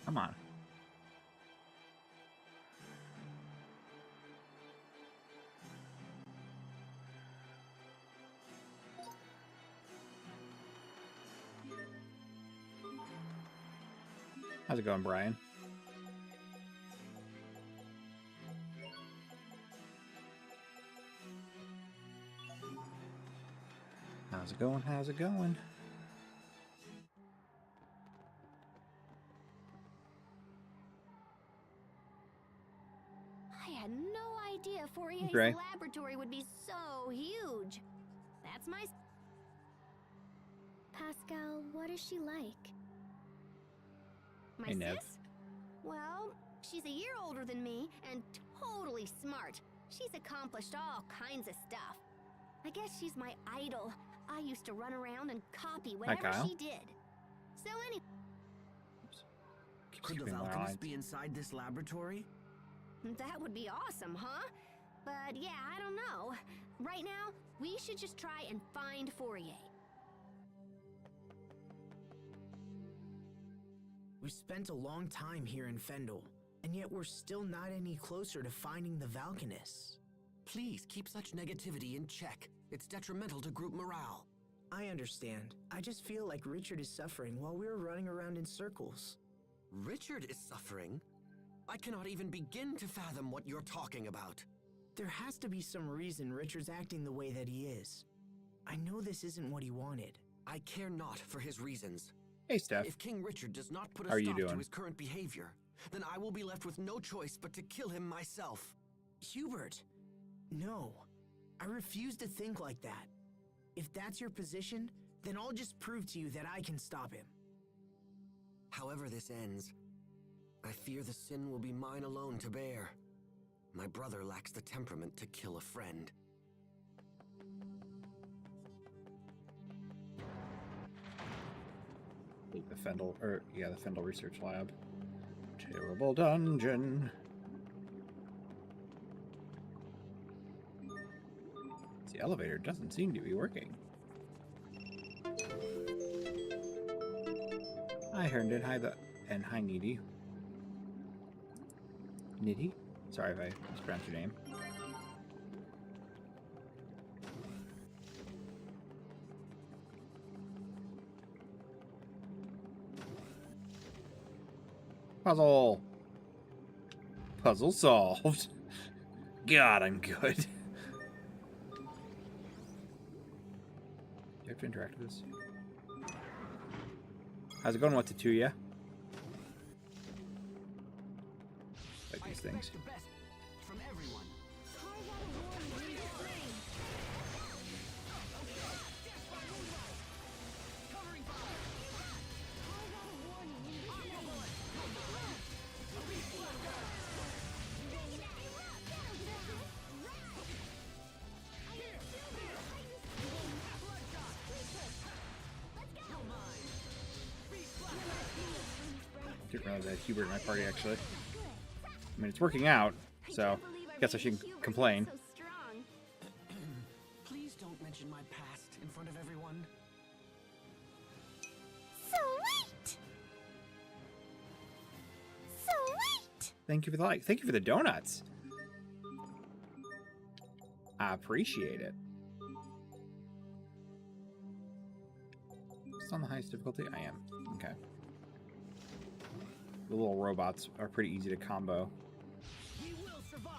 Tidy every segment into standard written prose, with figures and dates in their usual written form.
Come on. How's it going, Brian? How's it going? How's it going? I had no idea Fourier's Gray. laboratory would be so huge. That's my... Pascal, what is she like? My Hey, Nev. sis? Well, she's a year older than me and totally smart. She's accomplished all kinds of stuff. I guess she's my idol. I used to run around and copy whatever Kyle. she did. So anyway... Keep Could the skipping my Valkanist lines. be inside this laboratory? That would be awesome, huh? But yeah, I don't know. Right now, we should just try and find Fourier. We've spent a long time here in Fendel, and yet we're still not any closer to finding the Valkanists. Please keep such negativity in check. It's detrimental to group morale. I understand. I just feel like Richard is suffering while we're running around in circles. Richard is suffering? I cannot even begin to fathom what you're talking about. There has to be some reason Richard's acting the way that he is. I know this isn't what he wanted. I care not for his reasons. Hey, Steph. If King Richard does not put a How are you stop to doing? his current behavior, then I will be left with no choice but to kill him myself. Hubert! No. I refuse to think like that. If that's your position, then I'll just prove to you that I can stop him. However this ends, I fear the sin will be mine alone to bear. My brother lacks the temperament to kill a friend. The Fendel, the Fendel Research Lab. Terrible dungeon. The elevator doesn't seem to be working. Hi, Herndon. Hi, and hi, Needy. Nitty? Sorry if I mispronounced your name. Puzzle! Puzzle solved. God, I'm good. Do you have to interact with this? How's it going with the two, yeah? Like these things. The best from everyone. Didn't realize I had Hubert in my party, actually. I mean, it's working out, so guess I shouldn't complain. So strong. Please don't mention my past in front of everyone. Sweet! Sweet! Thank you for the like. Thank you for the donuts. I appreciate it. It's on the highest difficulty? I am. Okay. The little robots are pretty easy to combo. We will survive!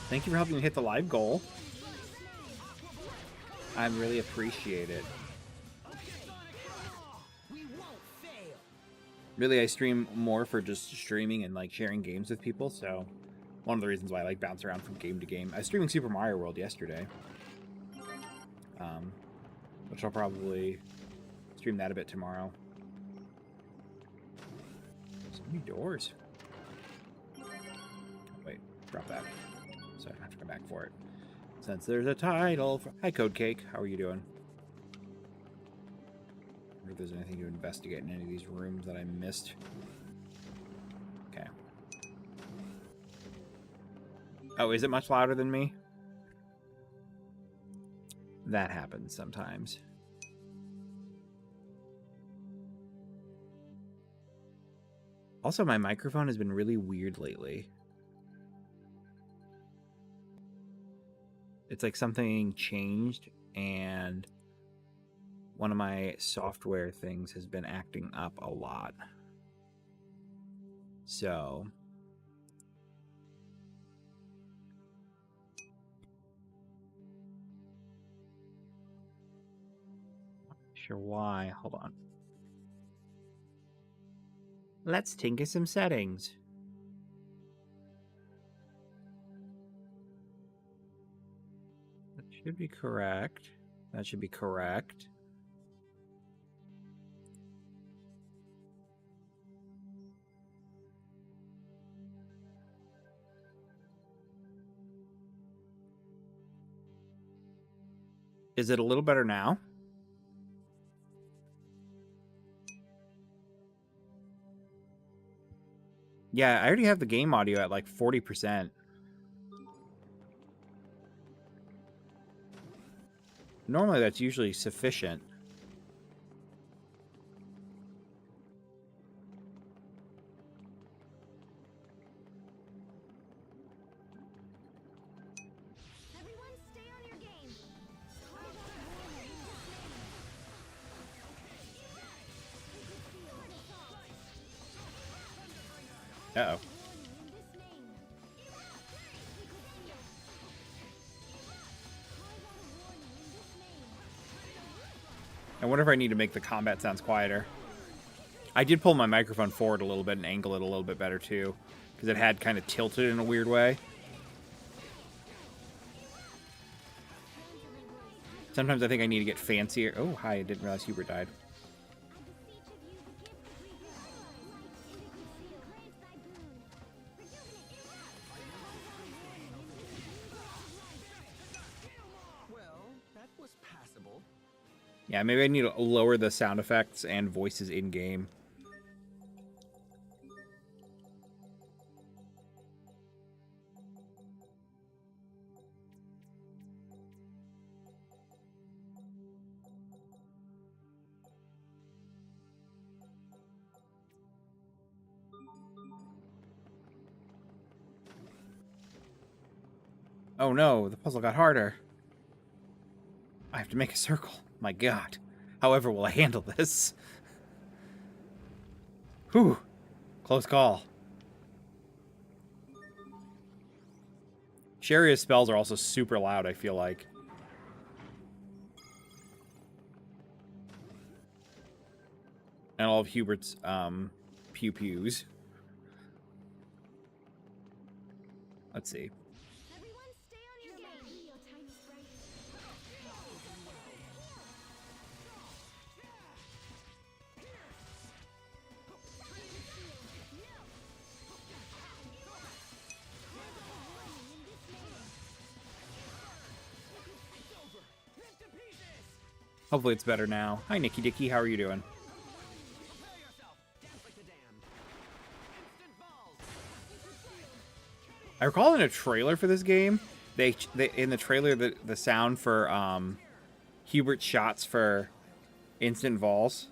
Thank you for helping me hit the live goal. I really appreciate it. We won't fail! Really, I stream more for just streaming and like sharing games with people, so one of the reasons why I like bounce around from game to game. I was streaming Super Mario World yesterday, which I'll probably stream that a bit tomorrow. So many doors. Wait, drop that. So I don't have to come back for it. Since there's a title for... Hi, Code Cake. How are you doing? I wonder if there's anything to investigate in any of these rooms that I missed. Okay. Oh, is it much louder than me? That happens sometimes. Also, my microphone has been really weird lately. It's like something changed, and one of my software things has been acting up a lot. So... sure why. Hold on. Let's tinker some settings. That should be correct. That should be correct. Is it a little better now? Yeah, I already have the game audio at like 40%. Normally that's usually sufficient. Everyone stay on your game. Uh-oh. I wonder if I need to make the combat sounds quieter. I did pull my microphone forward a little bit and angle it a little bit better too, because it had kind of tilted in a weird way. Sometimes I think I need to get fancier. Oh, hi, I didn't realize Hubert died. Well, that was passable. Yeah, maybe I need to lower the sound effects and voices in-game. Oh no, the puzzle got harder. I have to make a circle. My god. However will I handle this? Whew. Close call. Sharia's spells are also super loud, I feel like. And all of Hubert's pew-pews. Let's see. Everyone stay on your game. Hopefully it's better now. Hi, Nicky Dicky. How are you doing? I recall in a trailer for this game, they in the trailer the sound for Hubert's shots for instant vols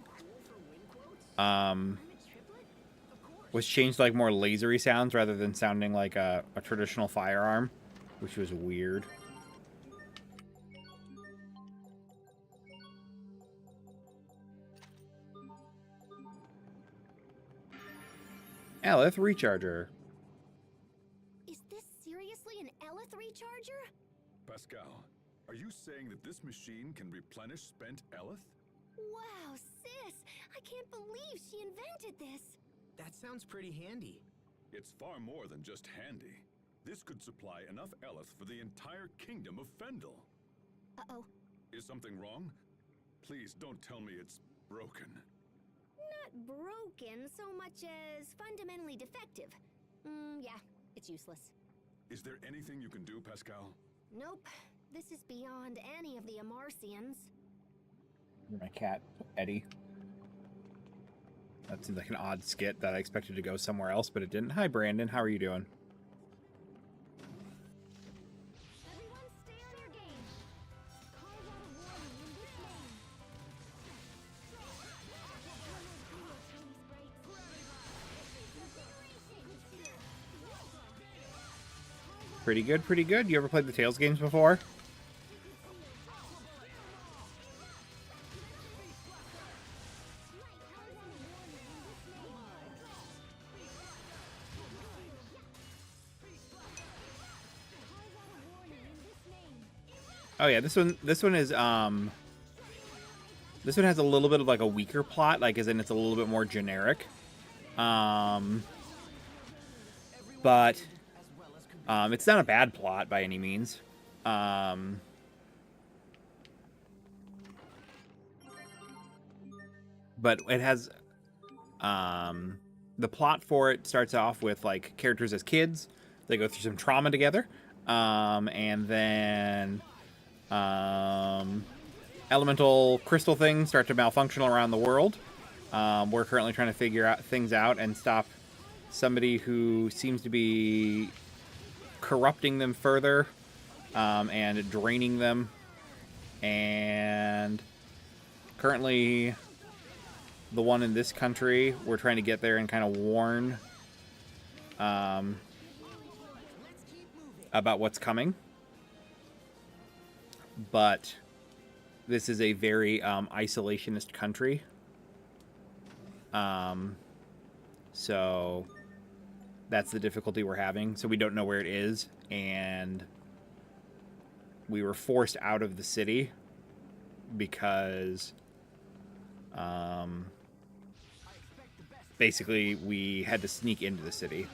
was changed to like more lasery sounds rather than sounding like a traditional firearm, which was weird. Aleph Recharger. Is this seriously an Elith recharger? Pascal, are you saying that this machine can replenish spent Elith? Wow, sis! I can't believe she invented this. That sounds pretty handy. It's far more than just handy. This could supply enough Eleth for the entire kingdom of Fendel. Uh-oh. Is something wrong? Please don't tell me it's broken. Not broken so much as fundamentally defective. Yeah, it's useless. Is there anything you can do, Pascal? Nope. This is beyond any of the Amarcians. My cat, Eddie. That seems like an odd skit that I expected to go somewhere else, but it didn't. Hi, Brandon. How are you doing? Everyone stay on your game. Carve out a warning in this name. Pretty good, pretty good. You ever played the Tales games before? Oh yeah, this one is this one has a little bit of like a weaker plot, like as in it's a little bit more generic. But it's not a bad plot by any means. But it has the plot for it starts off with like characters as kids. They go through some trauma together. And then elemental crystal things start to malfunction around the world. We're currently trying to figure things out and stop somebody who seems to be corrupting them further and draining them. And currently, the one in this country, we're trying to get there and kind of warn about what's coming. But this is a very isolationist country. So that's the difficulty we're having. So we don't know where it is, and we were forced out of the city because basically we had to sneak into the city.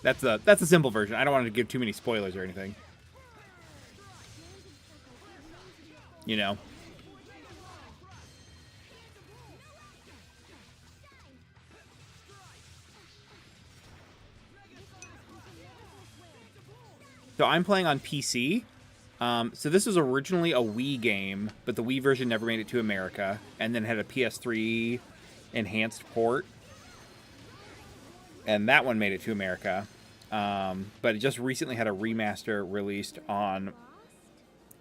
That's a simple version. I don't want to give too many spoilers or anything. You know. So I'm playing on PC. So this was originally a Wii game, but the Wii version never made it to America, and then had a PS3 enhanced port. And that one made it to America. But it just recently had a remaster released on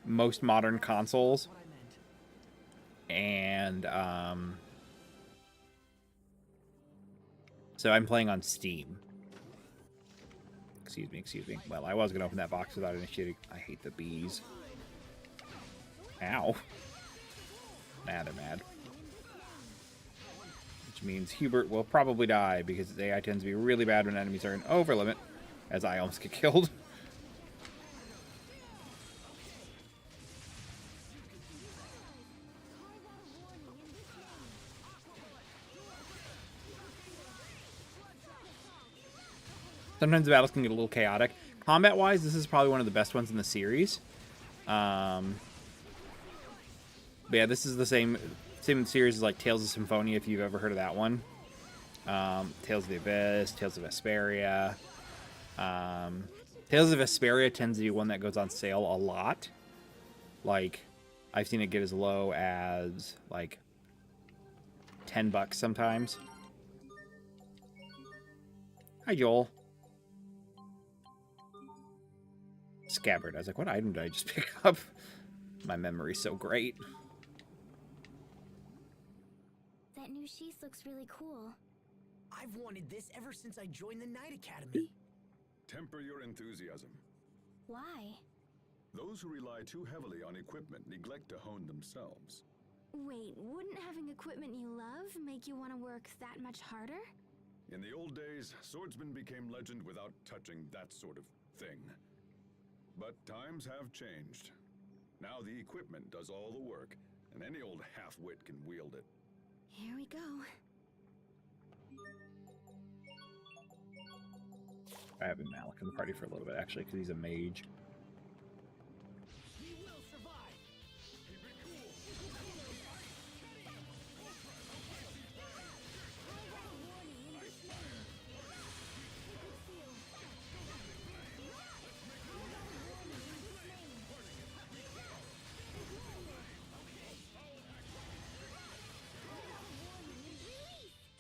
most modern consoles. And so I'm playing on Steam. Excuse me. Well, I was going to open that box without initiating. I hate the bees. Ow. Nah, they're mad. Which means Hubert will probably die because his AI tends to be really bad when enemies are in over limit, as I almost get killed. Sometimes the battles can get a little chaotic. Combat-wise, this is probably one of the best ones in the series. But yeah, this is the same series as like Tales of Symphonia, if you've ever heard of that one. Tales of the Abyss, Tales of Vesperia. Tales of Vesperia tends to be one that goes on sale a lot. Like, I've seen it get as low as like $10 sometimes. Hi, Joel. Scabbard. I was like, what item did I just pick up? My memory's so great. That new sheath looks really cool. I've wanted this ever since I joined the Knight Academy. Temper your enthusiasm. Why? Those who rely too heavily on equipment neglect to hone themselves. Wait, wouldn't having equipment you love make you want to work that much harder? In the old days, swordsmen became legend without touching that sort of thing. But times have changed. Now the equipment does all the work, and any old half-wit can wield it. Here we go. I have Malik in the party for a little bit, actually, because he's a mage. We will survive.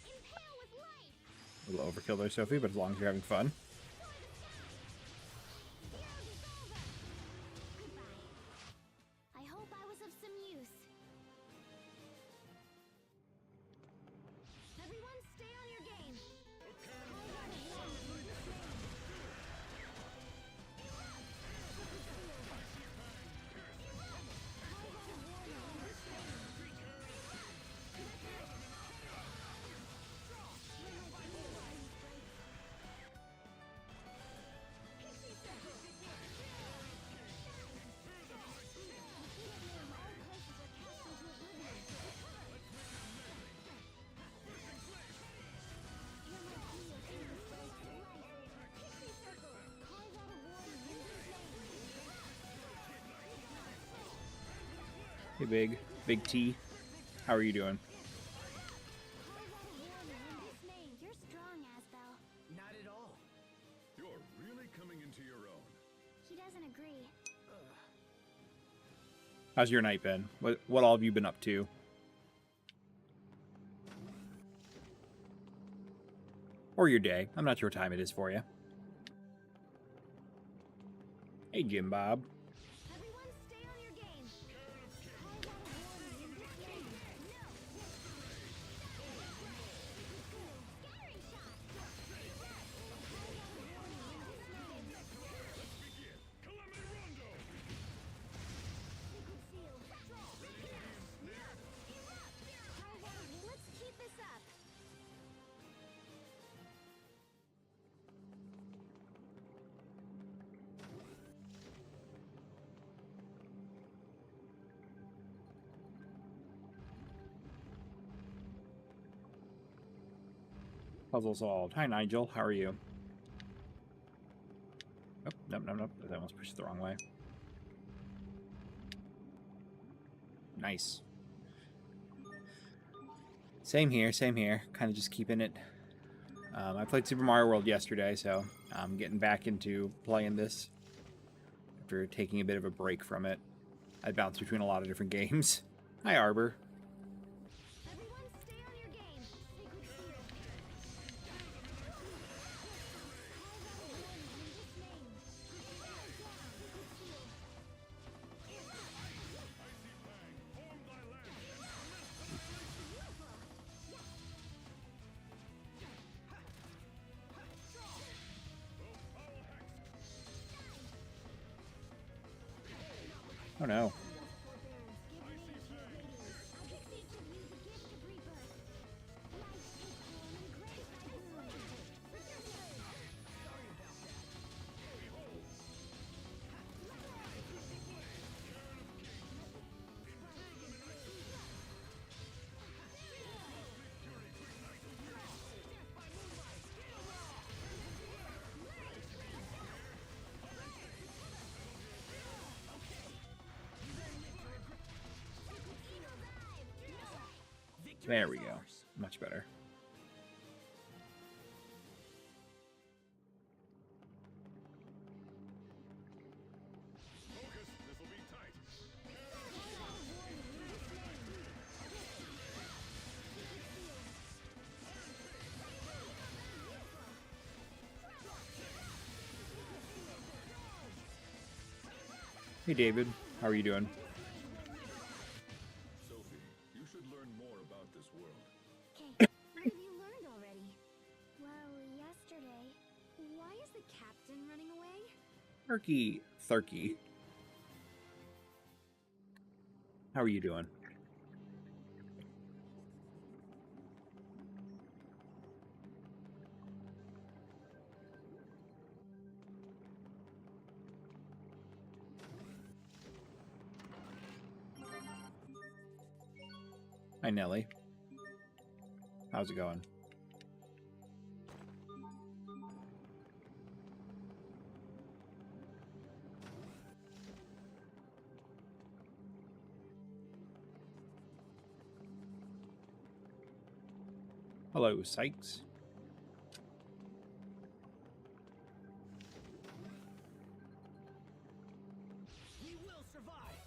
Impale with light. A little overkill there, Sophie, but as long as you're having fun. I hope I was of some use. Everyone stay on your game. Hey, Big T. How are you doing? You're strong, Asbel. Not at all. You're really coming into your own. He doesn't agree. How's your night been? What all have you been up to? Or your day. I'm not sure what time it is for you. Hey, Jim Bob. Everyone stay on your game. Scattering shot. Calamity Rondo! Liquid seal. Let's keep this up. Puzzle solved. Hi, Nigel. How are you? Oh, nope. That almost pushed it the wrong way. Nice. Same here. Kind of just keeping it. I played Super Mario World yesterday, so I'm getting back into playing this after taking a bit of a break from it. I bounced between a lot of different games. Hi, Arbor. Everyone stay on your game. Liquid seal. Oh no. There we go. Much better. Focus, this'll be tight. Hey, David. How are you doing? Sophie, you should learn more about this world. Okay, what have you learned already? Well, yesterday. Why is the captain running away? Thurky. How are you doing? Hi, Nelly. How's it going? Hello, Sykes. We will survive.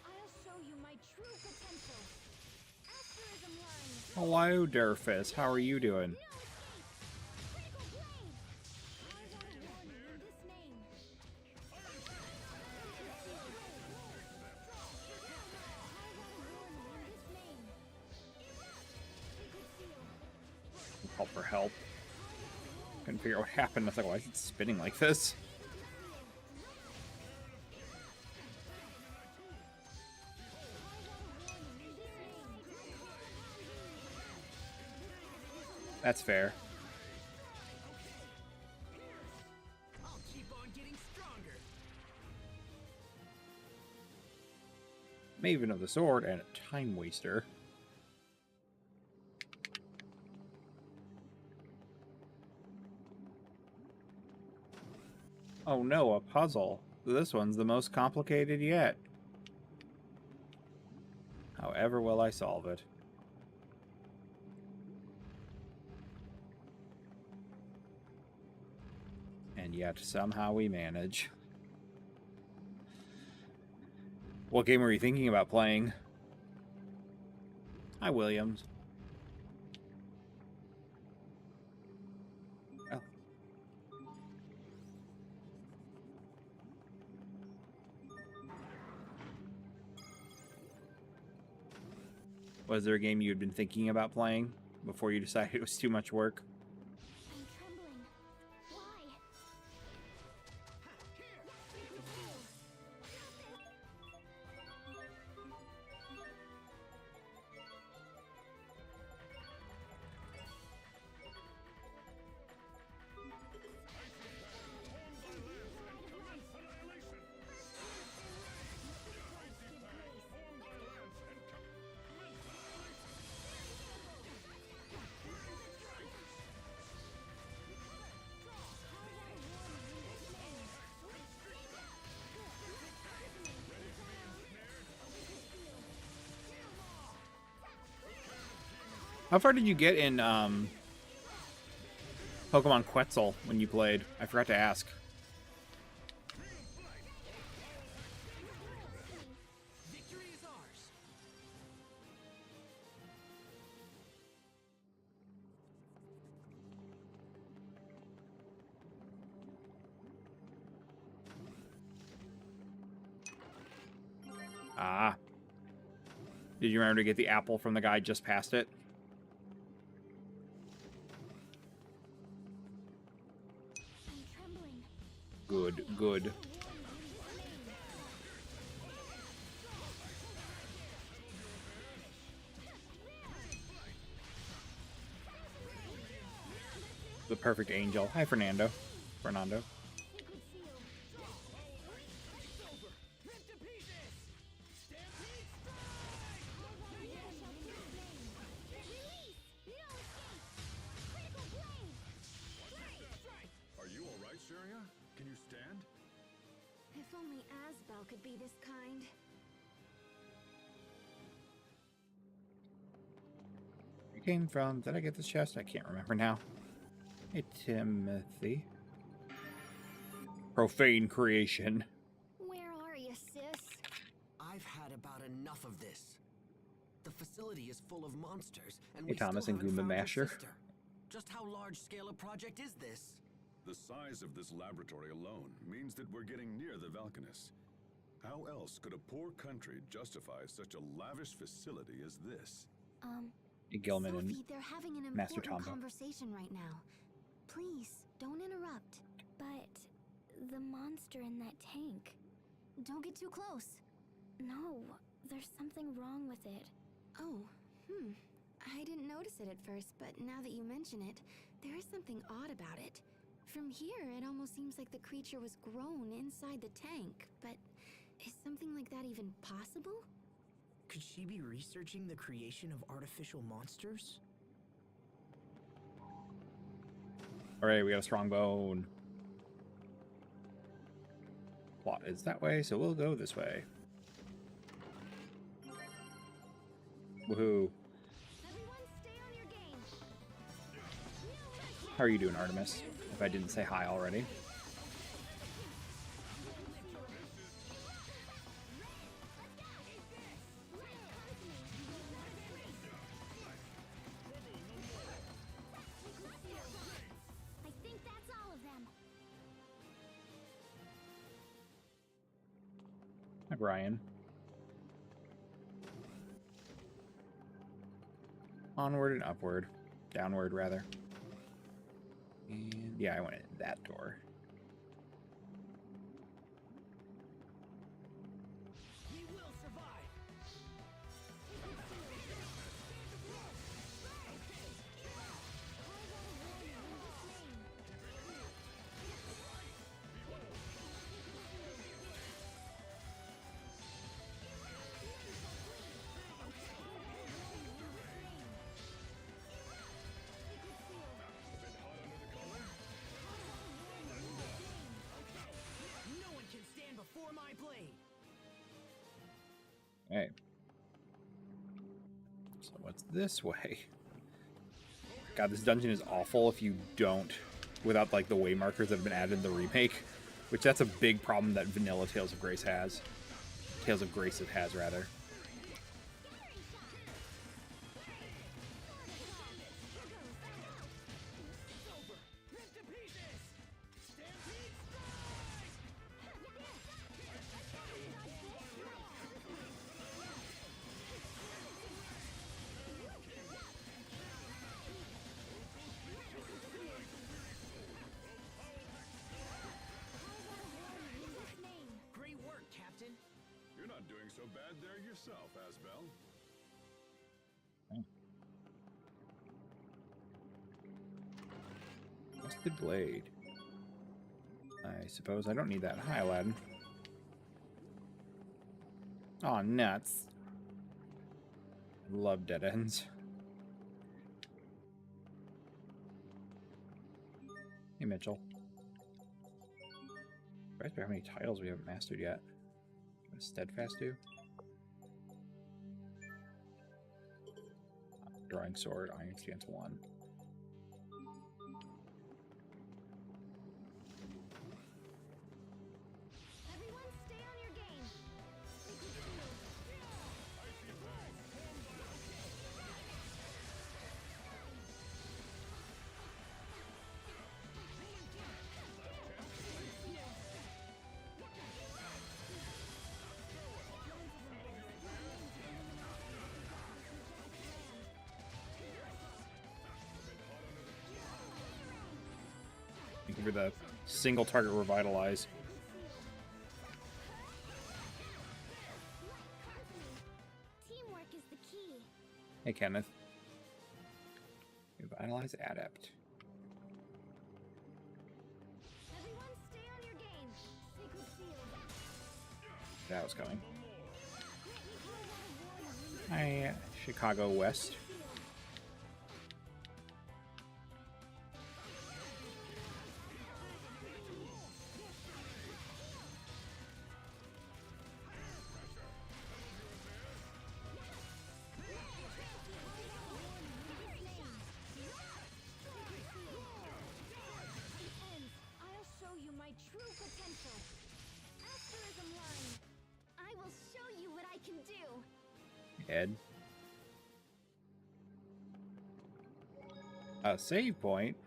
I'll show you my true potential. Asterism line. Hello, Durfus. How are you doing? Critical blade. I got a warning in this name. I got a warning in this name. Sacred seal. Call for help. Couldn't figure out what happened. I was like, why is it spinning like this? That's fair. I'll keep on getting stronger. Maven of the Sword and a Time Waster. Oh no, a puzzle. This one's the most complicated yet. However will I solve it? And yet somehow we manage. What game were you thinking about playing? Hi, Williams. Oh. Was there a game you had been thinking about playing before you decided it was too much work? I'm trembling. Why? How far did you get in Pokemon Quetzal when you played? I forgot to ask. Victory is ours. Ah. Did you remember to get the apple from the guy just past it? I'm trembling. Good, good. The perfect angel. Hi, Fernando. Fernando. Sacred seal. Ripped to pieces. Stampede Release! No escape! Critical blade! Are you all right, Sharia? Can you stand? If only Asbel could be this kind. You came from... Did I get this chest? I can't remember now. Hey, Timothy. Profane creation. Where are you, sis? I've had about enough of this. The facility is full of monsters, and Hey, we Thomas still and haven't Goomba found your Masher. sister. Just how large-scale a project is this? The size of this laboratory alone means that we're getting near the Valkanus. How else could a poor country justify such a lavish facility as this? Hey, Gilman and Sophie, they're having an Master important Tombo. conversation right now. Please, don't interrupt. But the monster in that tank. Don't get too close. No, there's something wrong with it. Oh, I didn't notice it at first, but now that you mention it, there is something odd about it. From here, it almost seems like the creature was grown inside the tank, but is something like that even possible? Could she be researching the creation of artificial monsters? Alright, we got a strong bone. Plot is that way, so we'll go this way. Woohoo. Everyone stay on your game. How are you doing, Artemis? If I didn't say hi already. I think that's all of them. Hi, Brian. Onward and upward. Downward, rather. And yeah, I went in that door. We will survive. No one can stand before my blade. Hey. So what's this way? God, this dungeon is awful if you don't, without like the way markers that have been added in the remake, which that's a big problem that vanilla Tales of Grace has. Tales of Grace has, rather. Ripped to pieces. Stampede strike! Great work, Captain. You're not doing so bad there yourself, Asbel. Rusted blade. I suppose I don't need that. Hi, Aladdin. Aw, nuts. I love dead ends. Hey, Mitchell. Surprised by how many titles we haven't mastered yet. What does Steadfast do? Drawing sword, Iron Stance 1. Everyone stay on your game. Thank you for the single target revitalize. Teamwork is the key. Hey, Kenneth. Revitalize Adept. Everyone stay on your game. Sacred Seal. That was coming. Hi, Chicago West. I'll show you my true potential. Asterism line. I will show you what I can do. Ed. A save point.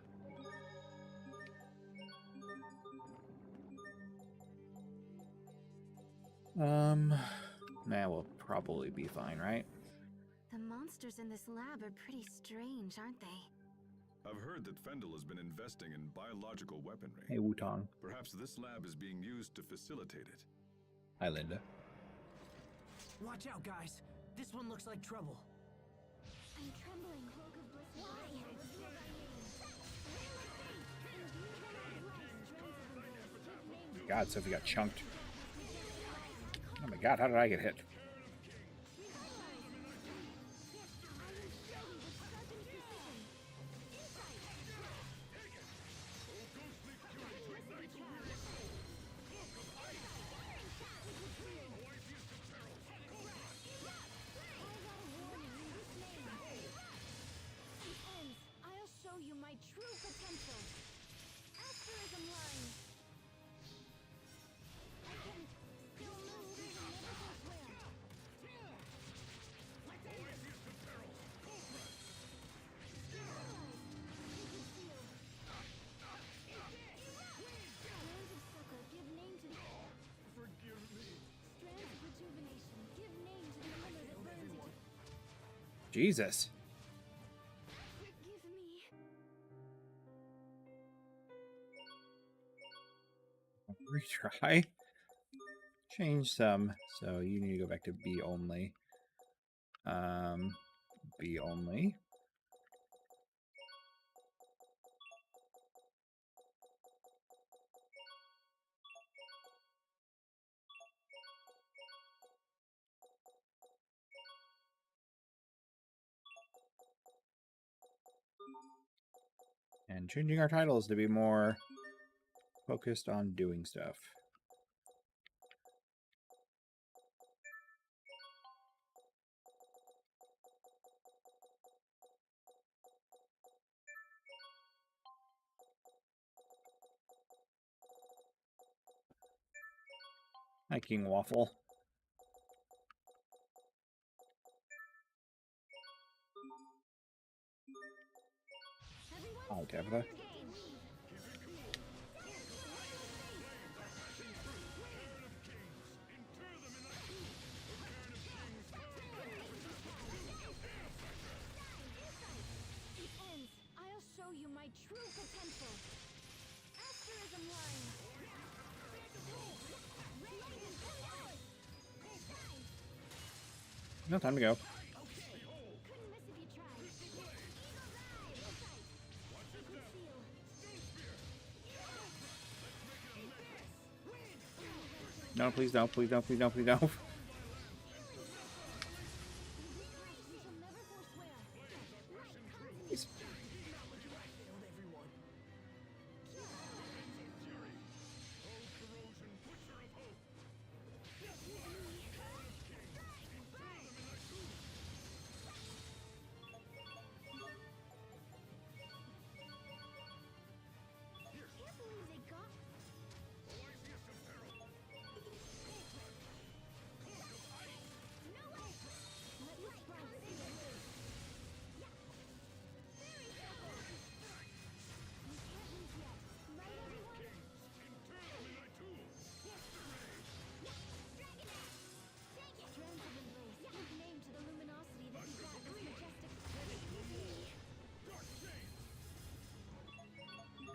Nah, we'll probably be fine, right? The monsters in this lab are pretty strange, aren't they? I've heard that Fendel has been investing in biological weaponry. Hey, Wutong. Perhaps this lab is being used to facilitate it. Hi, Linda. Watch out, guys. This one looks like trouble. I'm trembling. Why? god, Sophie got chunked. Oh my god, how did I get hit? I'll show you my true potential. Asterism line. I can still move and never forswear. Strands of succor give name to the... Forgive me. Strands of rejuvenation give name to the hammer that burns you. Jesus. Forgive me. Retry. Change some. So you need to go back to B only. B only. And changing our titles to be more focused on doing stuff. Hi, King Waffle. Hi, Tabitha. It ends. I'll show you my true potential. Asterism line. No time to go. Couldn't miss if you tried. Sacred seal. No, please don't, please don't, please don't, please don't. We shall never forswear. Please. Can't believe they got... Let me sprite save the day. You can't lose yet. Right, everyone? Strands of embrace give name to the luminosity that begat this majestic...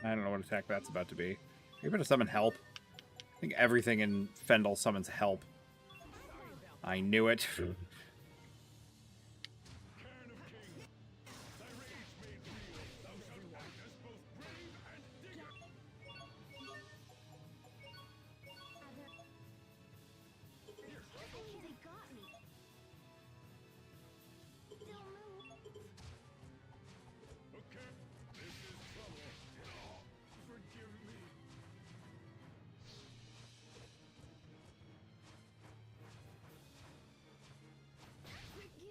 I don't know what attack that's about to be. You're about to summon help. I think everything in Fendel summons help. I knew it. They got me. Still move.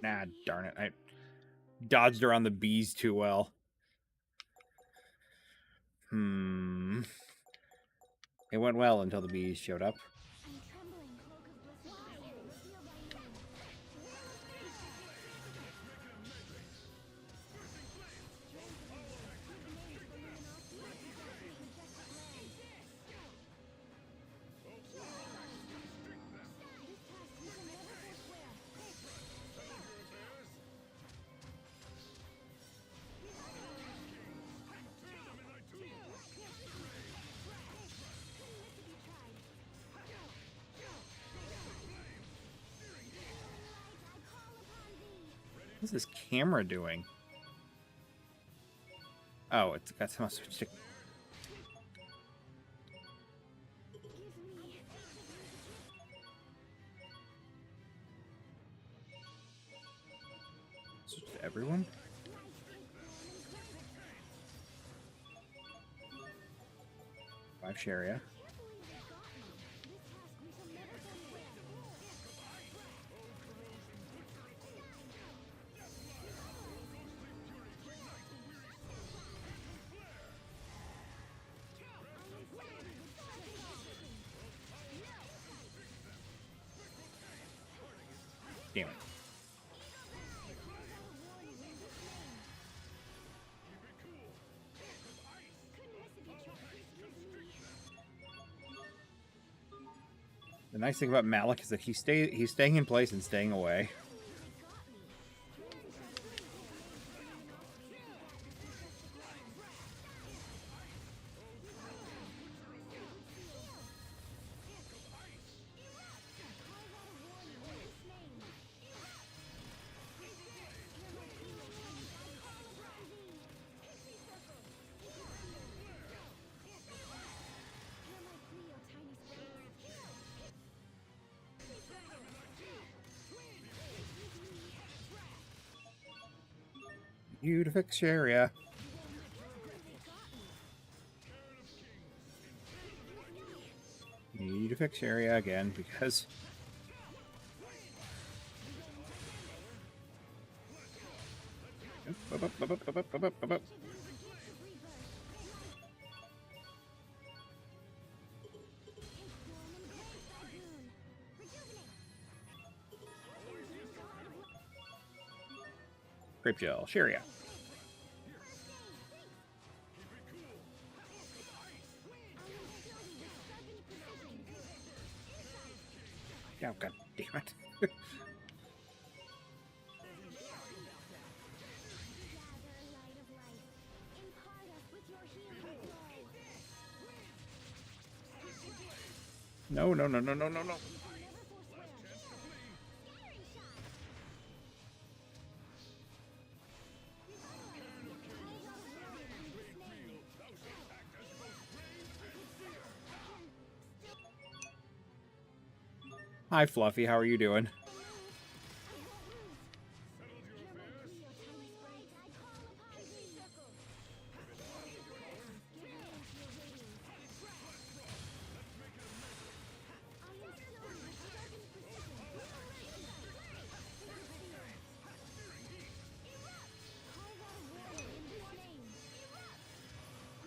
Nah, darn it. I dodged around the bees too well. It went well until the bees showed up. I'm trembling, cloak of blessed feel thy name. What's this camera doing? Oh, it's got some switch to... Give Just everyone? Five Sharia. Damn it. The nice thing about Malik is that he's staying in place and staying away. You to fix Sharia. Need to fix Sharia again because up. Grape Gel, Sharia. Oh, god damn it. No. Hi, Fluffy. How are you doing?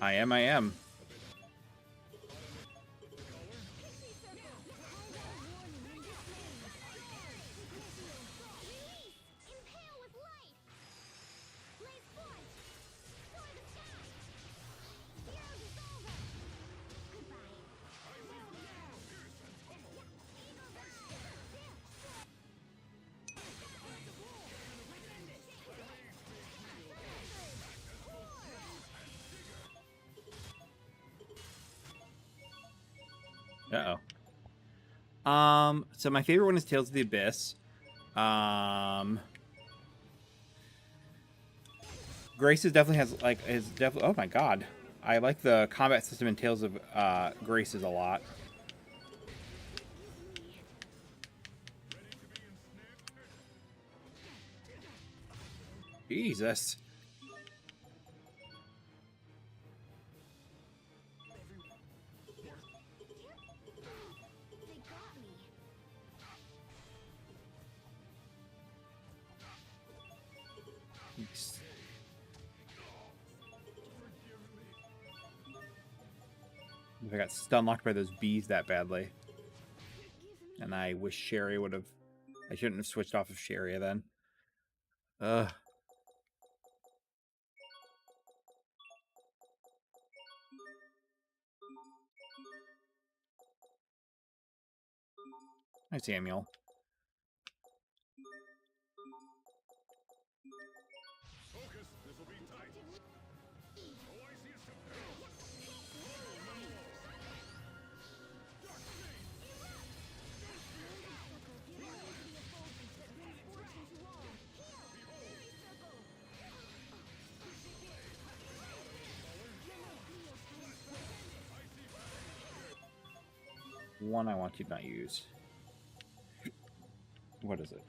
I am. Uh-oh. So my favorite one is Tales of the Abyss. Graces definitely has oh my god. I like the combat system in Tales of Graces a lot. Jesus. I got stun locked by those bees that badly. And I wish Sharia would have... I shouldn't have switched off of Sharia then. Ugh. Hi, Samuel. One I want to not use. What is it?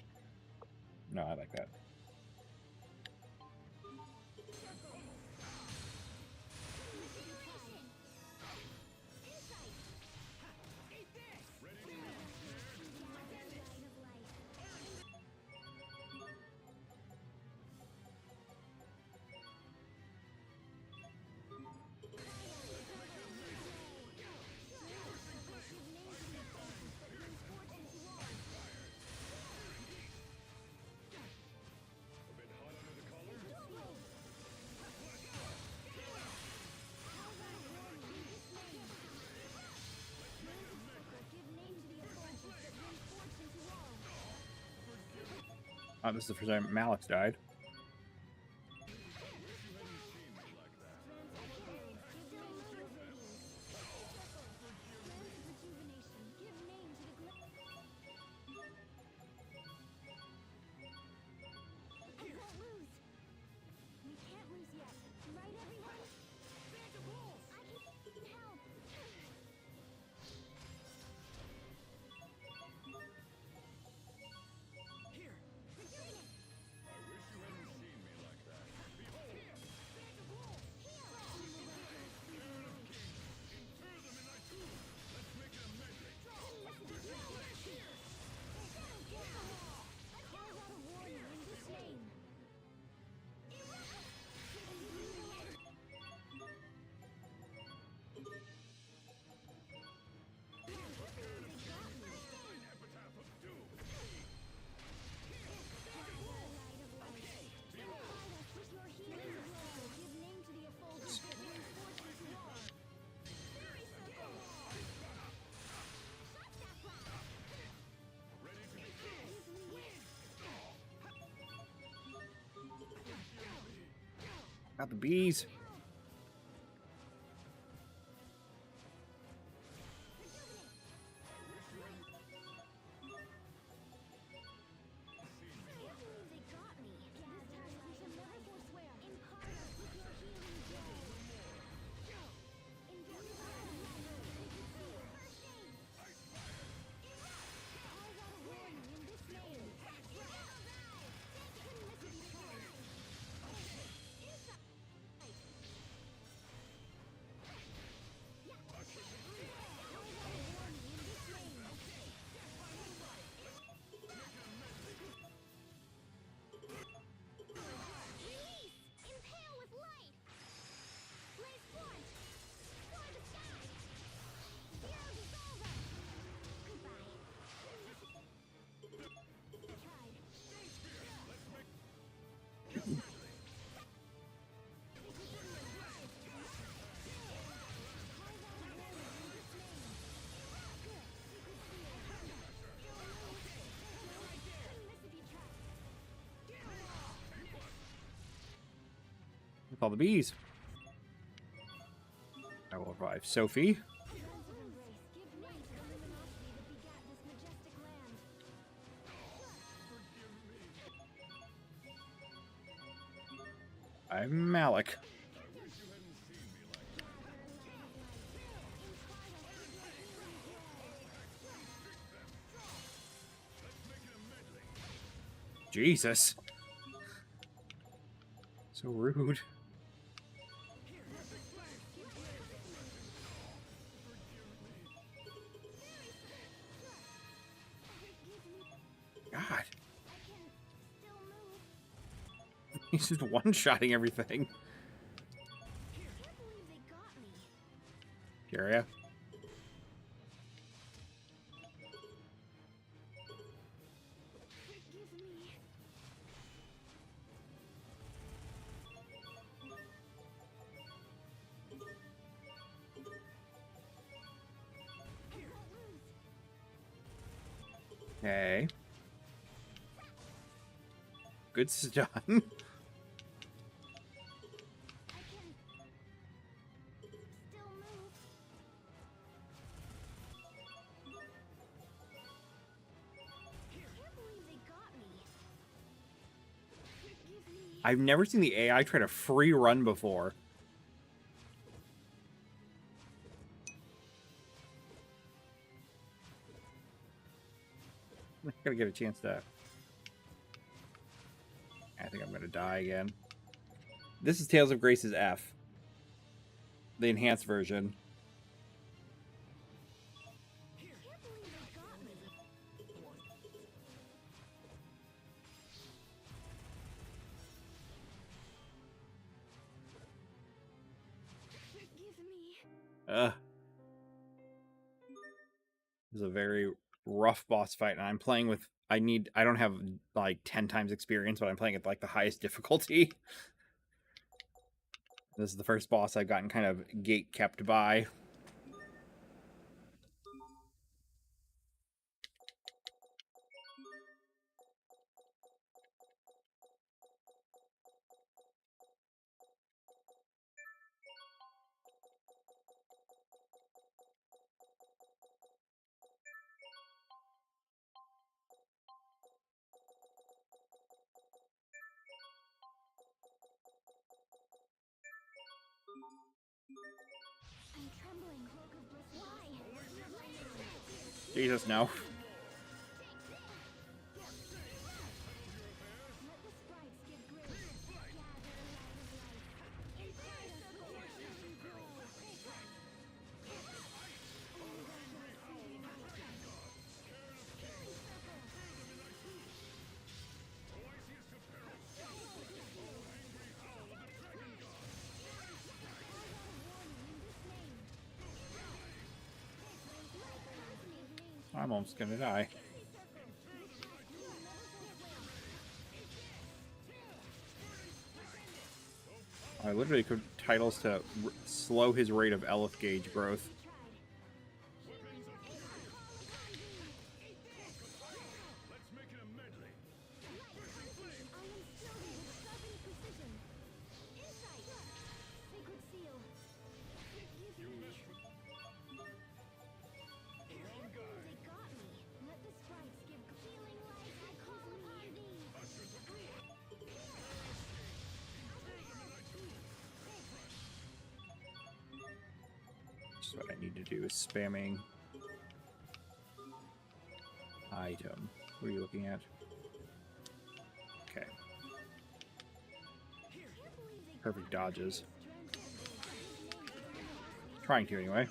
No, I like that. Oh, this is the first time Malik's died. Got the bees. With all the bees. I will revive Sophie. I'm Malik. Jesus. So rude. God. He's just one-shotting everything. Kyria. Okay. Good stun. I've never seen the AI try to free run before. I'm gonna get a chance to... I think I'm gonna die again. This is Tales of Grace's F. The enhanced version. This is a very rough boss fight, and I'm playing with... I don't have, like, 10 times experience, but I'm playing at, like, the highest difficulty. This is the first boss I've gotten kind of gate-kept by. Jesus, no. I'm almost gonna die. I literally could titles to slow his rate of Elif gauge growth. So what I need to do is spamming item. What are you looking at? Okay. Perfect dodges. Trying to anyway.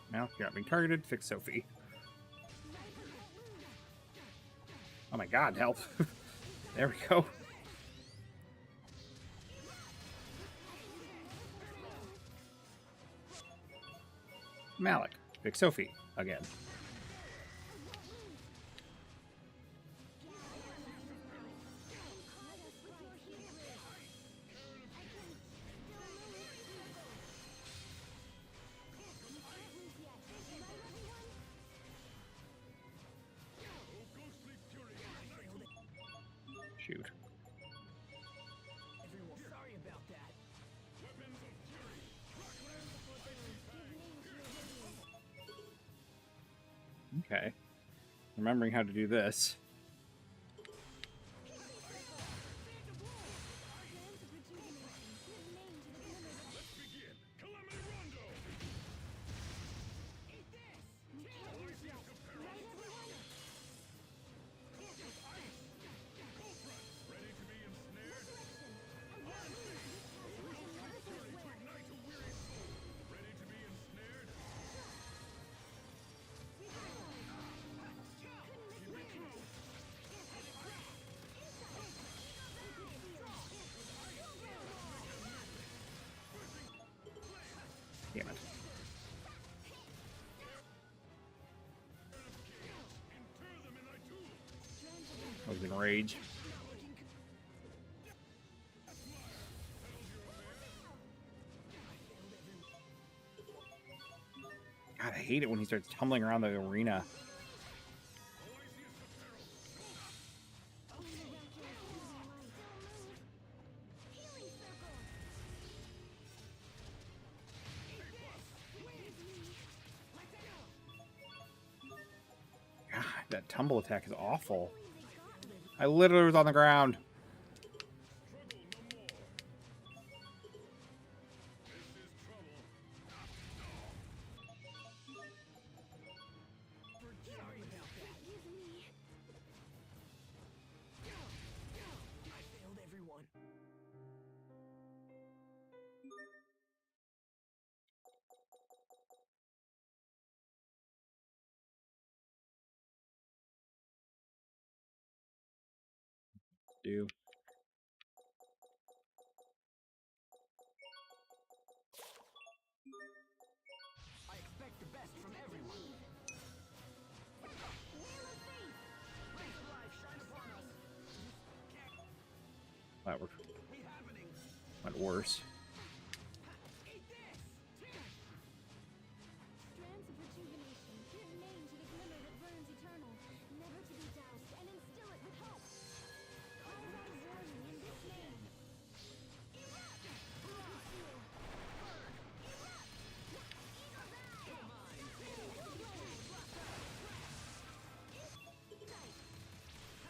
Now, you're not being targeted. Fix Sophie. Oh my god, help. There we go. Malik. Fix Sophie. Again. Shoot. Everyone, sorry about that. Okay. Remembering how to do this. Damn it. I was in rage. God, I hate it when he starts tumbling around the arena. God, that tumble attack is awful. I literally was on the ground. Sorry about that. I failed everyone. Do. That went worse. Strands of rejuvenation give name to the glimmer that burns eternal, never to be doused, and instill it with hope. Call out a warning in this name.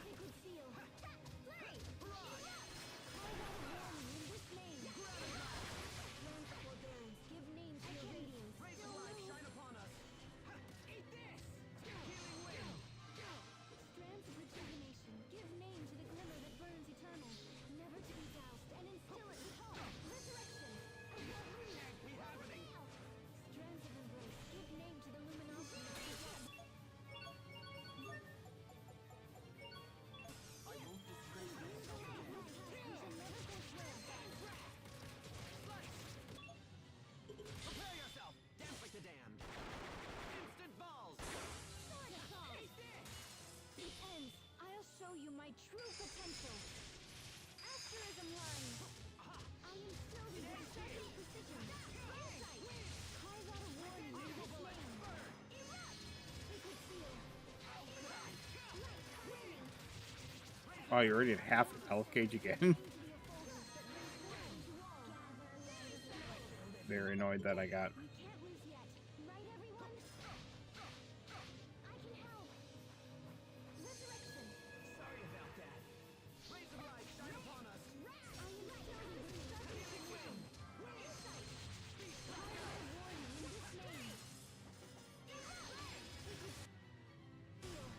Sacred seal. Play! Call out a warning in this name. Strands of forbearance give name to your radiance. Still move. Strands of rejuvenation give name to the glimmer that burns eternal, never to be doused, and instill it with hope. Resurrection! I won't lose. Strands of embrace give name to the luminosity of the dead. Prepare yourself! Dance like the damned! Instant balls! Sword assault! It ends. I'll show you my true potential. Asterism line. I am still with exceptional precision. Insight. Call out a warning in this name. Sacred seal. Light burning. Oh, you're already at half health cage again. Into the effulgence that brings warning to all. Very annoyed that I got. We can't lose yet. Right, everyone? I can help. Resurrection. Sorry about that. Rays of light shine upon us. I am still with exceptional precision. Insight. Call out a warning in this name. Sacred seal.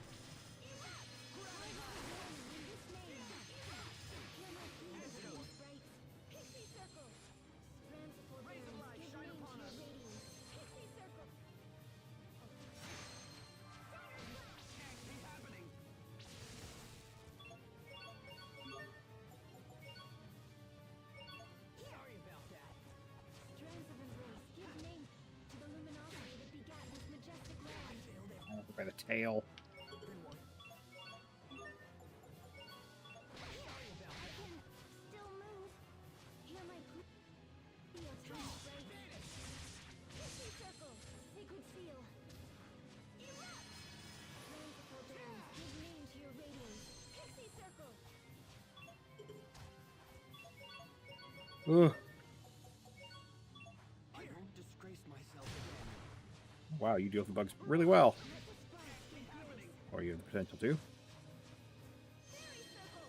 Call out a warning in this name. Hear my plea with these rights. Pixie circle. Strands of forbearance give name to your radiance. Pixie circle. Can't be happening. Sorry about that. Strands of embrace give name to the luminosity that begat this majestic land. By the tail. I can still move. Hear my plea. Feel time break. Pixie circle. Sacred seal. Strands of forbearance give name to your radiance. Pixie circle. Ugh. I won't disgrace myself again. Wow, you deal with the bugs really well. Let the sparks be happening. Or you have the potential to. Fairy circle.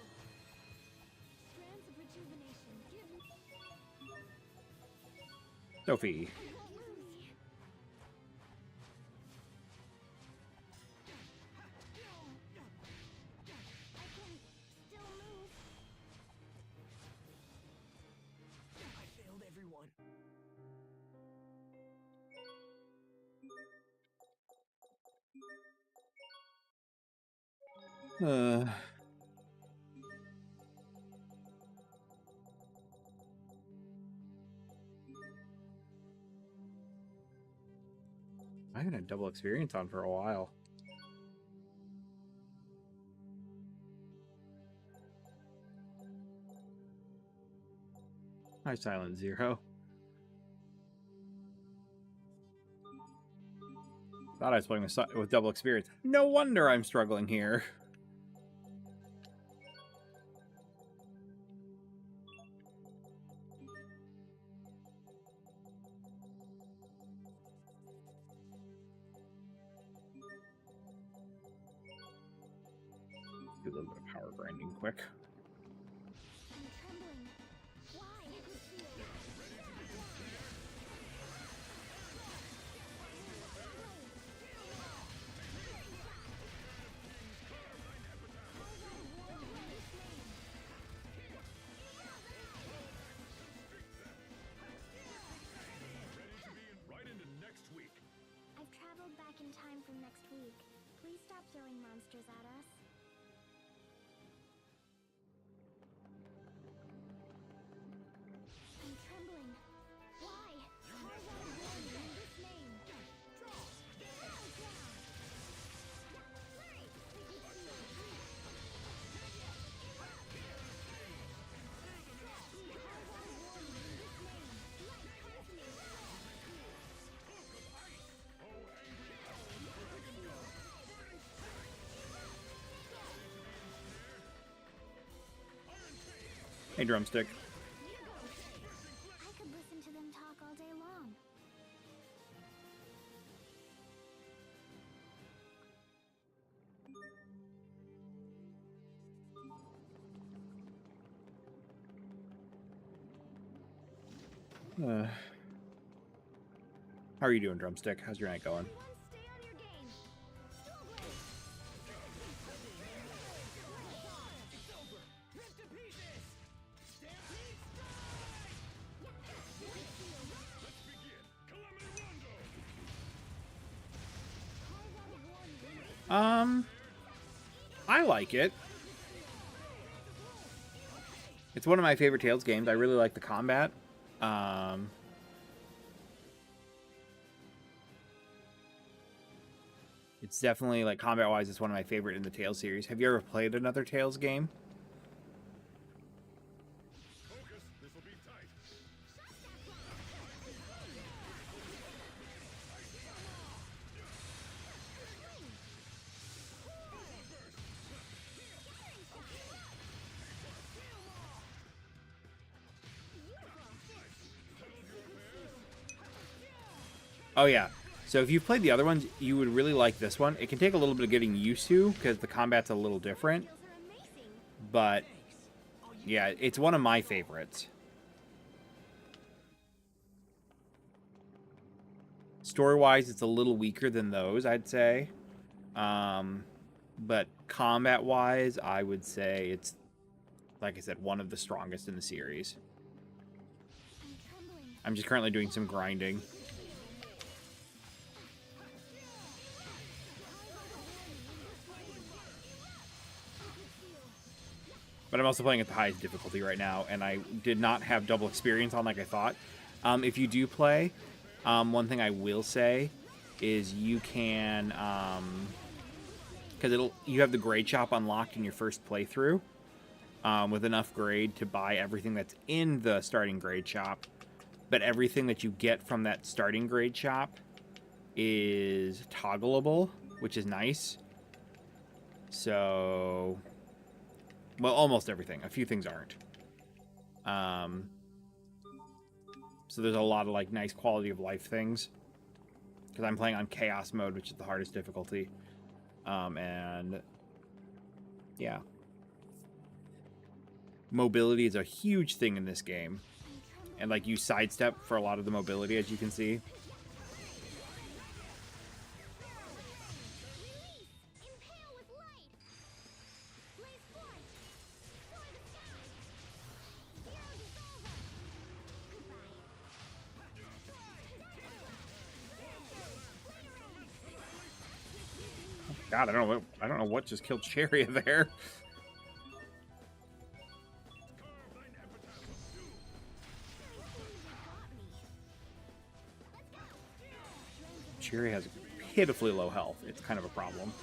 Strands of rejuvenation give Sophie. I won't lose. I can still move. I failed everyone. I haven't had double experience on for a while. Hi, Silent Zero. Thought I was playing with double experience. No wonder I'm struggling here. Do a little bit of power grinding quick. I'm trembling. Why? Sacred seal. Right into next week. I've traveled back in time from next week. Please stop throwing monsters at us. I'm trembling. Why? Call out a warning in this name. Bow down. Sacred seal. Hey, Drumstick. I could listen to them talk all day long. How are you doing, Drumstick? How's your night going? Everyone stay on your game. Dual I like it. It's one of my favorite Tales games. I really like the combat. It's definitely, like, combat-wise, it's one of my favorite in the Tales series. Have you ever played another Tales game? Focus. This'll be tight. Oh, yeah. So if you've played the other ones, you would really like this one. It can take a little bit of getting used to because the combat's a little different. skills are amazing. But, yeah, it's one of my favorites. Story-wise, it's a little weaker than those, I'd say. But combat-wise, I would say it's, like I said, one of the strongest in the series. I'm trembling. I'm just currently doing some grinding. But I'm also playing at the highest difficulty right now, and I did not have double experience on like I thought. If you do play, one thing I will say is you can, because you have the grade shop unlocked in your first playthrough, with enough grade to buy everything that's in the starting grade shop. But everything that you get from that starting grade shop is toggleable, which is nice. So, well, almost everything. A few things aren't. So there's a lot of, like, nice quality of life things. Because I'm playing on chaos mode, which is the hardest difficulty. And yeah. Mobility is a huge thing in this game. And, like, you sidestep for a lot of the mobility, as you can see. Impale with light. Blaze forth. Soar the sky. Zero dissolver. Goodbye. God, I don't know what just killed Cherry there. Cherry has pitifully low health. It's kind of a problem.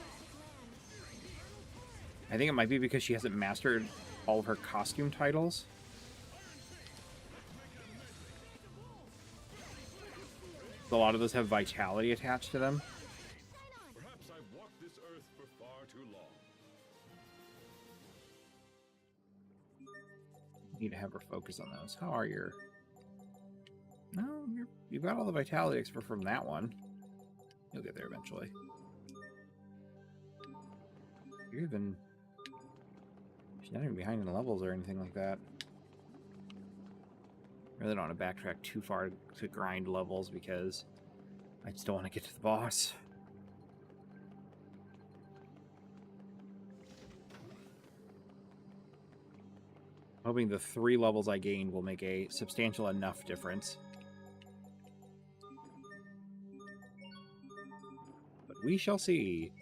I think it might be because she hasn't mastered all of her costume titles. A lot of those have vitality attached to them. Perhaps I've walked this earth for far too long. Need to have her focus on those. How are your... No, you've got all the vitality except from that one. You'll get there eventually. You're even... She's not even behind in levels or anything like that. Really don't want to backtrack too far to grind levels because I just don't want to get to the boss. Hoping the 3 levels I gained will make a substantial enough difference. But we shall see.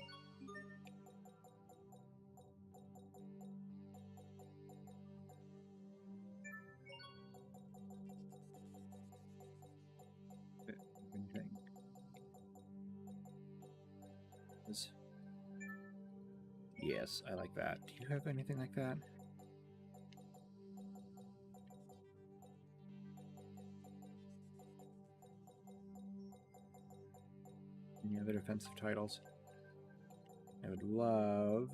Yes, I like that. Do you have anything like that? Any other defensive titles? I would love...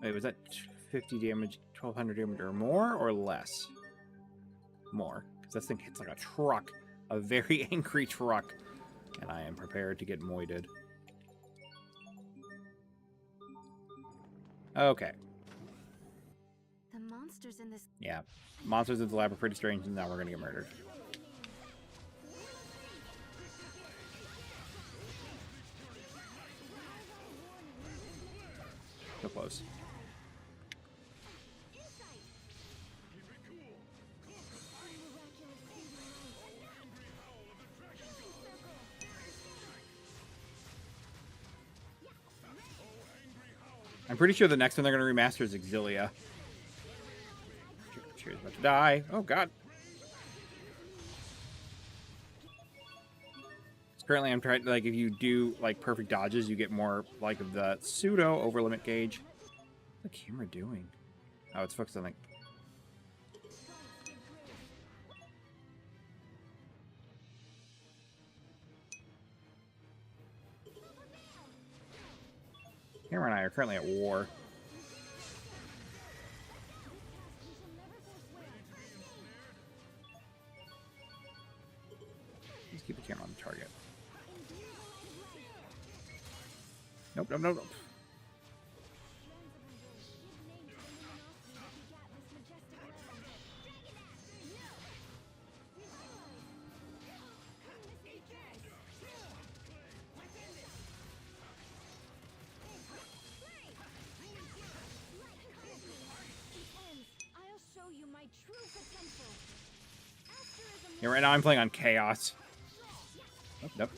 Wait, was that 50 damage, 1200 damage or more or less? More. Because this thing hits like a truck. A very angry truck. And I am prepared to get moided. Okay. The monsters in this. Yeah. Monsters in the lab are pretty strange, and now we're gonna get murdered. So close. I'm pretty sure the next one they're going to remaster is Exilia. Cheers, about to die. Oh, God. Currently, I'm trying, like, if you do, like, perfect dodges, you get more, like, of the pseudo over-limit gauge. What's the camera doing? Oh, it's focused on, like... Camera and I are currently at war. Just keep the camera on the target. Nope, nope, nope, nope. Yeah, right now I'm playing on Chaos. Nope, nope.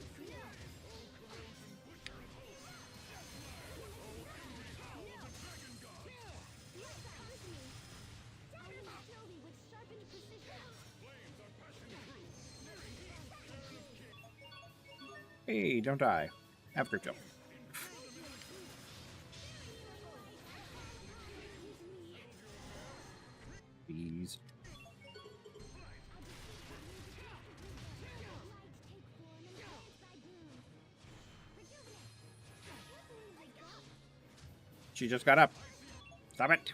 Hey, don't die. Have crypto. Bees. She just got up. Stop it.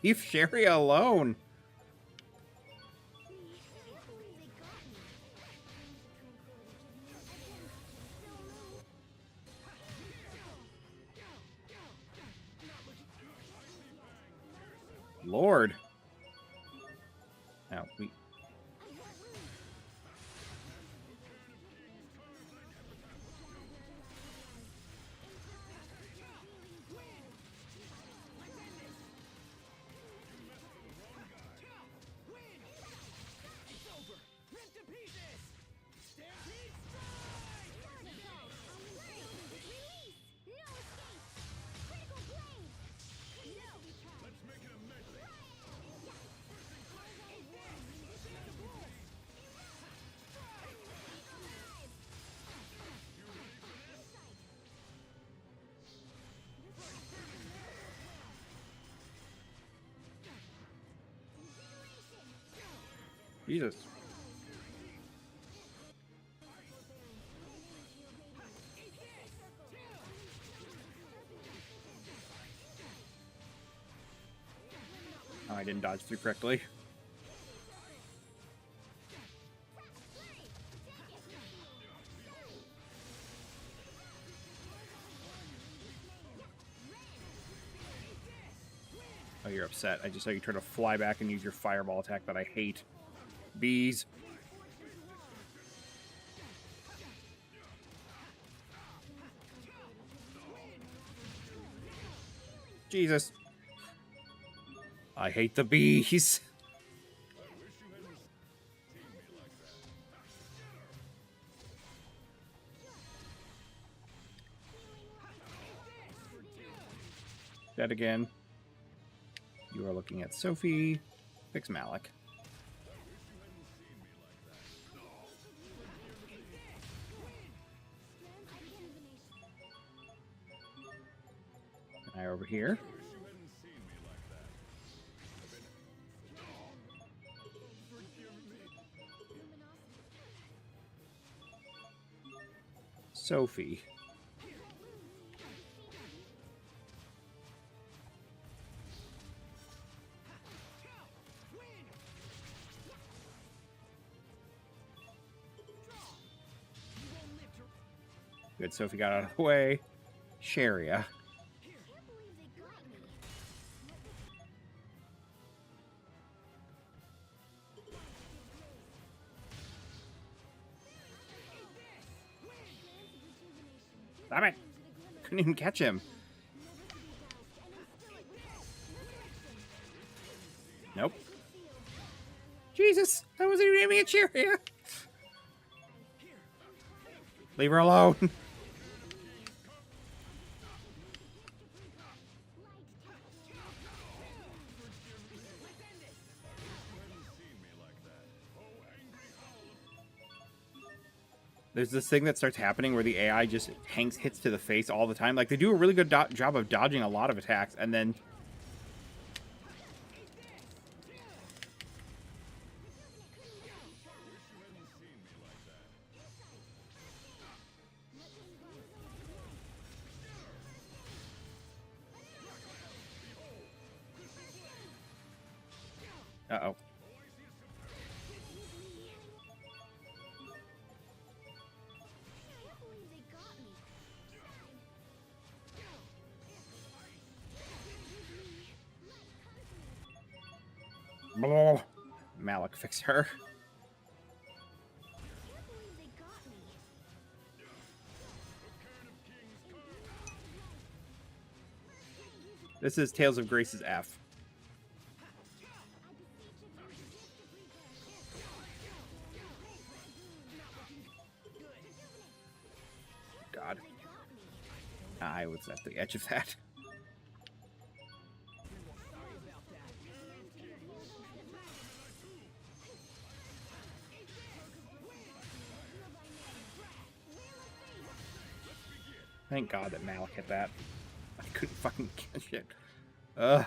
Leave Sherry alone. Lord. Now, we... Jesus. Oh, I didn't dodge through correctly. Oh, you're upset. I just saw you try to fly back and use your fireball attack that I hate. Bees. Jesus. I hate the bees. Dead again. You are looking at Sophie. Fix Malik. And I over here. Sophie. Good, Sophie got out of the way. Sharia. Damn it! Couldn't even catch him. Nope. Jesus! I wasn't even aiming at Sharia! Leave her alone! There's this thing that starts happening where the AI just hits to the face all the time. Like, they do a really good job of dodging a lot of attacks, and then... Uh-oh. Blah. Malik, fix her. This is Tales of Grace's F. God. I was at the edge of that. Thank God that Malik hit that. I couldn't fucking catch it. Ugh.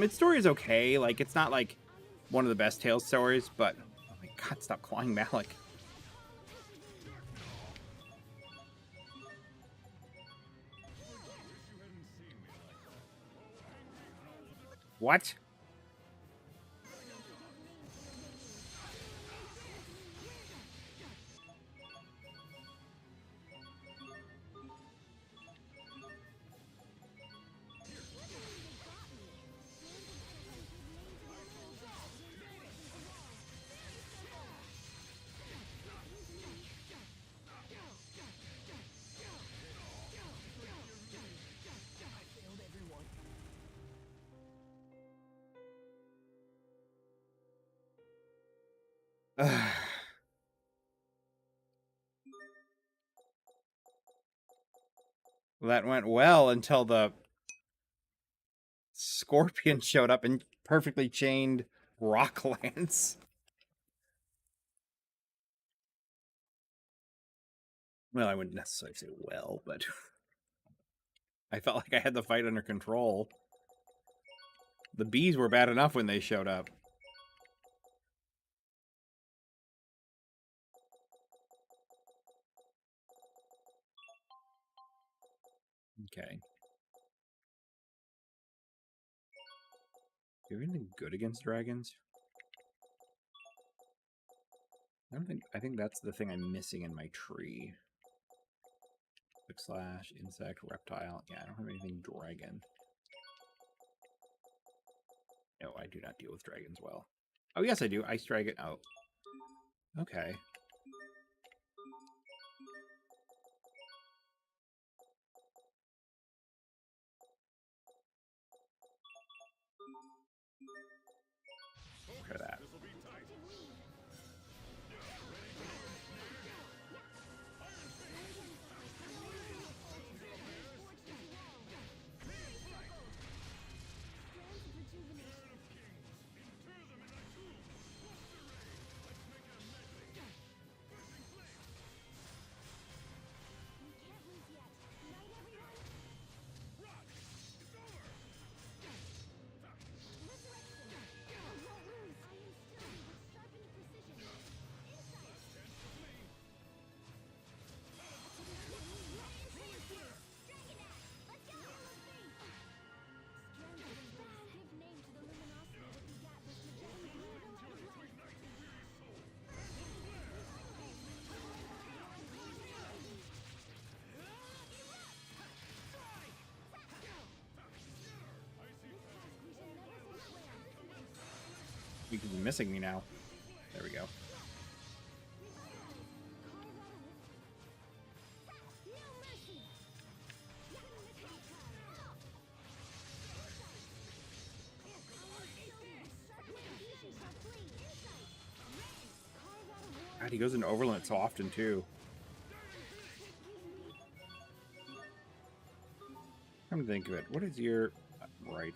Its story is okay. Like, it's not like one of the best Tales stories, but oh my God, stop clawing Malik. What? Well, that went well until the Scorpion showed up and perfectly chained Rock Lance. Well, I wouldn't necessarily say well, but I felt like I had the fight under control. The bees were bad enough when they showed up. Okay. Do you have anything good against dragons? I think that's the thing I'm missing in my tree. Quick slash, insect, reptile. Yeah, I don't have anything dragon. No, I do not deal with dragons well. Oh, yes, I do. Ice dragon. Oh. Okay. Look at that. Because he's missing me now. There we go. God, he goes into overlimit so often too. Come to think of it, what is your right?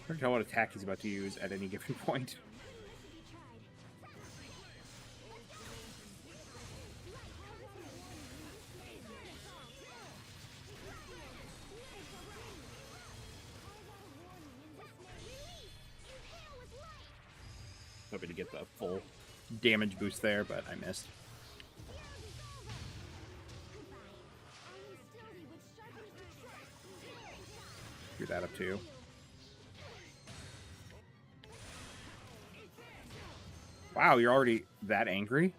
I don't know what attack he's about to use at any given point. Hoping to get the full damage boost there, but I missed. Screw that up too. Wow, you're already that angry?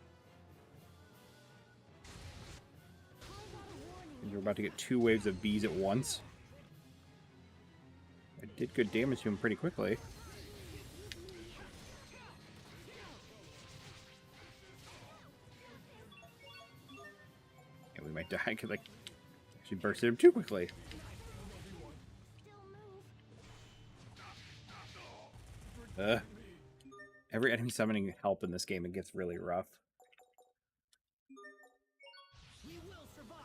You're about to get 2 waves of bees at once. I did good damage to him pretty quickly. Yeah, we might die because I actually bursted him too quickly. Every enemy summoning help in this game, it gets really rough. We will survive.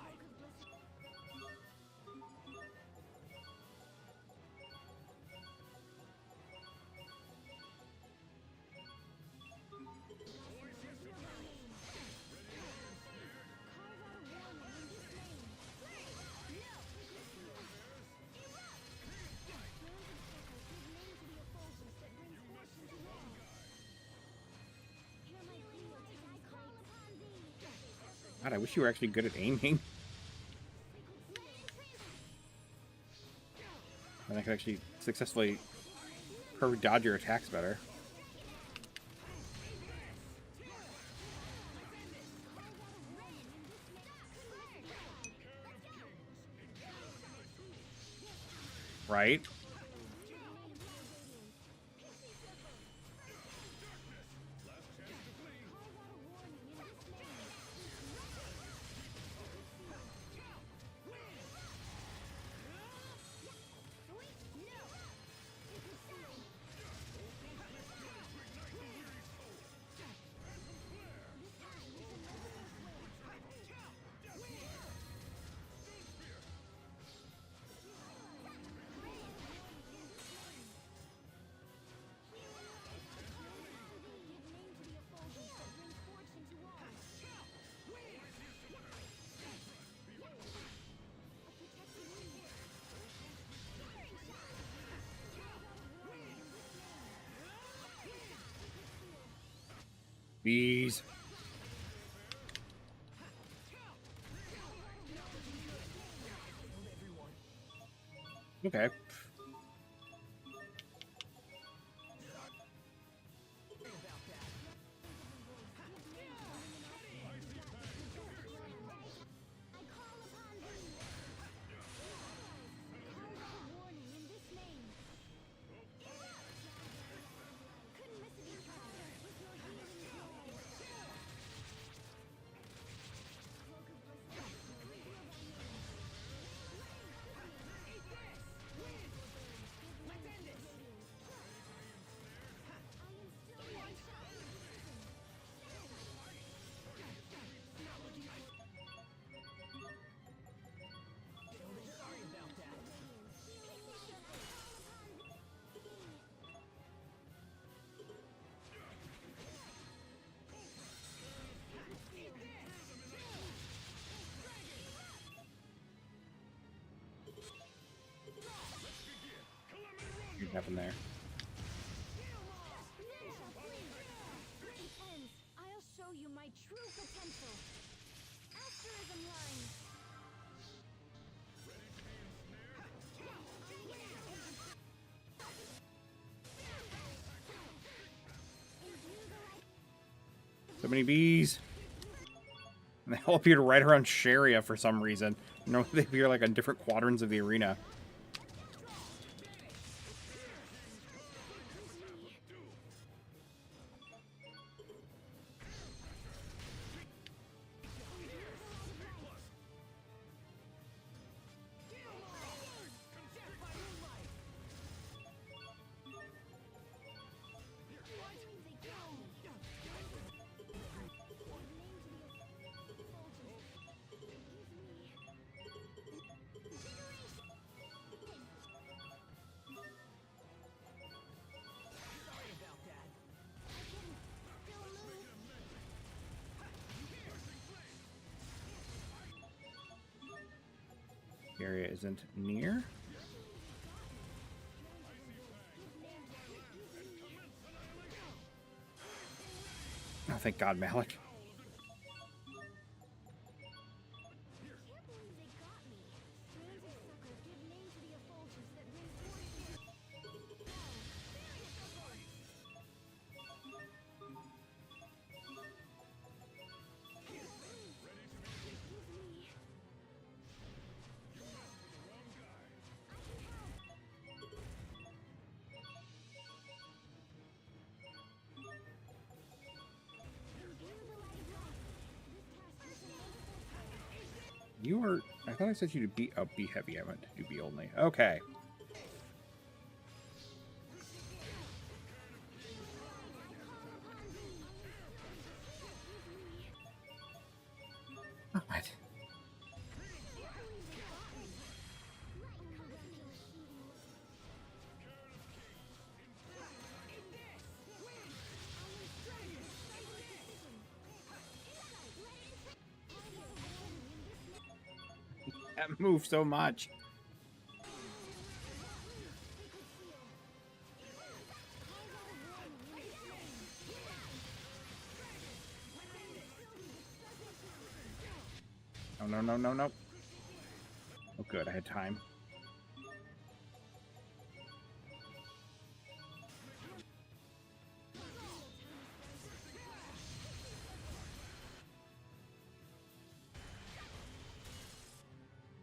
God, I wish you were actually good at aiming. And I could actually successfully perfect dodge your attacks better. Right? Bees. Okay. What happened there? So many bees. And they all appeared right around Sharia for some reason. You know, they appear like on different quadrants of the arena. The area isn't near. Oh, thank God, Malik. You were... I thought I said you to be... Oh, be heavy. I meant to do be only. Okay. What? That moved so much. Oh, no, no, no, no. Oh, good. I had time.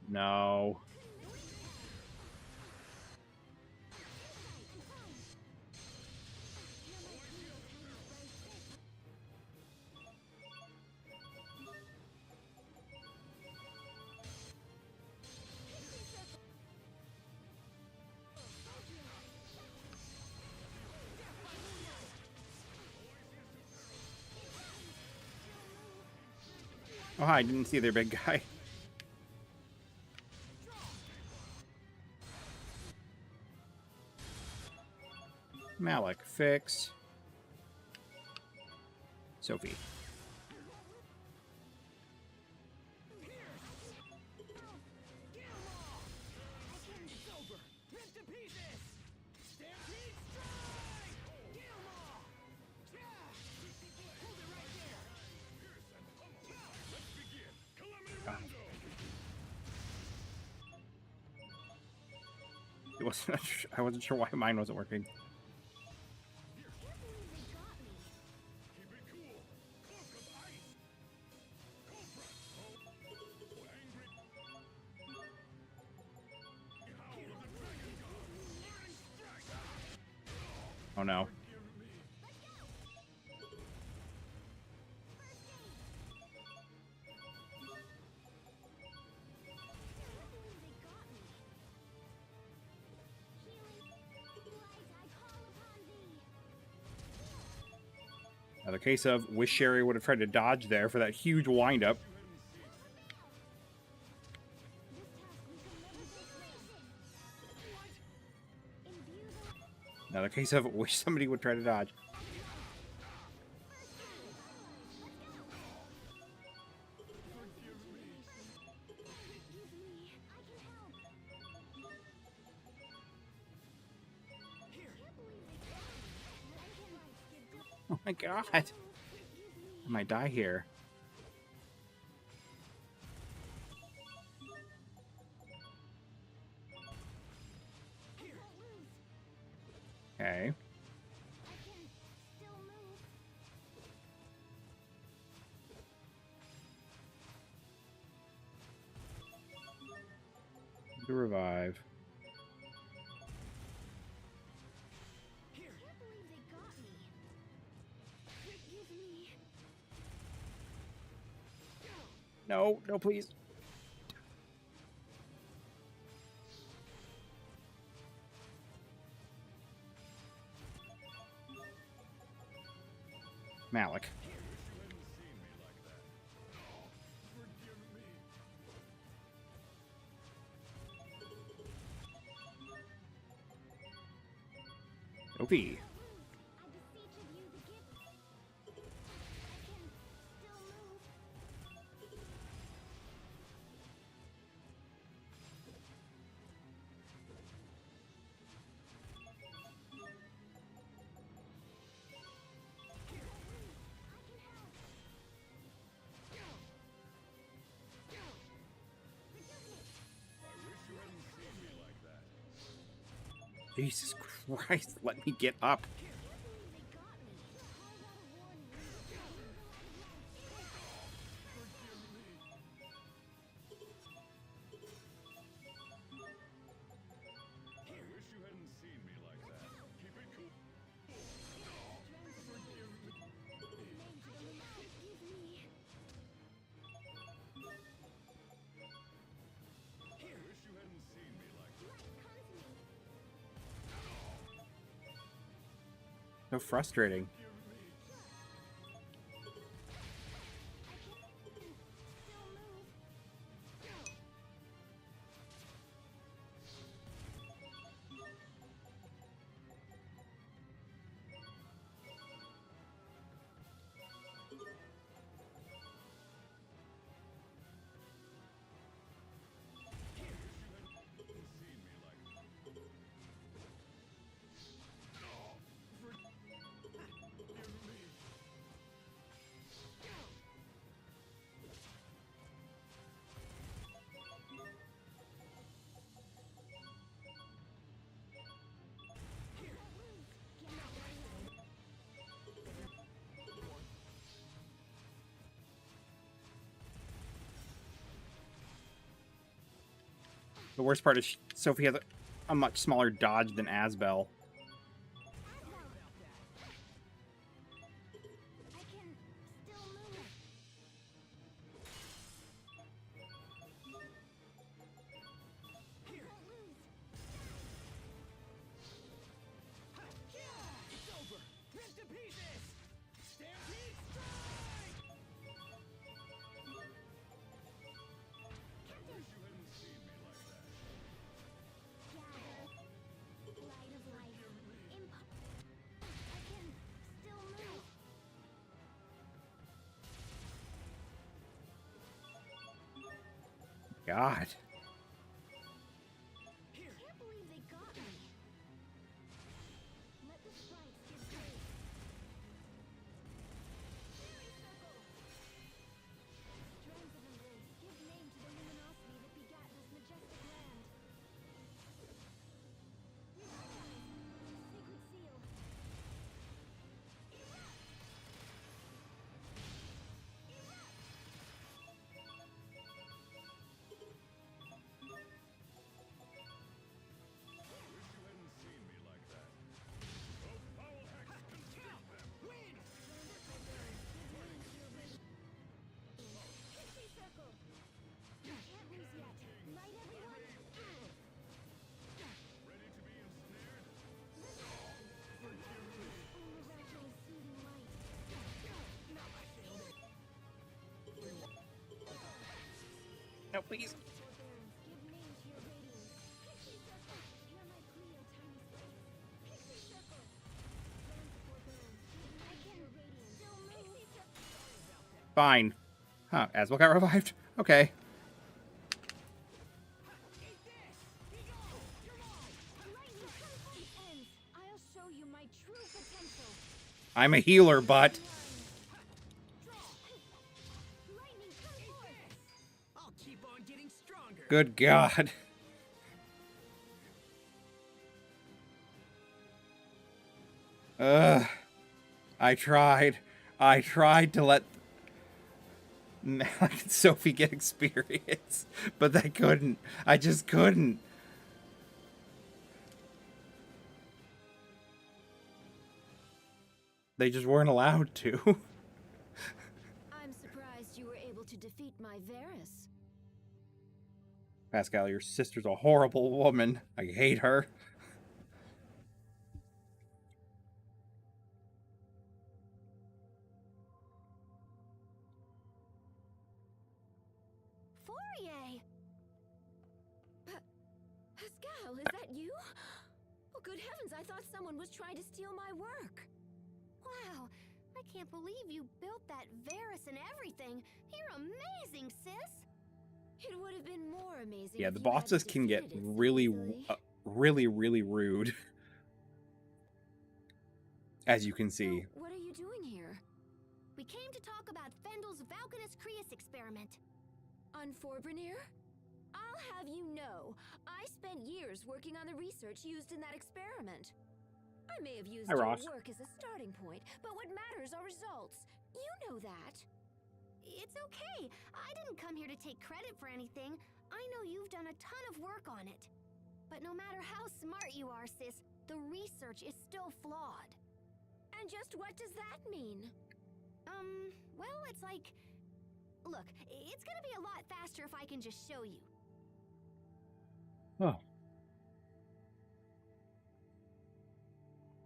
No. Oh, hi. I didn't see their big guy. Malik, fix. Sophie. It wasn't. I wasn't sure why mine wasn't working. Oh no. Another case of wish Sherry would have tried to dodge there for that huge windup. Another case of wish somebody would try to dodge. Oh my God. I might die here. Okay. To revive. I can't believe they got me. Forgive me. No, no, please. Malik. Opie. I beseech of you the gift. I can still move. Jesus Christ, let me get up. So frustrating. The worst part is Sophie has a much smaller dodge than Asbel. I can still move. It's over! Ripped to pieces! Stampede strike! Light of life. I can still move. God. I can't believe they got me. Let the sprites give grace. Fairy circle. Strands of embrace give name to the luminosity that begat this majestic land. Sacred seal. Pixie circle. Can't lose yet. Light everyone. All around my soothing light. No, please. Forbearance, give name to your radiance. Pixie circle. Hear my plea, O tiny sprites. Pixie circle. Grant forbearance, give name to your radiance. Still move. Pixie circle. Fine. Huh, Asbel got revived? Okay. Lightning conflict ends. I'll show you my true potential. I'm a healer, but... Lightning come forth. I'll keep on getting stronger! Good God. Ugh. I tried to let Malik and Sophie get experience, but they couldn't. I just couldn't. They just weren't allowed to. I'm surprised you were able to defeat my Varys. Pascal, your sister's a horrible woman. I hate her. Fourier! Pascal, is that you? Oh, good heavens, I thought someone was trying to steal my work. Wow, I can't believe you built that Varys and everything. You're amazing, sis. It would have been more amazing. Yeah, if the you hadn't bosses can get defeated it so really, easily. really rude. As you can see. So, what are you doing here? We came to talk about Fendel's Valkanus Creus experiment. On Forbrenir? I'll have you know, I spent years working on the research used in that experiment. I may have used Hi, your Ross. work as a starting point, but what matters are results. You know that. It's okay. I didn't come here to take credit for anything. I know you've done a ton of work on it. But no matter how smart you are, sis, the research is still flawed. And just what does that mean? Well, it's like... Look, it's gonna be a lot faster if I can just show you. Oh.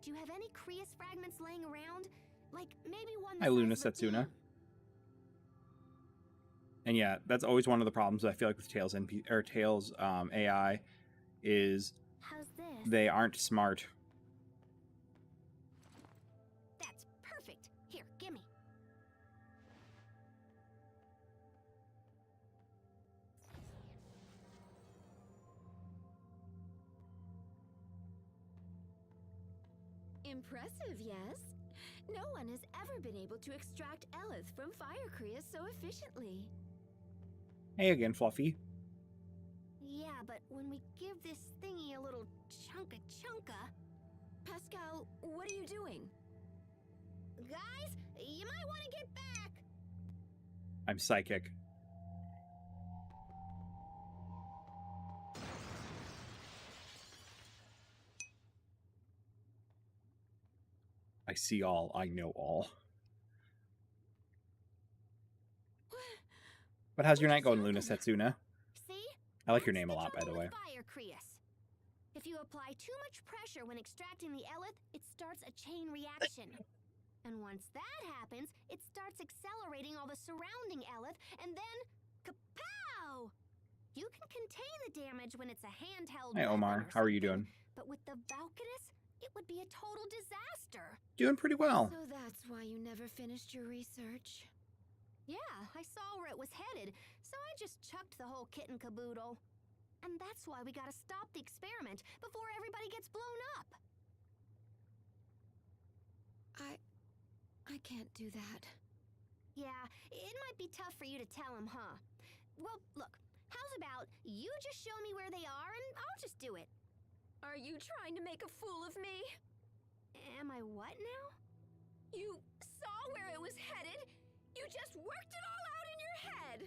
Do you have any Creus fragments laying around? Like, maybe one Hi, the Luna size of a Setsuna. pea? And yeah, that's always one of the problems I feel like with Tails Tails AI is How's this? they aren't smart. That's perfect. Here, gimme. Impressive, yes? No one has ever been able to extract Eleth from Fire Creus so efficiently. Hey again, Fluffy. Yeah, but when we give this thingy a little chunka, Pascal, what are you doing? guys, you might want to get back. I'm psychic. I see all. I know all. But how's your night going, Luna Setsuna? See? I like your That's name a lot, by the trouble way. with Fire Creus. If you apply too much pressure when extracting the Eleth, it starts a chain reaction. And once that happens, it starts accelerating all the surrounding Eleth, and then kapow! You can contain the damage when it's a handheld Hey, weapon Omar. or How are you something, doing? But with the Valkanus, it would be a total disaster. Doing pretty well. So that's why you never finished your research. Yeah, I saw where it was headed, so I just chucked the whole kit and caboodle. And that's why we gotta stop the experiment before everybody gets blown up. I can't do that. Yeah, it might be tough for you to tell him, huh? Well, look, how's about you just show me where they are and I'll just do it. Are you trying to make a fool of me? Am I what now? You saw where it was headed? You just worked it all out in your head!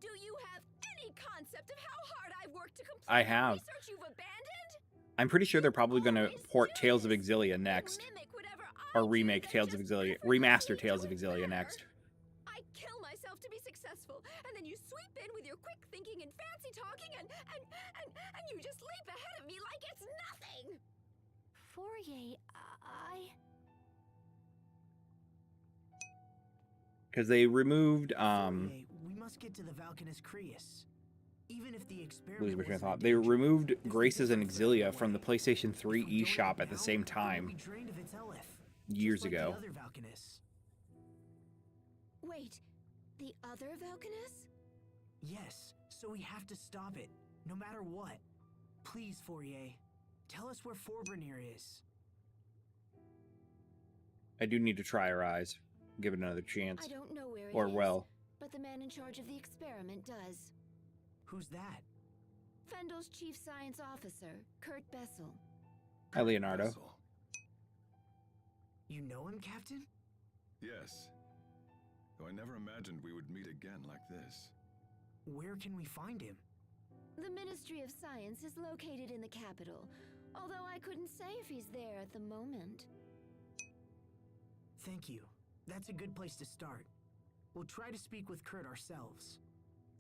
Do you have any concept of how hard I've worked to complete I the have. research you've abandoned? I'm pretty sure they're probably going to Always port do Tales of this. Exilia You next. mimic whatever I Or do, remake then Tales of just Exilia. effortlessly Remaster do Tales of it Exilia better. next. I kill myself to be successful, and then you sweep in with your quick thinking and fancy talking, and you just leap ahead of me like it's nothing! Fourier, Because they removed, Fourier, we must get to the Valkanus Creus. Even if the experiment losing my train of wasn't thought. a They danger, removed there's a Graces and different further Exilia from the away. PlayStation If 3 we don't eShop now, at the same it will time be drained of its Eleth, years just like ago. The other Valkanus. Wait, the other Valkanus? Yes, so we have to stop it, no matter what. Please, Fourier, tell us where Forbrenir is. I do need to try her eyes. Give it another chance. I don't know where it Or is, well. but the man in charge of the experiment does. Who's that? Fendel's chief science officer, Kurt Bessel. Hi, Leonardo. Vessel. You know him, Captain? Yes. though I never imagined we would meet again like this. Where can we find him? The Ministry of Science is located in the capital, although I couldn't say if he's there at the moment. Thank you. That's a good place to start. We'll try to speak with Kurt ourselves.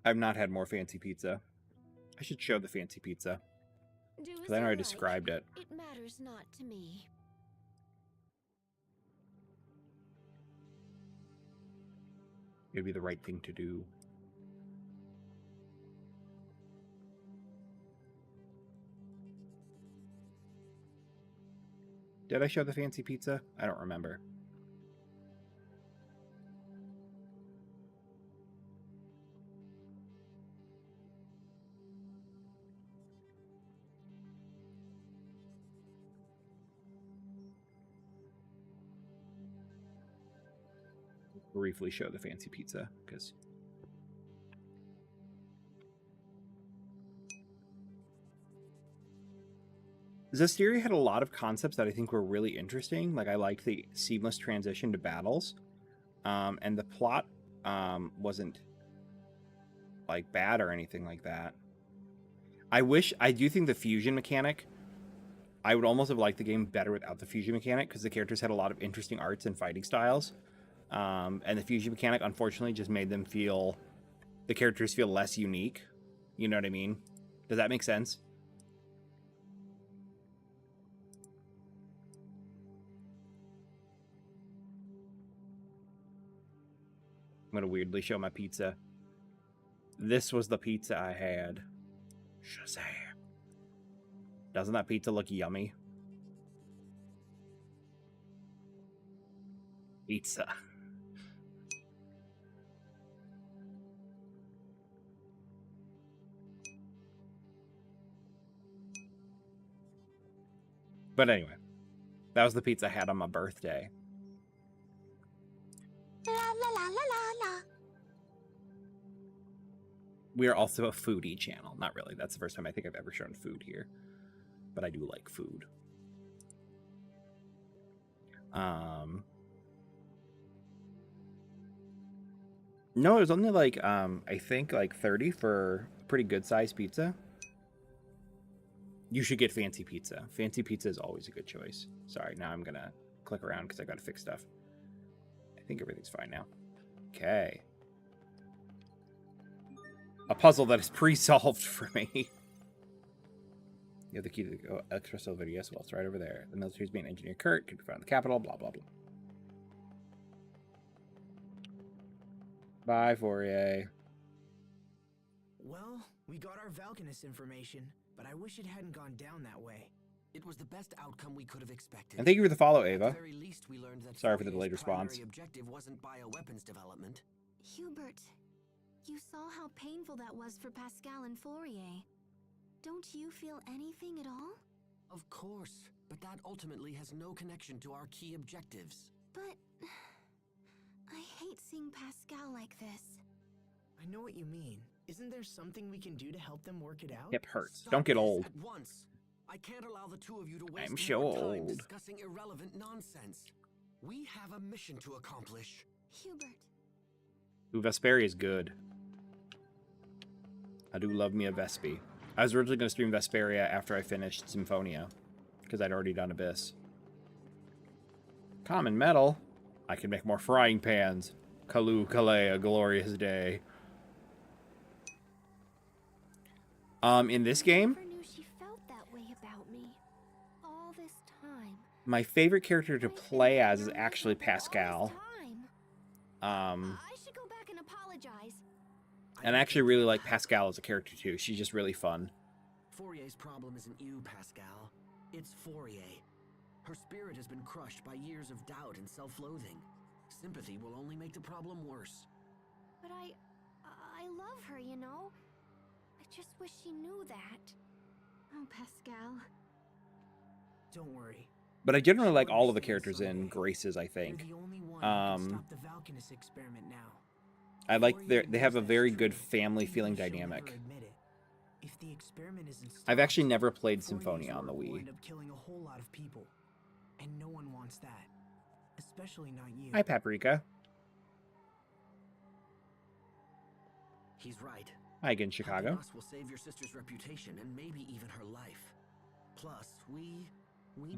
I've not had more fancy pizza. I should show the fancy pizza. Do as Because I know you I like. described it. It matters not to me. It'd be the right thing to do. Did I show the fancy pizza? I don't remember. Briefly show the fancy pizza because Zestiria had a lot of concepts that I think were really interesting. Like I liked the seamless transition to battles, and the plot wasn't like bad or anything like that. I do think the fusion mechanic, I would almost have liked the game better without the fusion mechanic because the characters had a lot of interesting arts and fighting styles. And the fusion mechanic, unfortunately, just made them the characters feel less unique. You know what I mean? Does that make sense? I'm going to weirdly show my pizza. This was the pizza I had. Shazam. Doesn't that pizza look yummy? Pizza. But anyway, that was the pizza I had on my birthday. La la la la la la. We are also a foodie channel. Not really. That's the first time I think I've ever shown food here. But I do like food. No, it was only like, I think like 30 for a pretty good sized pizza. You should get fancy pizza. Fancy pizza is always a good choice. Sorry, now I'm gonna click around because I gotta fix stuff. I think everything's fine now. Okay. A puzzle that is pre-solved for me. You have the key to the Expresso video. Yes, well, it's right over there. The military's main engineer, Kurt, can be found in the capital, blah, blah, blah. Bye, Fourier. Well, we got our Valkanus information, but I wish it hadn't gone down that way. It was the best outcome we could have expected. And thank you for the follow, At Ava. the very least, we learned that Sorry for the Fourier's delayed response. primary objective wasn't bioweapons development. Hubert, you saw how painful that was for Pascal and Fourier. Don't you feel anything at all? Of course, but that ultimately has no connection to our key objectives. But I hate seeing Pascal like this. I know what you mean. Isn't there something we can do to help them work it out? Hip hurts. Stop Don't get this old. At once. I can't allow the two of you to waste I'm so more time old. discussing irrelevant nonsense. We have a mission to accomplish. Hubert, Ooh, Vesperia is good. I do love me a Vespi. I was originally going to stream Vesperia after I finished Symphonia, because I'd already done Abyss. Common metal. I can make more frying pans. Kalu Kalei, a glorious day. In this game, never knew she felt that way about me. All this time. my favorite character to I've been play as is bitter actually with her all this Pascal. time. I should go back and apologize. And I actually really like Pascal as a character too. She's just really fun. Fourier's problem isn't you, Pascal. It's Fourier. Her spirit has been crushed by years of doubt and self-loathing. Sympathy will only make the problem worse. But I love her, you know. I just wish she knew that. Oh, Pascal. Don't worry. But I generally like She'll all of the understand characters in someday. Graces, I You're think. the only one who can Um, stop the Valkanus experiment now. I like Fourier they have a knows that's very true, good family even feeling if she'll dynamic. never admit it. If the experiment isn't I've stopped, actually never played Fourier's Symphonia on the work will Wii. end up killing a whole lot of people, and no one wants that, especially not you. Hi, Paprika. He's right. Hi again, Chicago. Helping us will save your sister's reputation and maybe even her life. Plus, we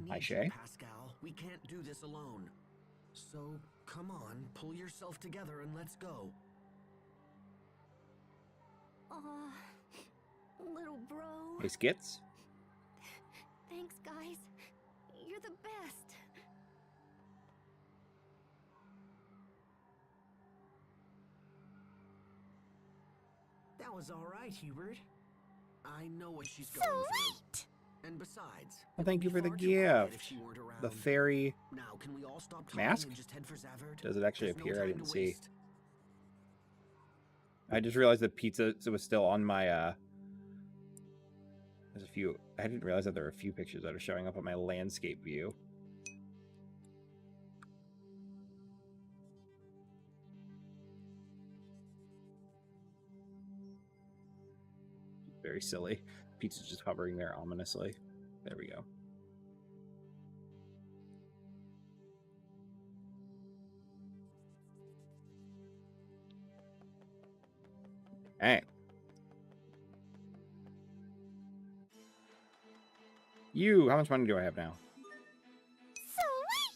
Hi, need Shay. you, Pascal. We can't do this alone. So, come on, pull yourself together and let's go. Aw, little bro. Hey, Skits. Thanks, guys. You're the best. That was all right, Hubert. I know what she's going through. And besides, Well, thank you for the far too quiet if gift. she weren't around. The fairy Now, can we all stop talking mask? and just head for Zavert? Does it actually There's no appear? I time didn't to see. waste. I just realized the pizza was still on my there's a few. I didn't realize that there are a few pictures that are showing up on my landscape view. Very silly. Pizza's just hovering there ominously. There we go. Hey. You, how much money do I have now?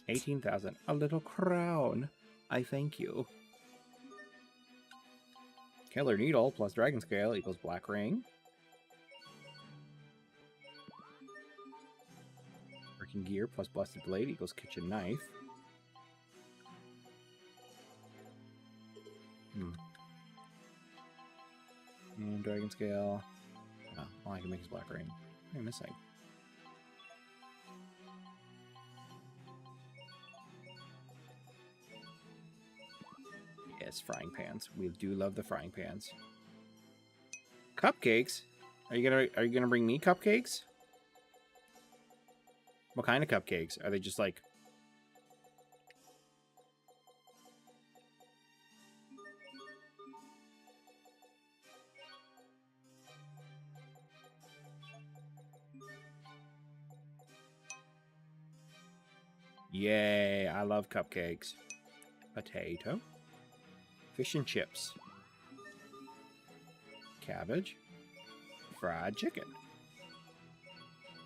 18,000. A little crown. I thank you. Killer Needle plus Dragon Scale equals Black Ring. Working Gear plus Busted Blade equals Kitchen Knife. And Dragon Scale. Oh, well, I can make his Black Ring. What am I missing? Yes, frying pans. We do love the frying pans. Cupcakes? Are you gonna bring me cupcakes? What kind of cupcakes? Are they just like... Yay, I love cupcakes. Potato. Fish and chips. Cabbage. Fried chicken.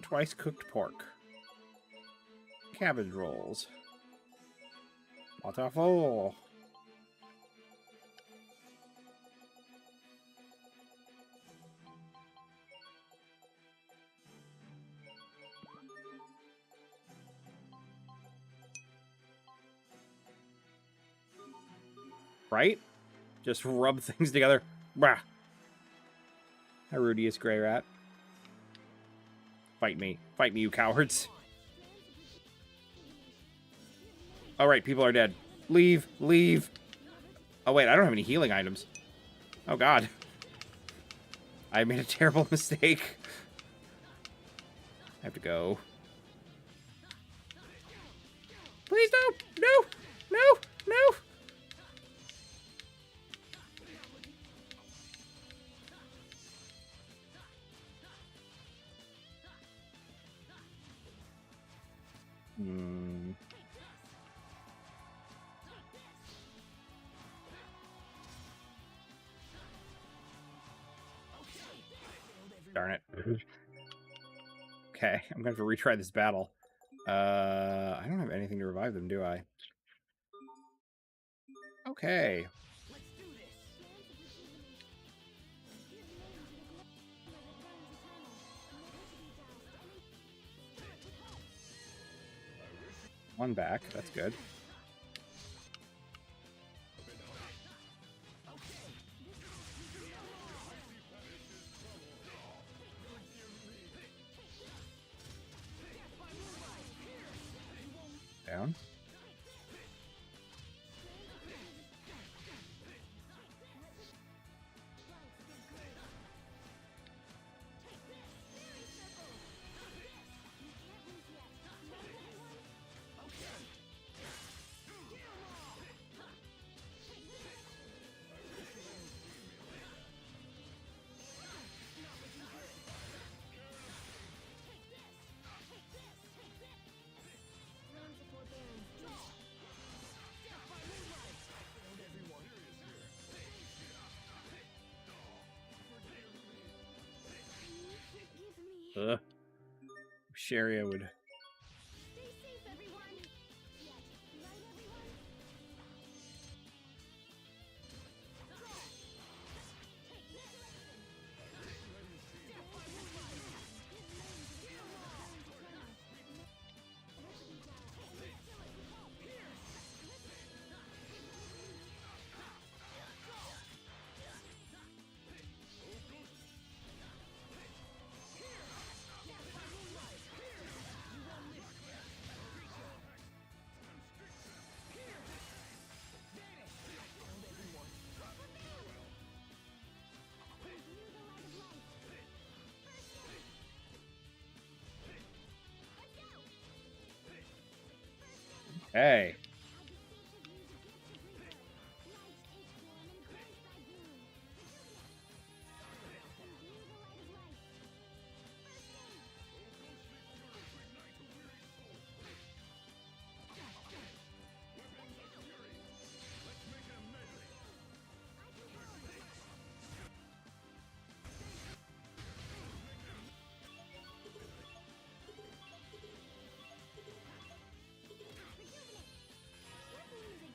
Twice cooked pork. Cabbage rolls. Waterfall. Right? Just rub things together. Bah. Hi, Rudius Grey Rat. Fight me. Fight me, you cowards. Alright, people are dead. Leave. Leave. Oh, wait. I don't have any healing items. Oh, God. I made a terrible mistake. I have to go. Please don't. No. No. No. Darn it. Okay, I'm going to have to retry this battle. I don't have anything to revive them, do I? Okay. One back, that's good. Down. Ugh. Sharia would. Stay safe, everyone. Yes, right, everyone? Hey.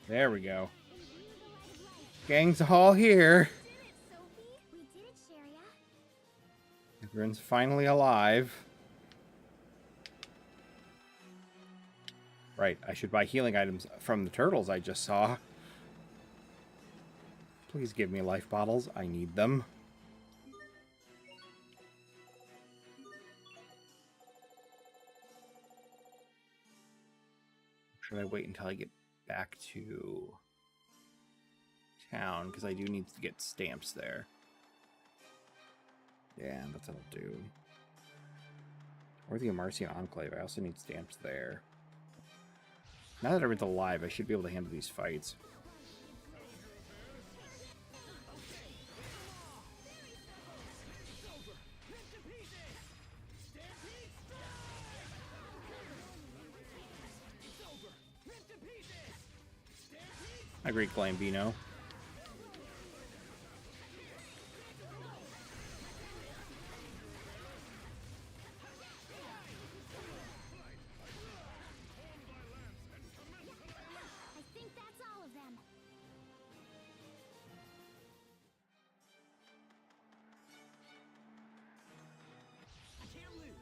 There we go. Gang's all here. Sophie, we did it, Sharia. Everyone's finally alive. Right, I should buy healing items from the turtles I just saw. Please give me life bottles. I need them. Should I wait until I get back to town? Because I do need to get stamps there. Yeah, that's what I'll do. Or the Amarcian Enclave. I also need stamps there. Now that everyone's alive, I should be able to handle these fights. I agree, Glambino. I think that's all of them. I can't lose.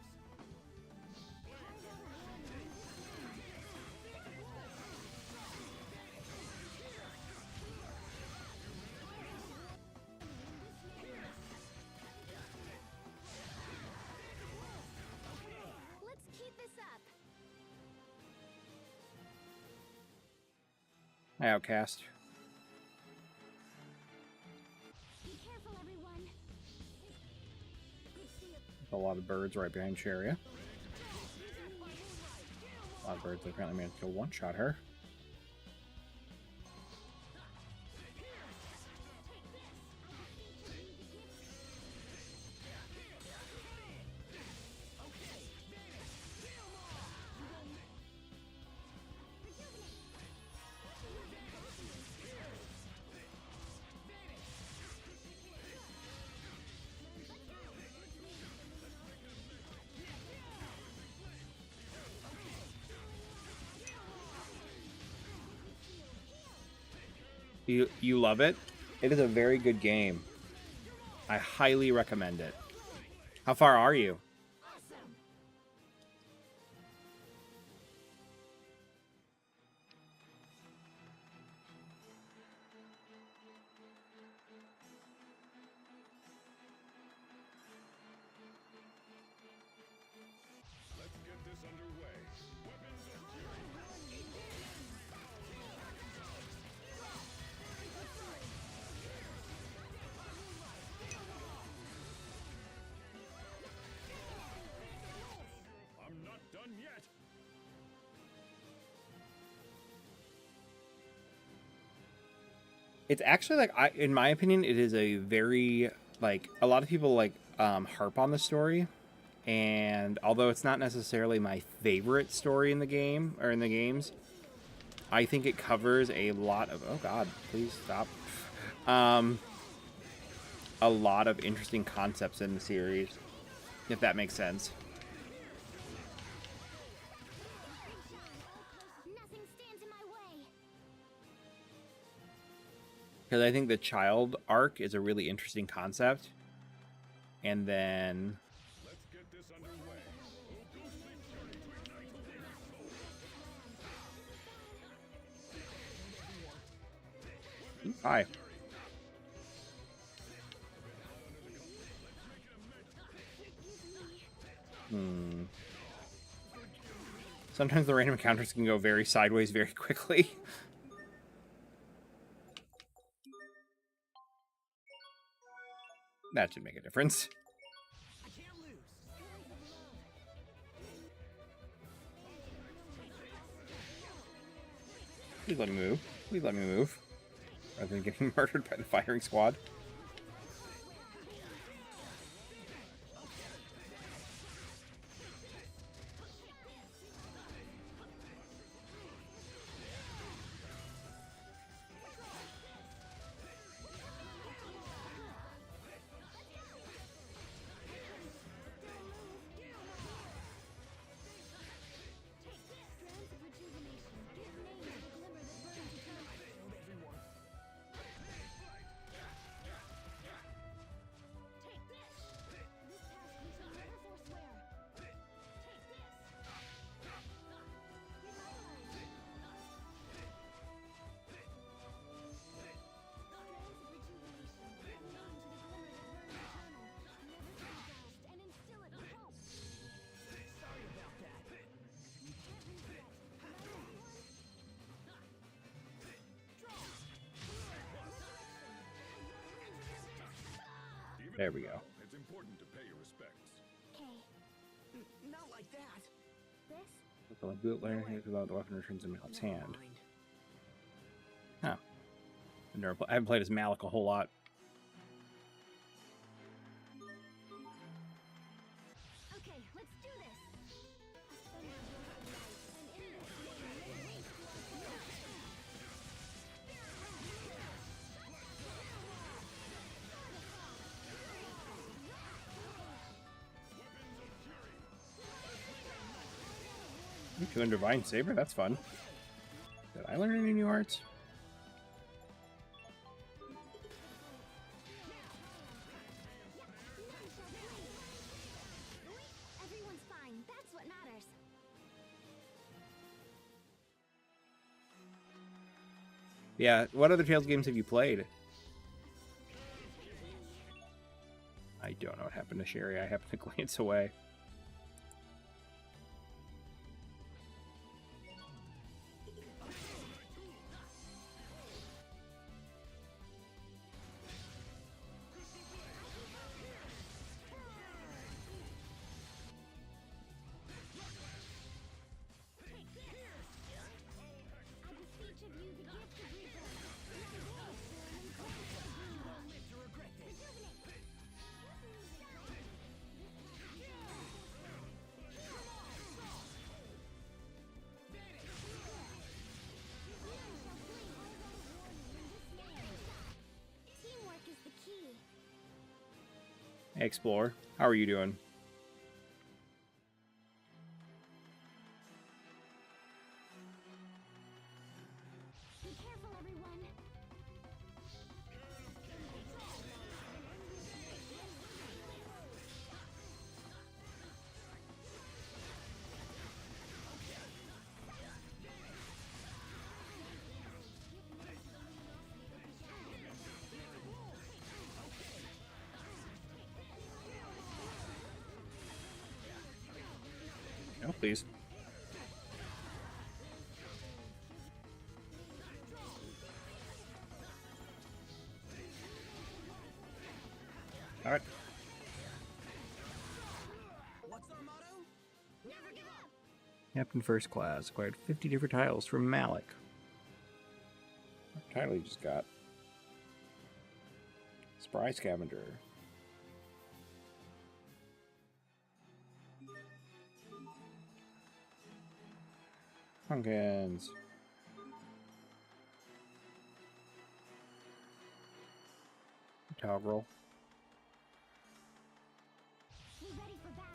Let's keep this up. Hi, Outcast. Be careful, everyone. A lot of birds right behind Sharia. A lot of birds apparently managed to one-shot her. You love it? It is a very good game. I highly recommend it. How far are you? Let's get this underway. Weapons of fury. I'm not done yet. It's actually like in my opinion, it is a very like a lot of people like harp on the story, and although it's not necessarily my favorite story in the game or in the games, I think it covers a lot of please stop. A lot of interesting concepts in the series. if that makes sense. Nothing stands in my way. Because I think the child arc is a really interesting concept. And then... Let's get this underway. Hi. Sometimes the random encounters can go very sideways very quickly. That should make a difference. I can't lose. Please let me move. Please let me move. Rather than getting murdered by the firing squad. There we go. It's important to pay your respects. Okay, Not like that. this? So like boot learning about the weapon returns in Malik's Never hand. mind. Huh. I haven't played as Malik a whole lot. Okay, let's do this. You doing Divine Saber? That's fun. Did I learn any new arts? Everyone's fine. That's what matters. Yeah, what other Tales games have you played? I don't know what happened to Sherry. I happened to glance away. Teamwork is the key. Hey, Explorer, how are you doing? Be careful, everyone. No, please. All right. What's our motto? Never give up. Captain First Class acquired 50 different tiles from Malik. What title you just got? Spry Scavenger. Pumpkins. Toggle. Be ready for battle.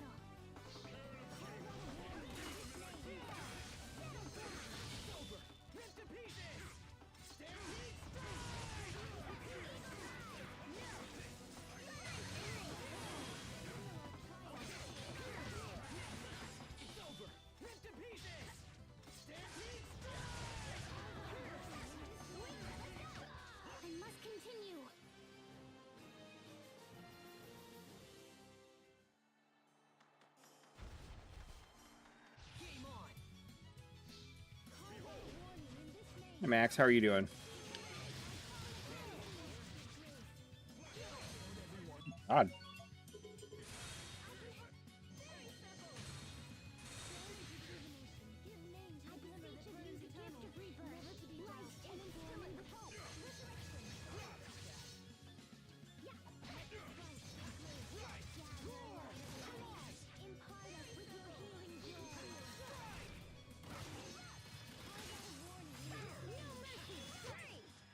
Hey Max, how are you doing? Odd.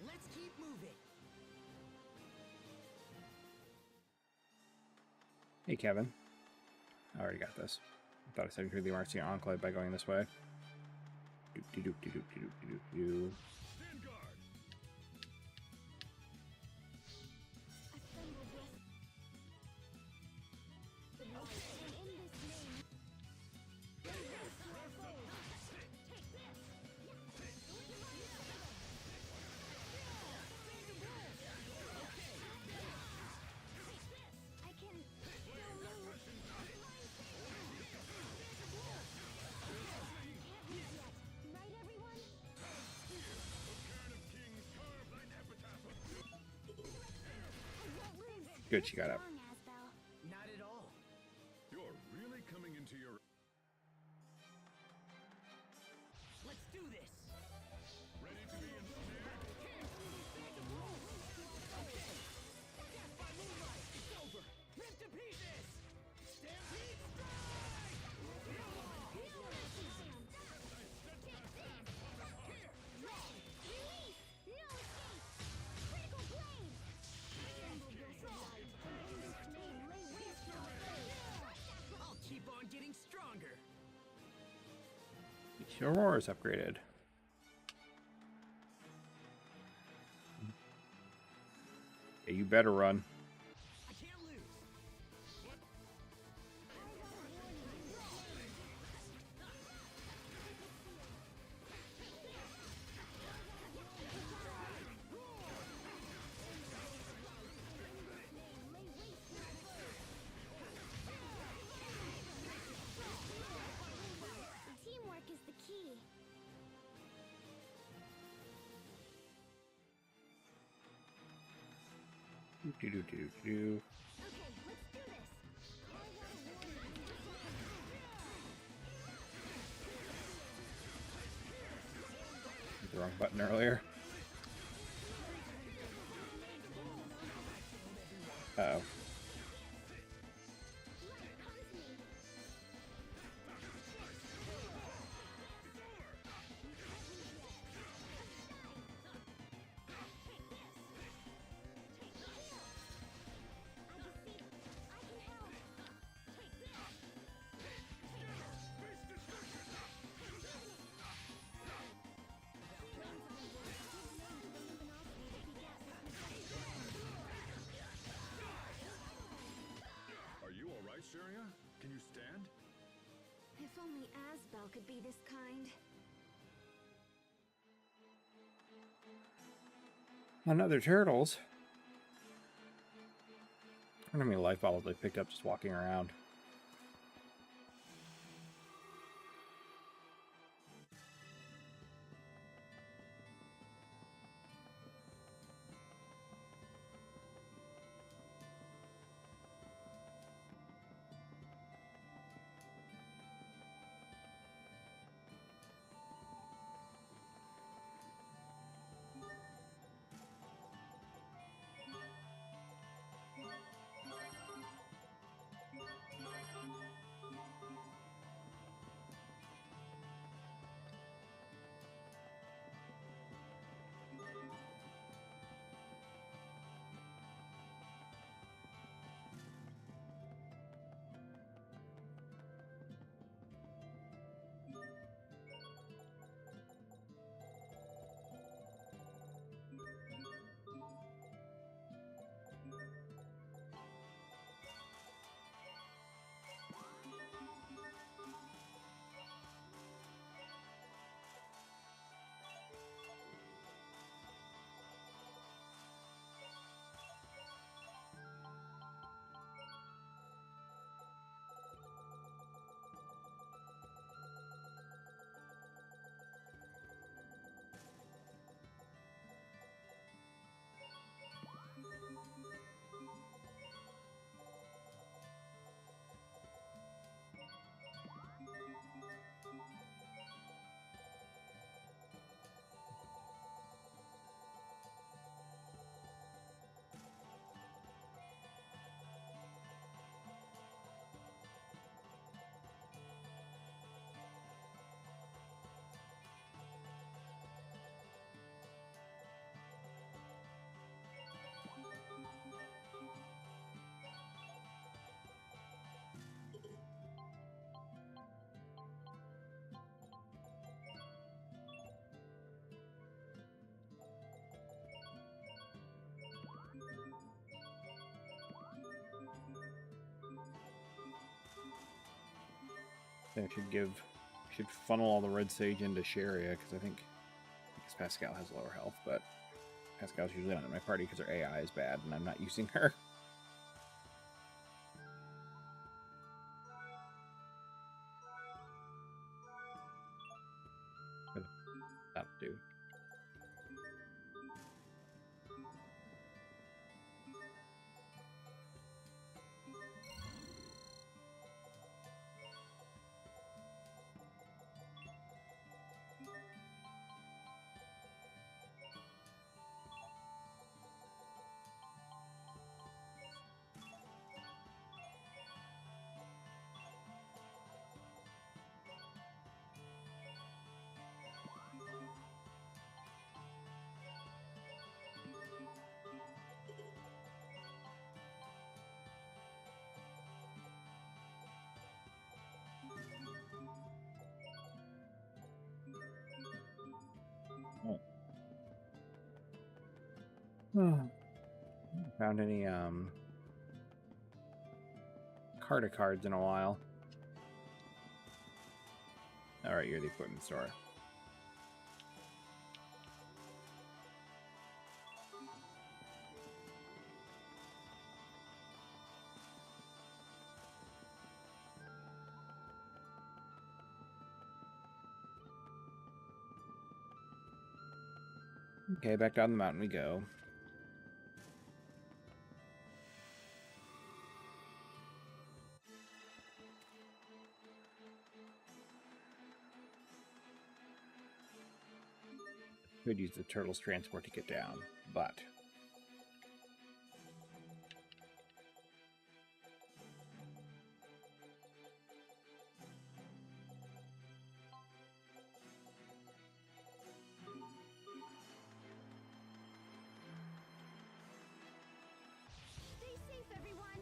Let's keep moving. Hey Kevin. I already got this. I thought I said through the Marcian Enclave by going this way. Doop-de-doop-de-doop-de-doop-de-doop-de-doop. Good, she got up. Not at all. You're really coming into your... Let's do this. Ready to be ensnared? Rip to pieces. Stampede strike. I'll keep on getting stronger. Your Aurora's upgraded. Yeah, you better run. I can't lose. Teamwork is the key. Do-do-do-do-do. Okay, let's do this. Hit the wrong button earlier. Uh-oh. Are you all right, Sharia? Can you stand? If only Asbel could be this kind. Another turtles. I wonder how many life bottles they picked up just walking around. I should funnel all the red sage into Sharia because I think Pascal has lower health, but Pascal's usually not in my party because her AI is bad and I'm not using her. That'll do. Found any Carta cards in a while. Alright, you're the equipment store. Okay, back down the mountain we go. Could use the turtle's transport to get down, but Stay safe, everyone.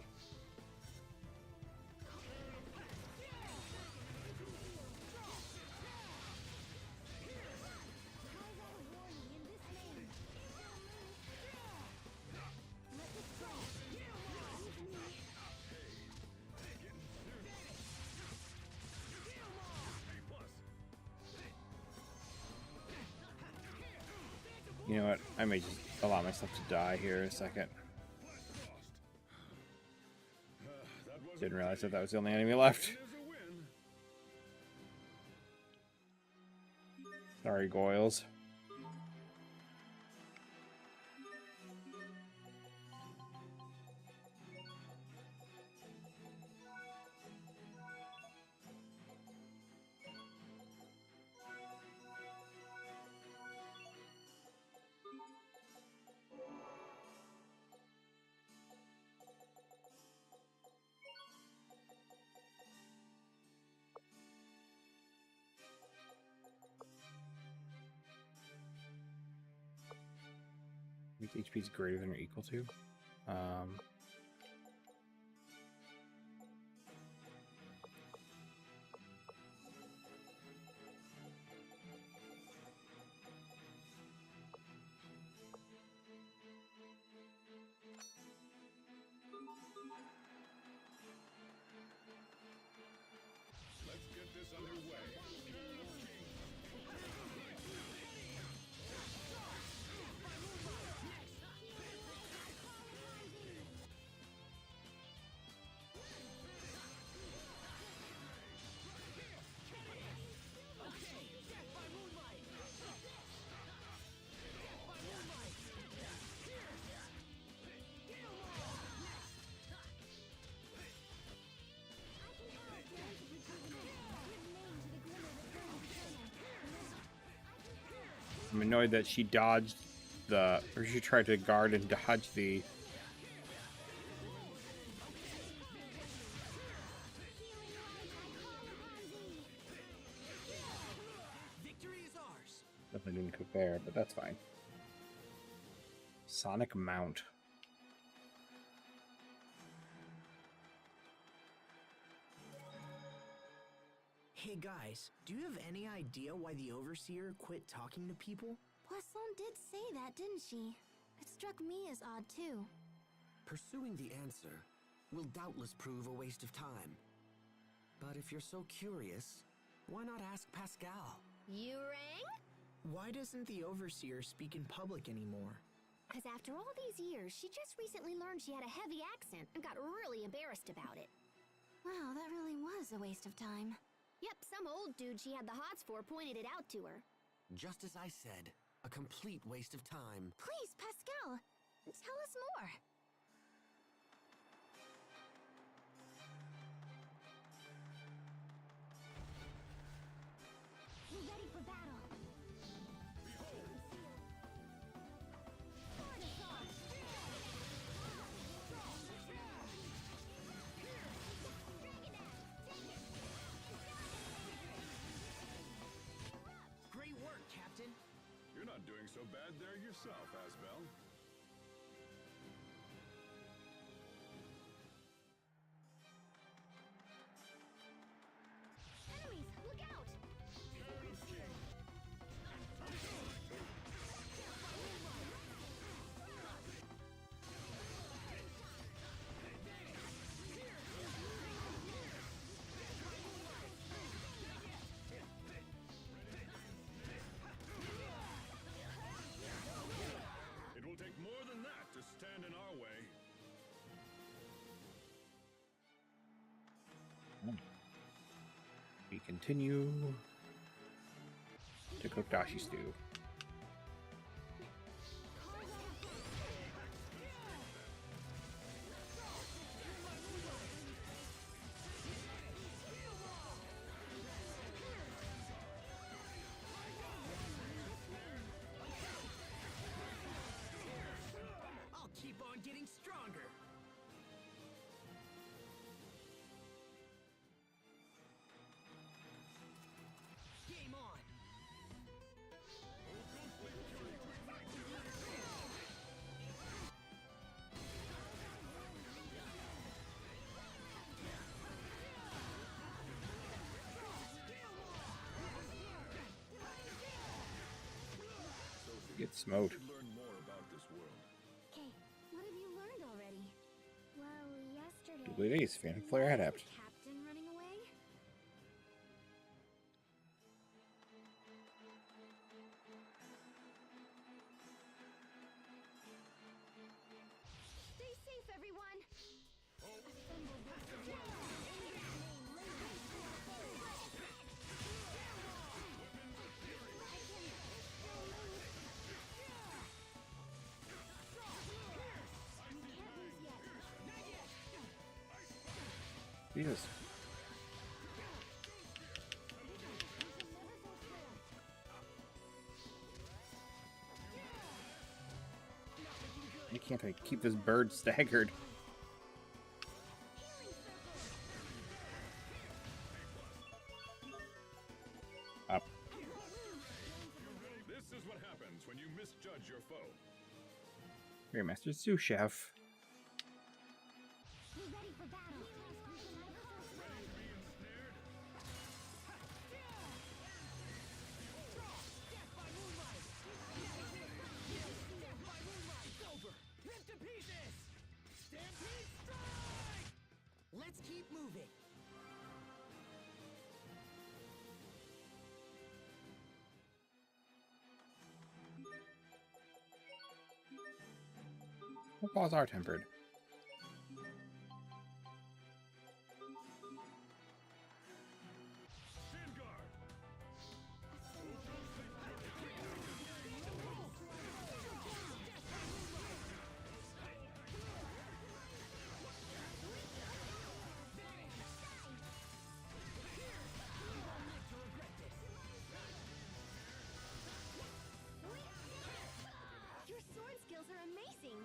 you know what? I may just allow myself to die here a second. Didn't realize that was the only enemy left. Sorry, Goyles. HP is greater than or equal to. Let's get this underway. I'm annoyed that she dodged or she tried to guard and dodge the Victory is ours. Definitely didn't cook there, but that's fine. Sonic Mount. Hey guys, do you have any idea why the Overseer quit talking to people? Poisson did say that, didn't she? It struck me as odd, too. Pursuing the answer will doubtless prove a waste of time. But if you're so curious, why not ask Pascal? You rang? Why doesn't the Overseer speak in public anymore? Because after all these years, she just recently learned she had a heavy accent and got really embarrassed about it. Wow, that really was a waste of time. Yep, some old dude she had the hots for pointed it out to her. Just as I said, a complete waste of time. Please, Pascal, tell us more. We're ready for battle. Great work, Captain. You're not doing so bad there yourself, Asbel. Enemies, look out! It will take more than that to stand in our way. We continue to cook dashi stew. I'll keep on getting stronger. Game on. Get smoked. You should learn more about this world. Okay, what have you learned already? Well, yesterday... Duly Ace, Phantom Flare Adept. Captain running away? Stay safe, everyone! Jesus. Why can't I keep this bird staggered? Up. This is what happens when you misjudge your foe. Grandmaster Sous Chef. We're ready for battle. Ripped to pieces! Stampede strike! Let's keep moving. Our paws are tempered. Stand guard! Your sword skills are amazing.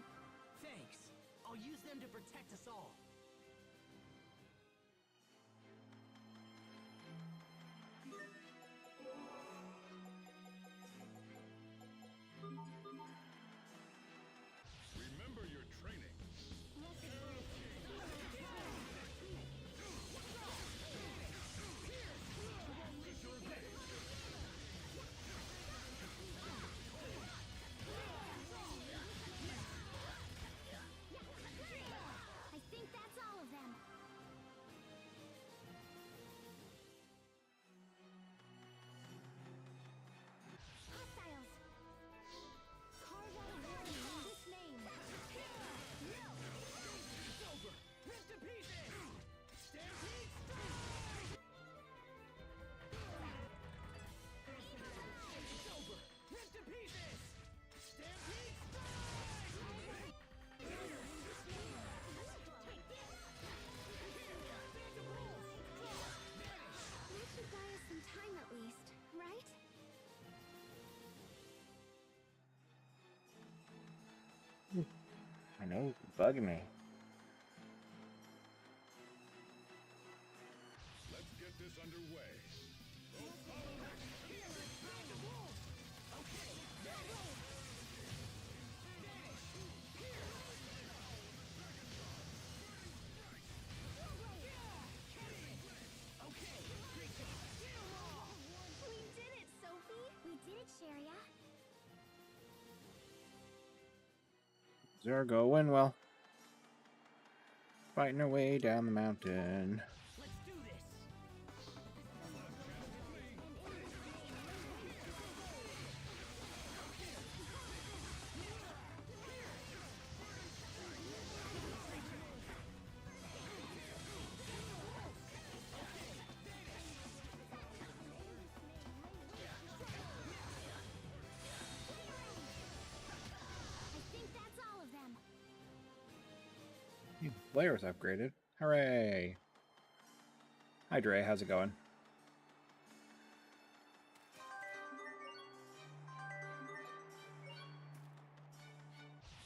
Thanks. I'll use them to protect us all. Remember your training. I think No, bugging me. Let's get this underway. We did it, Sophie! We did it, Sharia. Things are going well. Fighting our way down the mountain. Let's do this. I think that's all of them. Blair was upgraded. Hooray! Hi Dre, how's it going?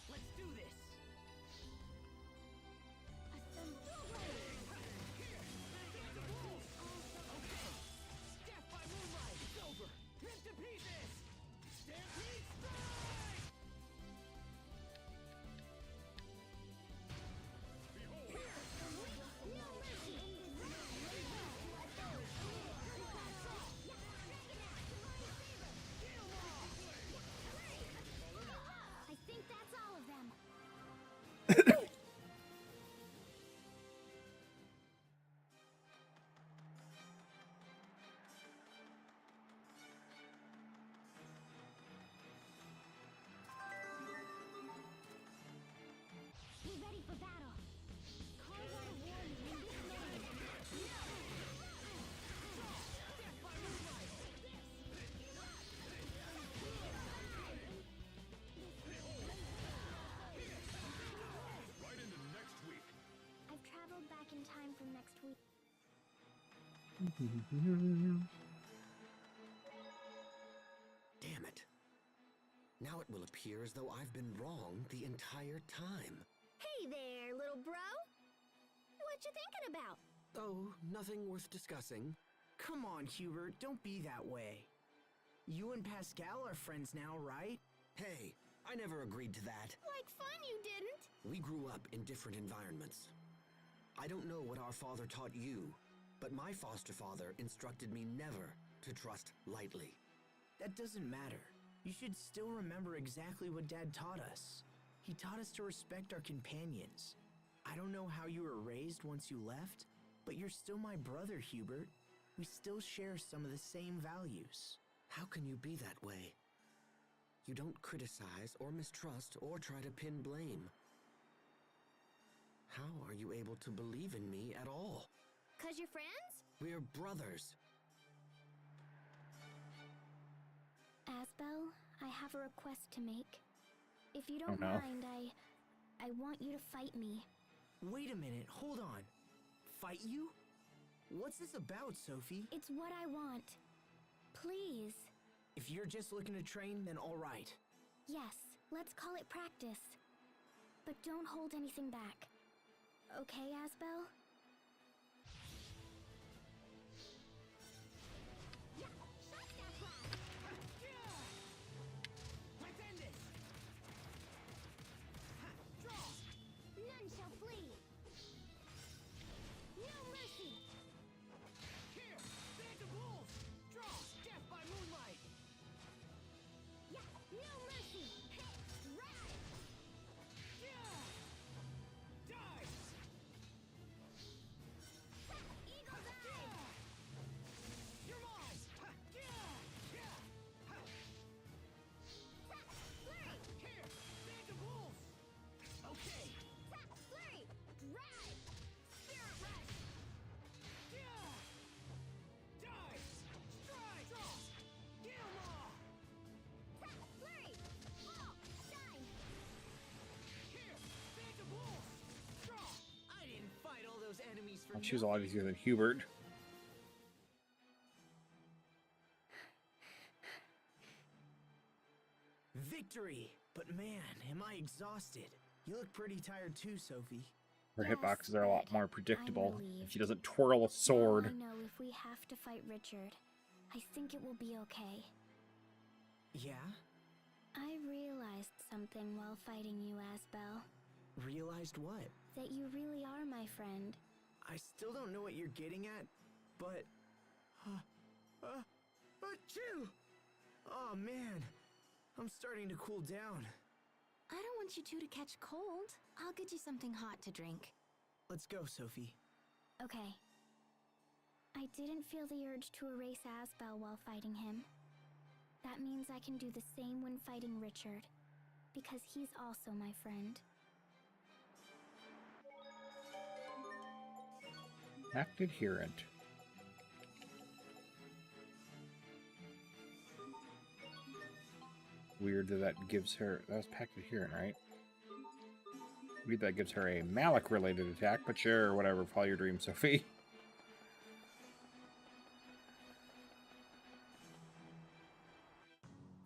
Let's do this. Death by moonlight. It's over. Rip to pieces. Stampede strike. I think that's all of them. Be ready for battle. Call out a warning when this man. Right into next week. I've traveled back in time from next week. Damn it. Now it will appear as though I've been wrong the entire time. Hey there, little bro. What you thinking about? Oh, nothing worth discussing. Come on, Hubert, don't be that way. You and Pascal are friends now, right? Hey, I never agreed to that. Like fun you didn't. We grew up in different environments. I don't know what our father taught you, but my foster father instructed me never to trust lightly. That doesn't matter. You should still remember exactly what Dad taught us. He taught us to respect our companions. I don't know how you were raised once you left, but you're still my brother, Hubert. We still share some of the same values. How can you be that way? You don't criticize or mistrust or try to pin blame. How are you able to believe in me at all? 'Cause you're friends? We're brothers. Asbel, I have a request to make. If you don't no. mind, I want you to fight me. Wait a minute, hold on. Fight you? What's this about, Sophie? It's what I want. Please. If you're just looking to train, then all right. Yes, let's call it practice. But don't hold anything back. Okay, Asbel? Let's end this! None shall flee. No mercy. Here! Band of wolves! Draw! Death by moonlight! Yeah, no mercy. Ride. Dive! Eagle dive. You're mine! Flurry. Here! Band of wolves! Okay! Flurry. Ride. Spirit rush. Dive! Strike! Draw! Get 'em all! Flurry. Fall. Shine. Here! Band of wolves! Draw! I didn't fight all those enemies for She was a lot easier than Hubert. Victory! But man, am I exhausted. You look pretty tired too, Sophie. Her Yes, hitboxes are a lot but more I'm predictable. relieved. She doesn't twirl a sword. Now I know if we have to fight Richard, I think it will be okay. Yeah? I realized something while fighting you, Asbel. Realized what? That you really are my friend. I still don't know what you're getting at, but... Achoo! Oh man, I'm starting to cool down. I don't want you two to catch cold. I'll get you something hot to drink. Let's go, Sophie. Okay. I didn't feel the urge to erase Asbel while fighting him. That means I can do the same when fighting Richard, because he's also my friend. Pact Adherent. Weird that gives her... That was Pact Adherent, right? Weird that gives her a Malik-related attack, but sure, whatever. Follow your dream, Sophie.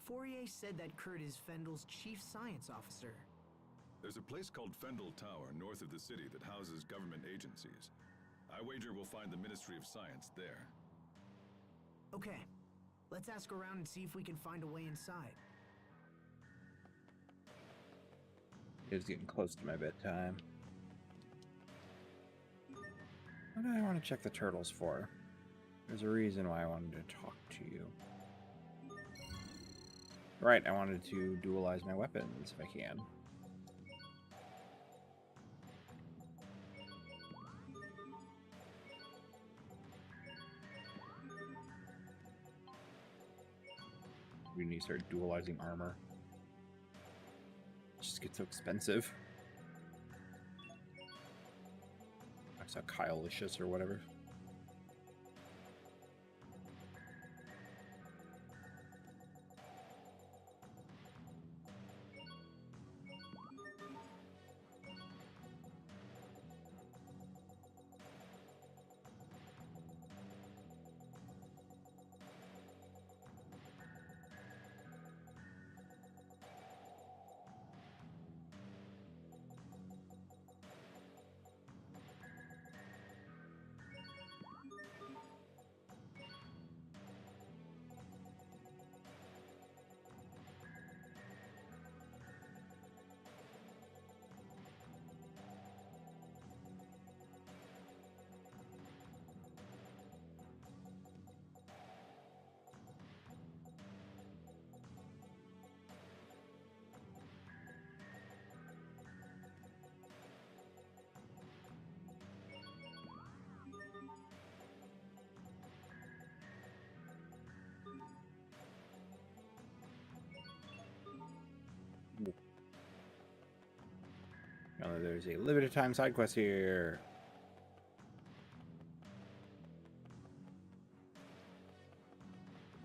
Fourier said that Kurt is Fendel's chief science officer. There's a place called Fendel Tower north of the city that houses government agencies. I wager we'll find the Ministry of Science there. Okay, let's ask around and see if we can find a way inside. It's getting close to my bedtime. What do I want to check the turtles for? There's a reason why I wanted to talk to you. Right, I wanted to dualize my weapons if I can. We need to start dualizing armor. It just gets so expensive. I saw Kyle-licious or whatever. Now there's a limited time side quest here.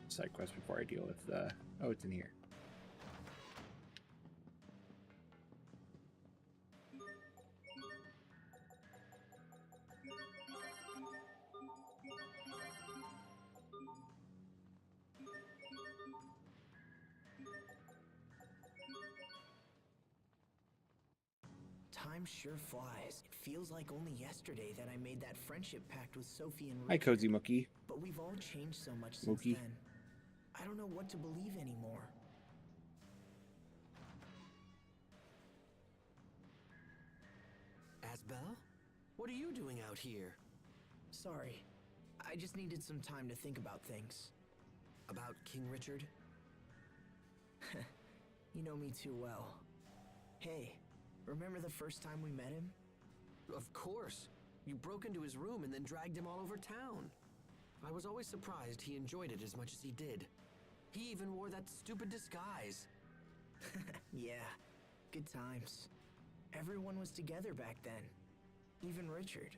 Side quest before I deal with the... Oh, it's in here. Time sure flies. It feels like only yesterday that I made that friendship pact with Sophie and Hi, Richard. Cozy Mookie. But we've all changed so much since Mookie. then. I don't know what to believe anymore. Asbel? What are you doing out here? Sorry. I just needed some time to think about things. About King Richard? You know me too well. Hey, remember the first time we met him? Of course. You broke into his room and then dragged him all over town. I was always surprised he enjoyed it as much as he did. He even wore that stupid disguise. Yeah, good times. Everyone was together back then. Even Richard.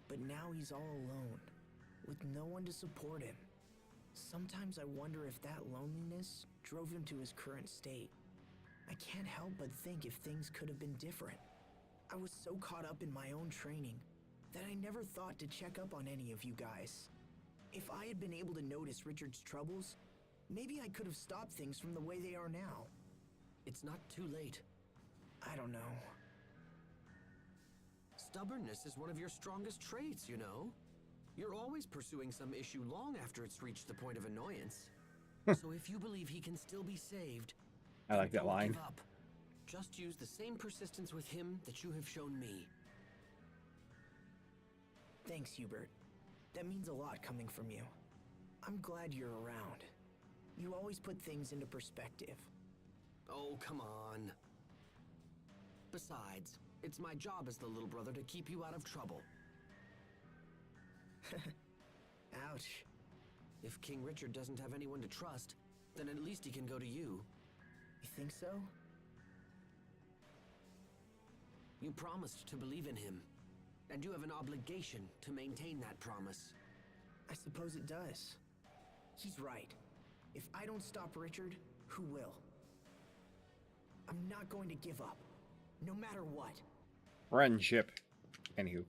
But now he's all alone, with no one to support him. Sometimes I wonder if that loneliness drove him to his current state. I can't help but think if things could have been different. I was so caught up in my own training that I never thought to check up on any of you guys. If I had been able to notice Richard's troubles, maybe I could have stopped things from the way they are now. It's not too late. I don't know. Stubbornness is one of your strongest traits, you know. You're always pursuing some issue long after it's reached the point of annoyance. So if you believe he can still be saved, I like that don't line. give up. Just use the same persistence with him that you have shown me. Thanks, Hubert. That means a lot coming from you. I'm glad you're around. You always put things into perspective. Oh, come on. Besides, it's my job as the little brother to keep you out of trouble. Ouch. If King Richard doesn't have anyone to trust, then at least he can go to you. You think so? You promised to believe in him, and you have an obligation to maintain that promise. I suppose it does. He's right. If I don't stop Richard, who will? I'm not going to give up, no matter what. Friendship. Anywho.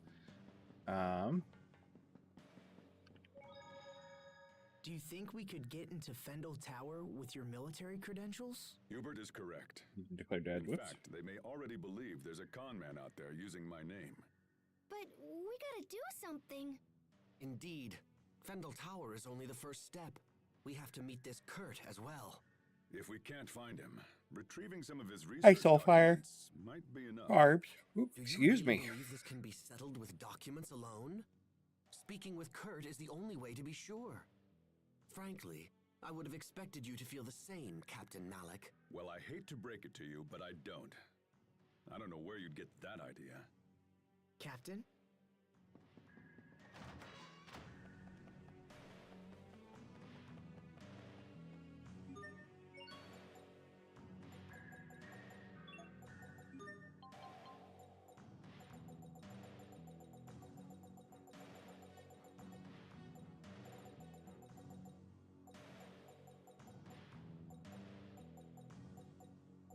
Do you think we could get into Fendel Tower with your military credentials? Hubert is correct. Declare dead. In Whoops. fact, they may already believe there's a con man out there using my name. But we gotta do something. Indeed. Fendel Tower is only the first step. We have to meet this Kurt as well. If we can't find him, retrieving some of his Ice research Soulfire. documents might be enough. Barbs. Oop, Do you excuse really me. believe this can be settled with documents alone? Speaking with Kurt is the only way to be sure. Frankly, I would have expected you to feel the same, Captain Malik. Well, I hate to break it to you, but I don't. I don't know where you'd get that idea. Captain?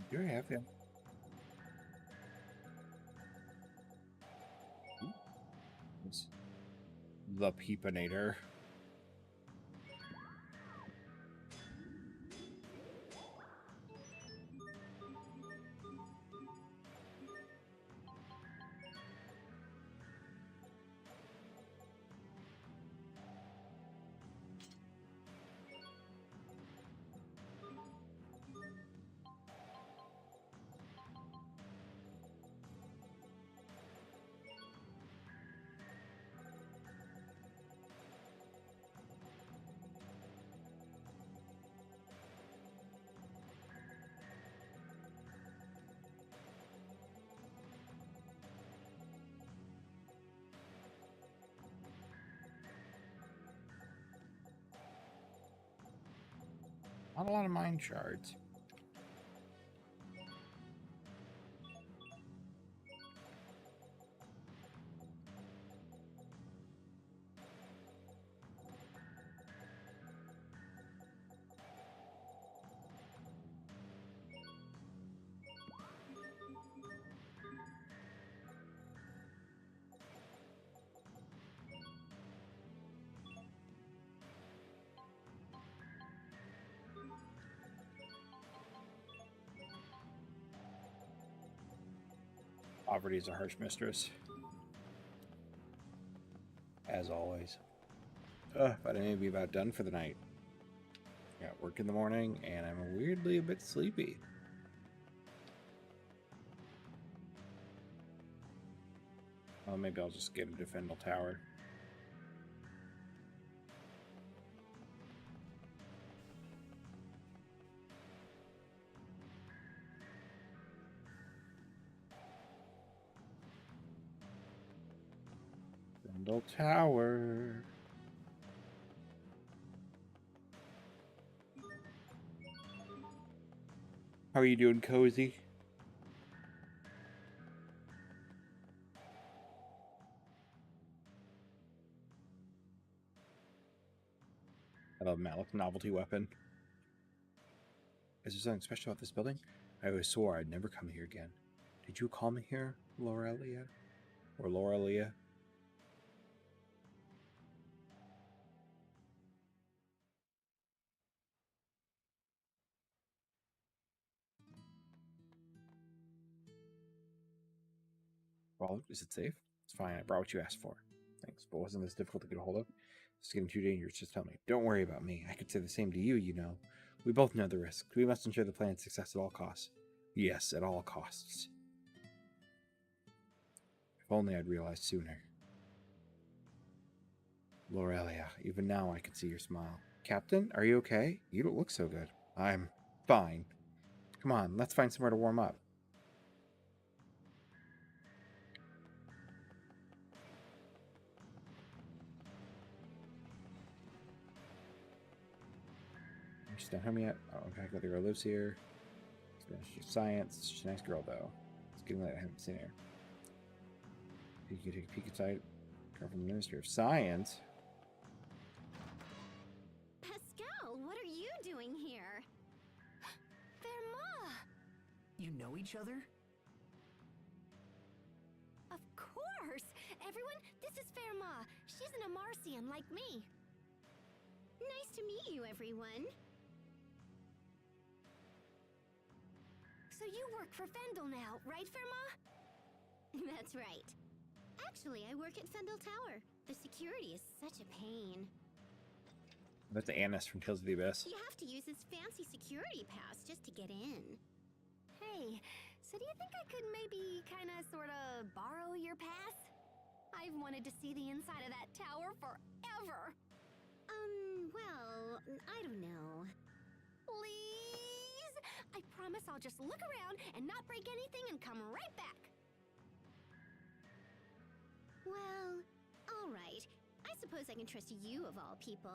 Do I have him? It's the Peepinator. Not a lot of mind shards. Poverty is a harsh mistress. As always. But I may be about done for the night. Got work in the morning, and I'm weirdly a bit sleepy. Well, maybe I'll just get into Fendel Tower. Fendel Tower. How are you doing, Cozy? I love Malik's novelty weapon. Is there something special about this building? I always swore I'd never come here again. Did you call me here, Lorelia? Or Lorelia? Well, is it safe? fine. I brought what you asked for. Thanks, but wasn't this difficult to get a hold of? It's getting too dangerous. Just tell me. Don't worry about me. I could say the same to you, you know. We both know the risks. We must ensure the plan's success at all costs. Yes, at all costs. If only I'd realized sooner. Lorelia, even now I can see your smile. Captain, are you okay? You don't look so good. I'm fine. Come on, let's find somewhere to warm up. She's not home yet. Oh, okay, the girl lives here. She's science. She's a nice girl, though. It's getting late. I haven't seen her. You can take a peek inside. Girl from the Ministry of Science. Pascal, what are you doing here? Verma! You know each other? Of course! Everyone, this is Verma. She's an Amarcian like me. Nice to meet you, everyone. So you work for Fendel now, right, Verma? That's right. Actually, I work at Fendel Tower. The security is such a pain. That's Annis from Tales of the Abyss. You have to use this fancy security pass just to get in. Hey, so do you think I could maybe kinda sorta borrow your pass? I've wanted to see the inside of that tower forever. Well, I don't know. Please? I promise I'll just look around and not break anything and come right back. Well, all right. I suppose I can trust you of all people.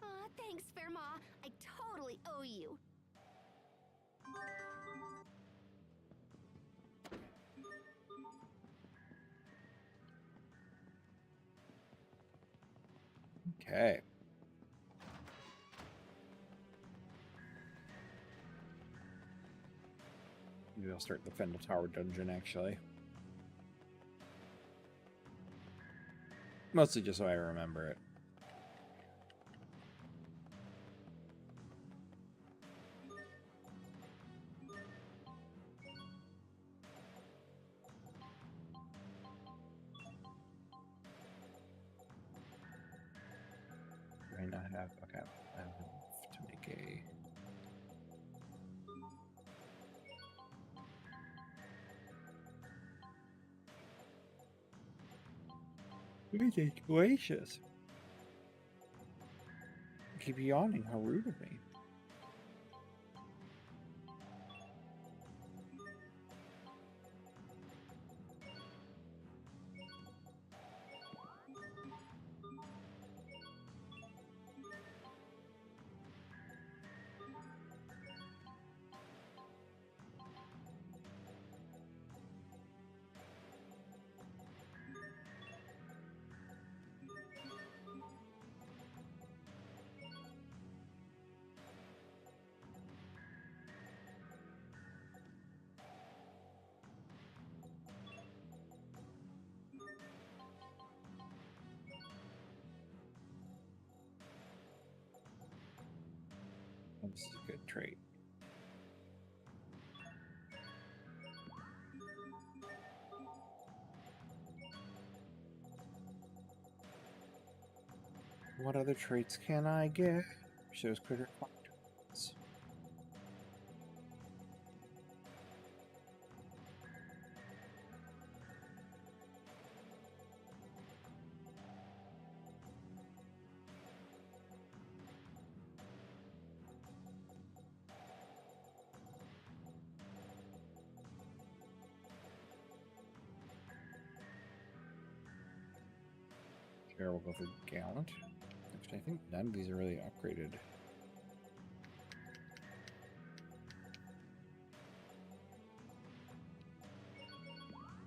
Aw, thanks, Verma. I totally owe you. Okay. Maybe I'll start the Fendel Tower dungeon, actually. Mostly just so I remember it. Do I not have... Okay, I have enough to make a... Goodness gracious. I keep yawning. How rude of me. This is a good trait. What other traits can I get? Shows quicker traits. Here we'll go for Gallant. Actually, I think none of these are really upgraded.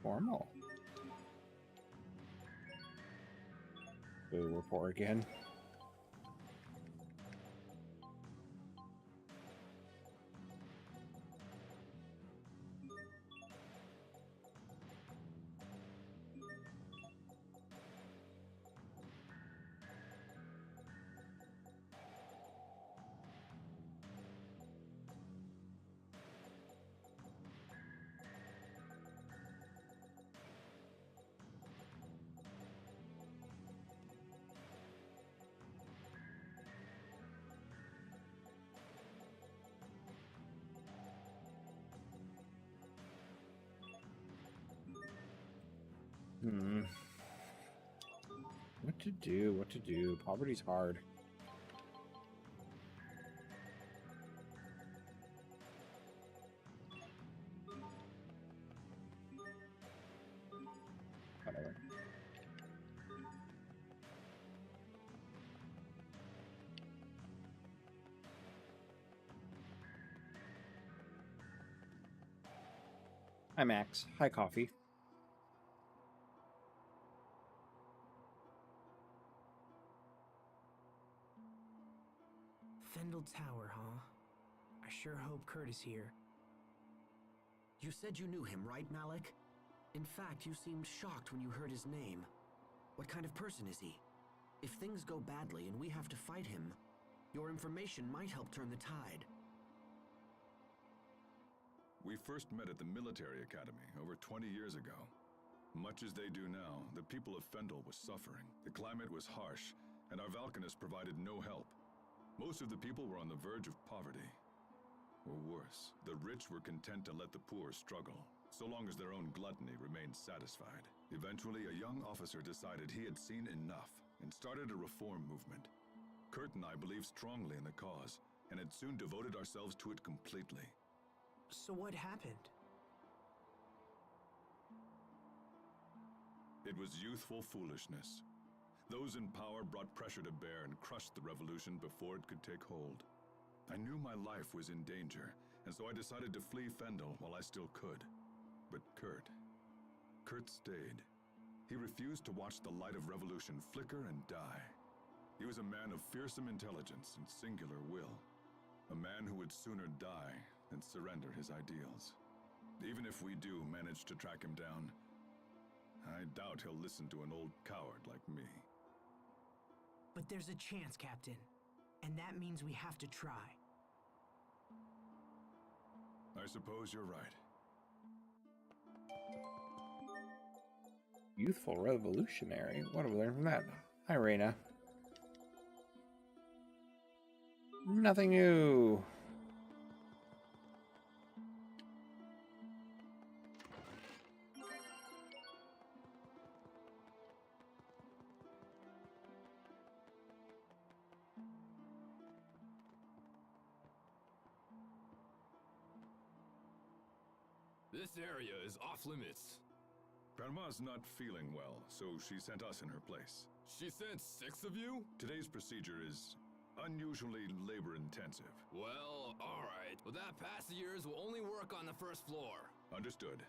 Formal. Boo, report again. What to do? What to do? Poverty's hard. Whatever. Hi, Max. Hi, Coffee. Fendel Tower, huh? I sure hope Kurt is here. You said you knew him, right, Malik? In fact, you seemed shocked when you heard his name. What kind of person is he? If things go badly and we have to fight him, your information might help turn the tide. We first met at the military academy over 20 years ago. Much as they do now, the people of Fendel was suffering. The climate was harsh, and our Valkanists provided no help. Most of the people were on the verge of poverty. Or worse, the rich were content to let the poor struggle, so long as their own gluttony remained satisfied. Eventually, a young officer decided he had seen enough and started a reform movement. Kurt and I believed strongly in the cause, and had soon devoted ourselves to it completely. So what happened? It was youthful foolishness. Those in power brought pressure to bear and crushed the revolution before it could take hold. I knew my life was in danger, and so I decided to flee Fendel while I still could. But Kurt stayed. He refused to watch the light of revolution flicker and die. He was a man of fearsome intelligence and singular will. A man who would sooner die than surrender his ideals. Even if we do manage to track him down, I doubt he'll listen to an old coward like me. But there's a chance, Captain. And that means we have to try. I suppose you're right. Youthful revolutionary. What have we learned from that? Hi, Reyna. Nothing new. This area is off limits. Grandma's not feeling well, so she sent us in her place. She sent 6 of you? Today's procedure is unusually labor-intensive. Well, alright. But that passengers will only work on the first floor. Understood.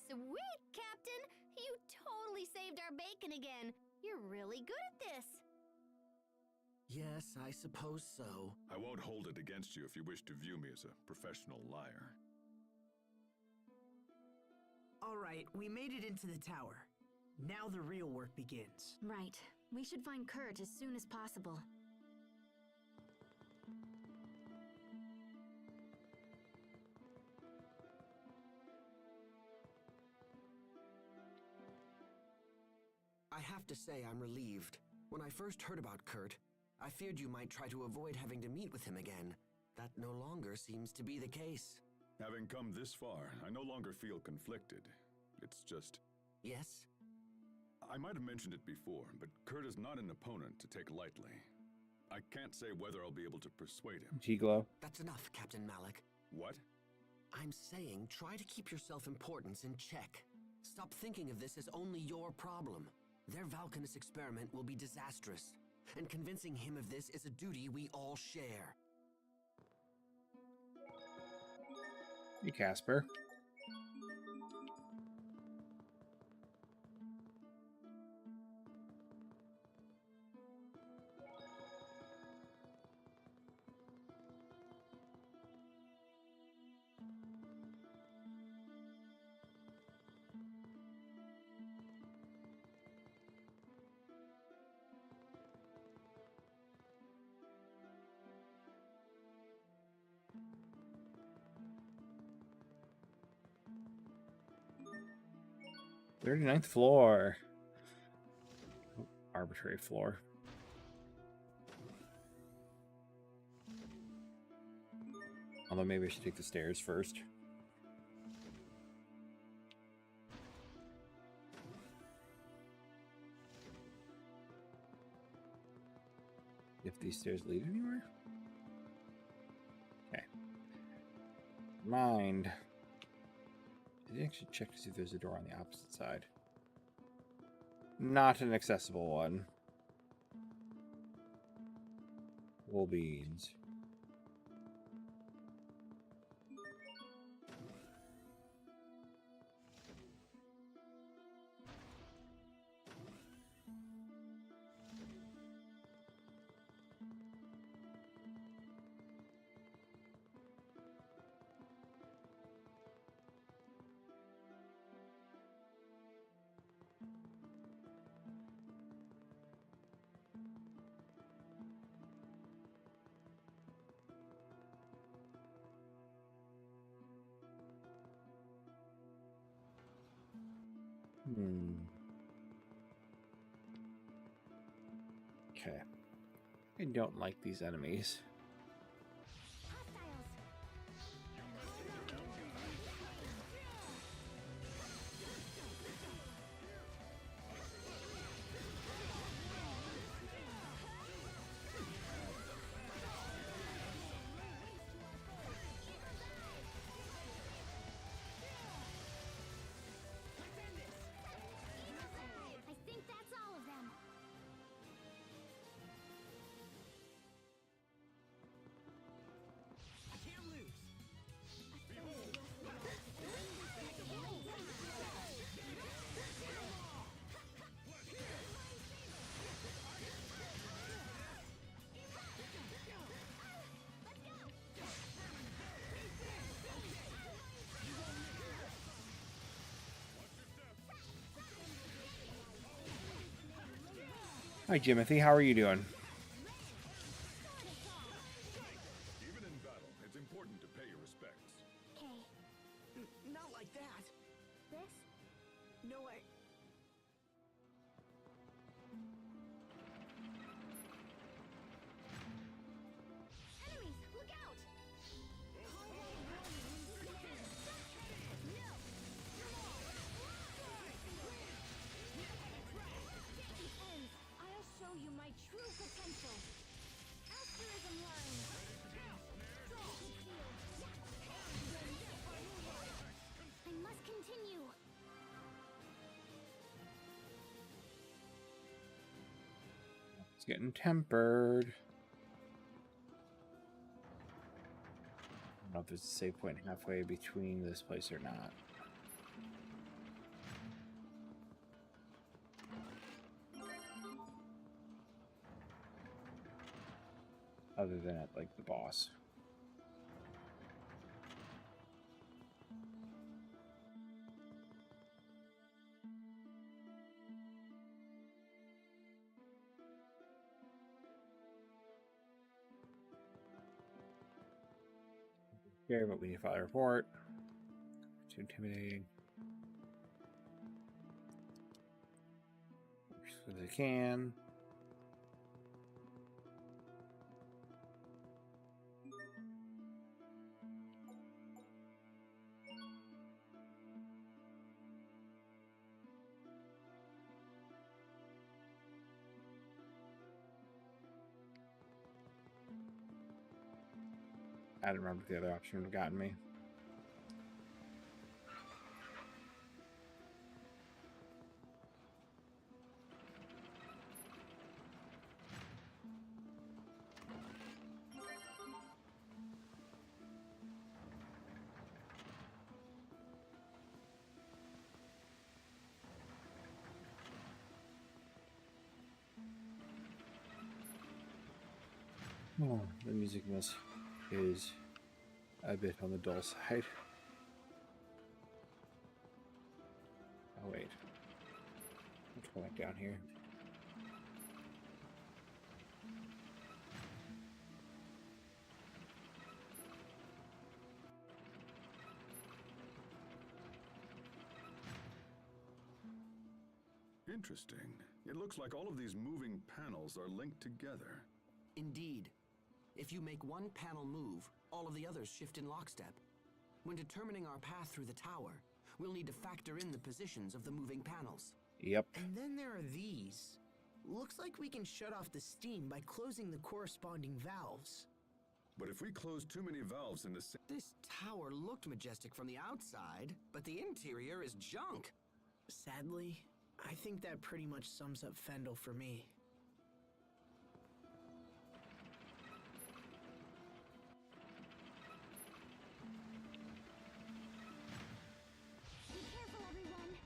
Sweet, Captain! You totally saved our bacon again. You're really good at this. Yes, I suppose so. I won't hold it against you if you wish to view me as a professional liar. All right, we made it into the tower. Now the real work begins. Right. We should find Kurt as soon as possible. I have to say I'm relieved. When I first heard about Kurt, I feared you might try to avoid having to meet with him again. That no longer seems to be the case. Having come this far, I no longer feel conflicted. It's just... Yes? I might have mentioned it before, but Kurt is not an opponent to take lightly. I can't say whether I'll be able to persuade him. G-Glow. That's enough, Captain Malik. What? I'm saying try to keep your self-importance in check. Stop thinking of this as only your problem. Their Valkanist experiment will be disastrous, and convincing him of this is a duty we all share. Hey, Casper. Thirty-ninth floor. Arbitrary floor. Although maybe I should take the stairs first. If these stairs lead anywhere? Okay. Mind. Did I actually check to see if there's a door on the opposite side? Not an accessible one. Wool beans. Okay. I don't like these enemies. I think that's all of them. Hi, Jimothy. How are you doing? Even in battle, it's important to pay your respects. Okay, Not like that. this? No, Enemies, look out! I'll show you my true potential. Asterism line. I must continue. It's getting tempered. I don't know if there's a save point halfway between this place or not. Other than at, like, the boss. Scary, but we need to file a report. Too intimidating. As I can. I don't remember if the other option would have gotten me. Oh, the music in this is a bit on the dull side. Oh wait, let's go back down here. Interesting. It looks like all of these moving panels are linked together. Indeed. If you make one panel move, all of the others shift in lockstep. When determining our path through the tower, we'll need to factor in the positions of the moving panels. Yep. And then there are these. Looks like we can shut off the steam by closing the corresponding valves. But if we close too many valves in the same... This tower looked majestic from the outside, but the interior is junk. Sadly, I think that pretty much sums up Fendel for me. Be careful, everyone.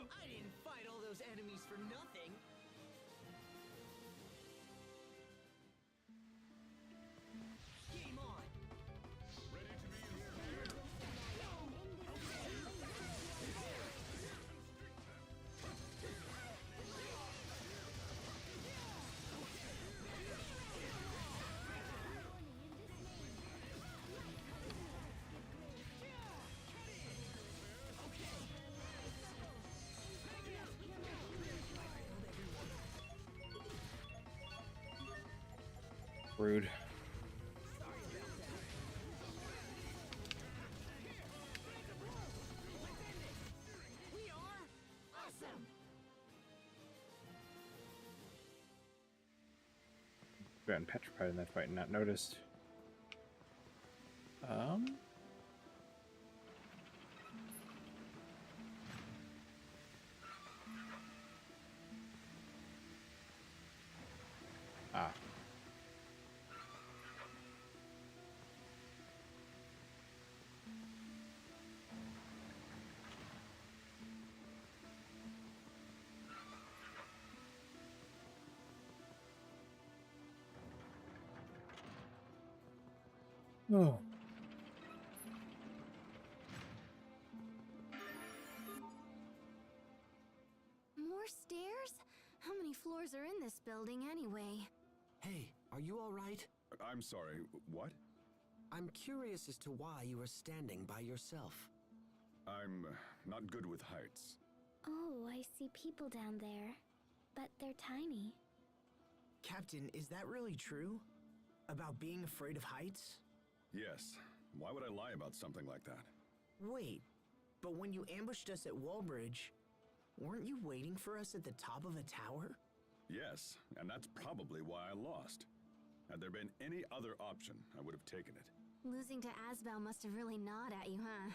I didn't fight all those enemies for nothing. Game on. Rude. We are awesome. Gotten petrified in that fight and not noticed. Ah. Oh. More stairs? How many floors are in this building anyway? Hey, are you all right? I'm sorry, what? I'm curious as to why you are standing by yourself. I'm not good with heights. Oh, I see people down there. But they're tiny. Captain, is that really true? About being afraid of heights? Yes. Why would I lie about something like that? Wait, but when you ambushed us at Wallbridge, weren't you waiting for us at the top of a tower? Yes, and that's probably why I lost. Had there been any other option, I would have taken it. Losing to Asbel must have really gnawed at you, huh?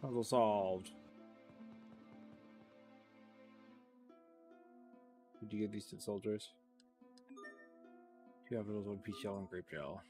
Puzzle solved. Did you give these to the soldiers? 2 evidence, 1 peach gel, and grape gel.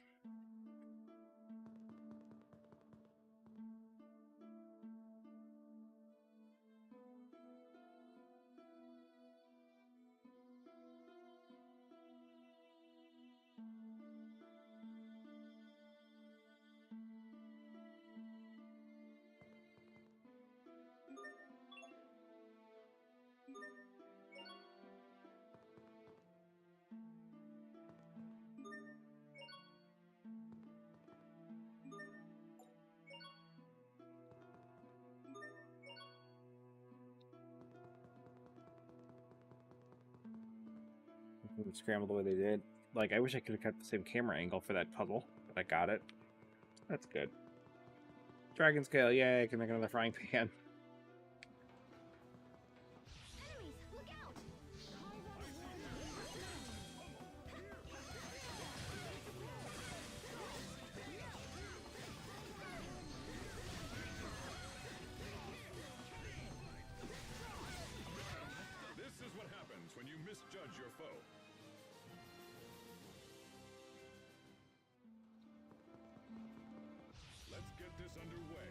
Scrambled the way they did. Like, I wish I could have kept the same camera angle for that puzzle, but I got it. That's good. Dragon scale, yay, I can make another frying pan. Enemies, look out! This is what happens when you misjudge your foe. Let's get this underway.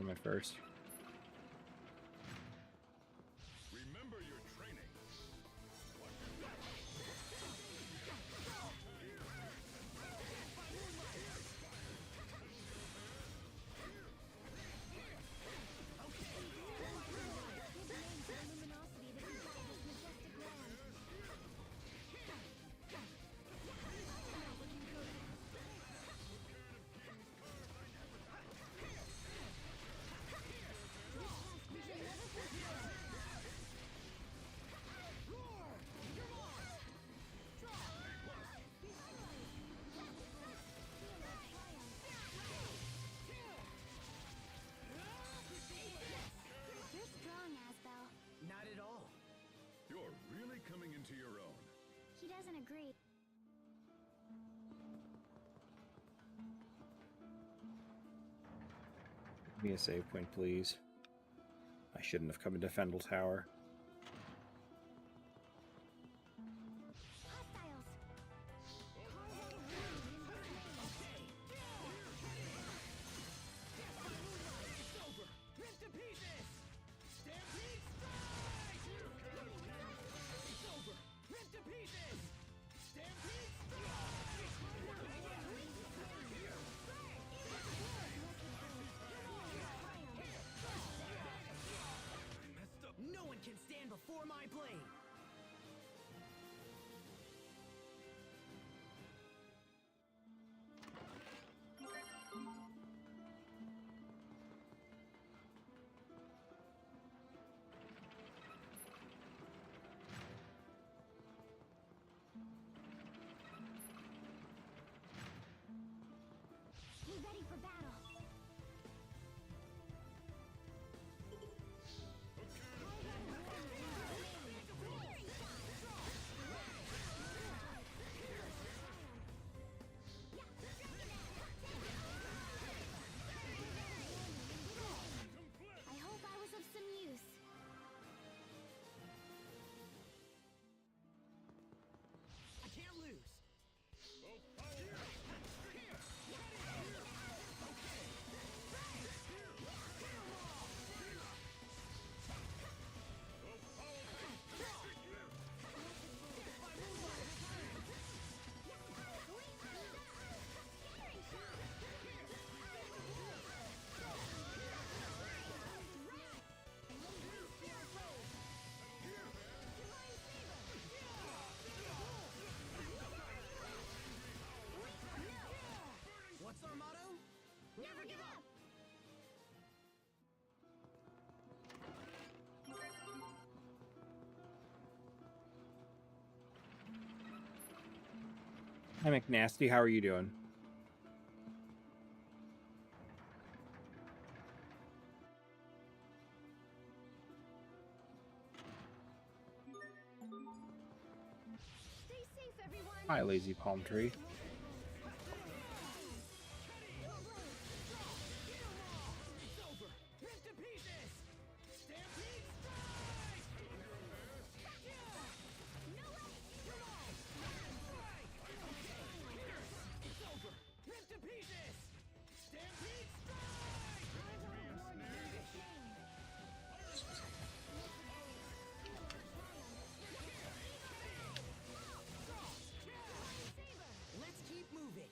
him at first. Remember your training. You're strong, Asbel. Not at all. You're really coming into your own. He doesn't agree. Give me a save point, please. I shouldn't have come into Fendel Tower. Hostiles. No one can stand before my blade. Be ready for battle. I hope I was of some use. I can't lose. What's our motto? Never give up. Hi, McNasty. How are you doing? Stay safe, everyone. Hi, Lazy Palm Tree. Let's keep moving.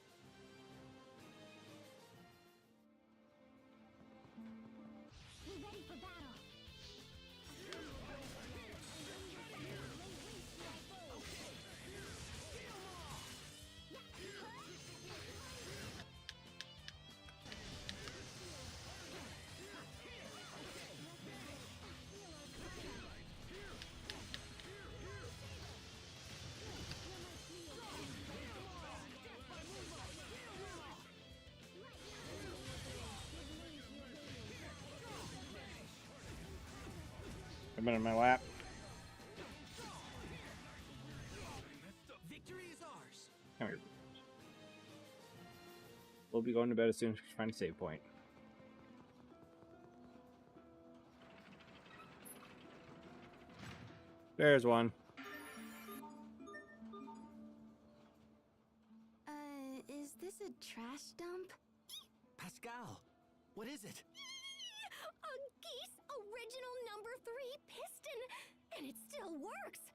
Be ready for battle. I've been in my lap. Victory is ours. Come here. We'll be going to bed as soon as we find a save point. There's one. Is this a trash dump? Pascal, what is it? A Geese original #3 piston, and it still works.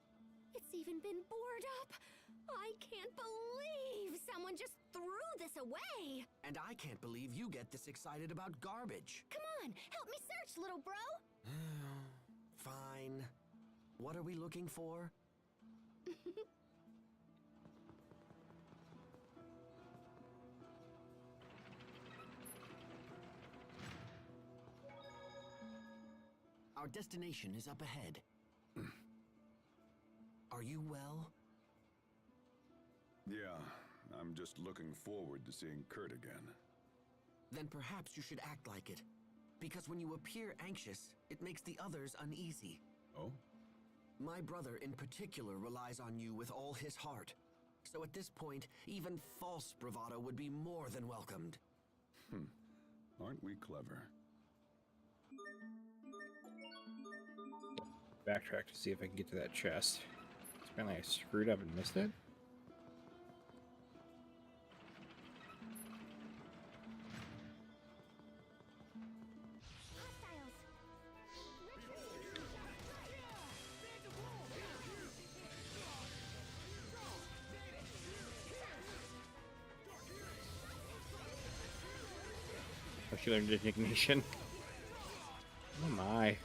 It's even been bored up. I can't believe someone just threw this away. And I can't believe you get this excited about garbage. Come on, help me search, little bro. Fine. What are we looking for? Our destination is up ahead. Are you well? Yeah, I'm just looking forward to seeing Kurt again. Then perhaps you should act like it. Because when you appear anxious, it makes the others uneasy. Oh? My brother in particular relies on you with all his heart. So at this point, even false bravado would be more than welcomed. Aren't we clever? Backtrack to see if I can get to that chest. Apparently I screwed up and missed it. Hostiles. Oh, she learned indignation. Oh my.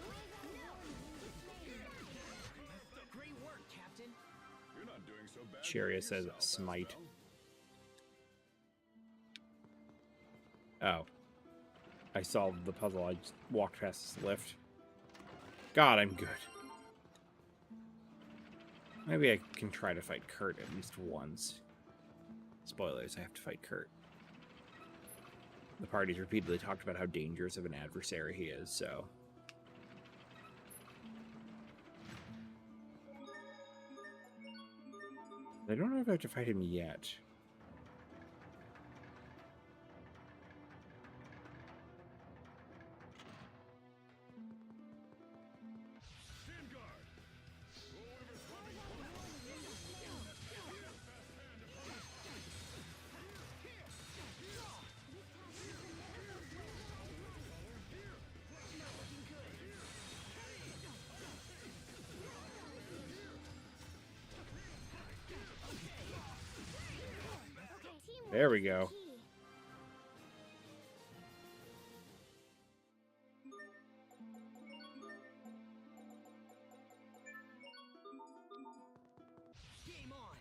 Great work, Captain. You're not doing so bad. Cheria says yourself, smite. Asbel. Oh. I solved the puzzle. I just walked past this lift. God, I'm good. Maybe I can try to fight Kurt at least once. Spoilers, I have to fight Kurt. The party's repeatedly talked about how dangerous of an adversary he is, so... I don't know if I have to fight him yet. Stand guard. There we go. Game on.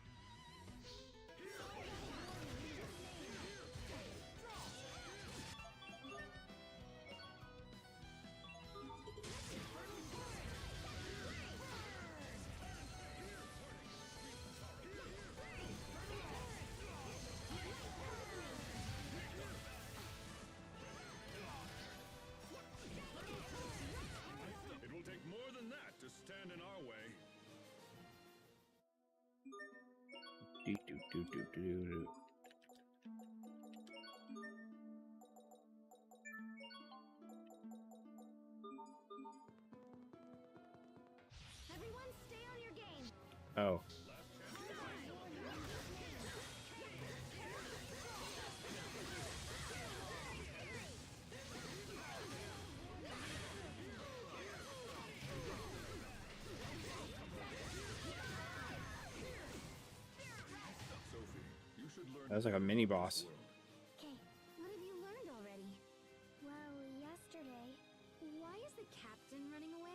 It will take more than that to stand in our way. Do, do, do, do, do, do. Everyone stay on your game. Oh. Sophie, you should learn. That was like a mini boss. Okay, what have you learned already? Well, yesterday. Why is the captain running away?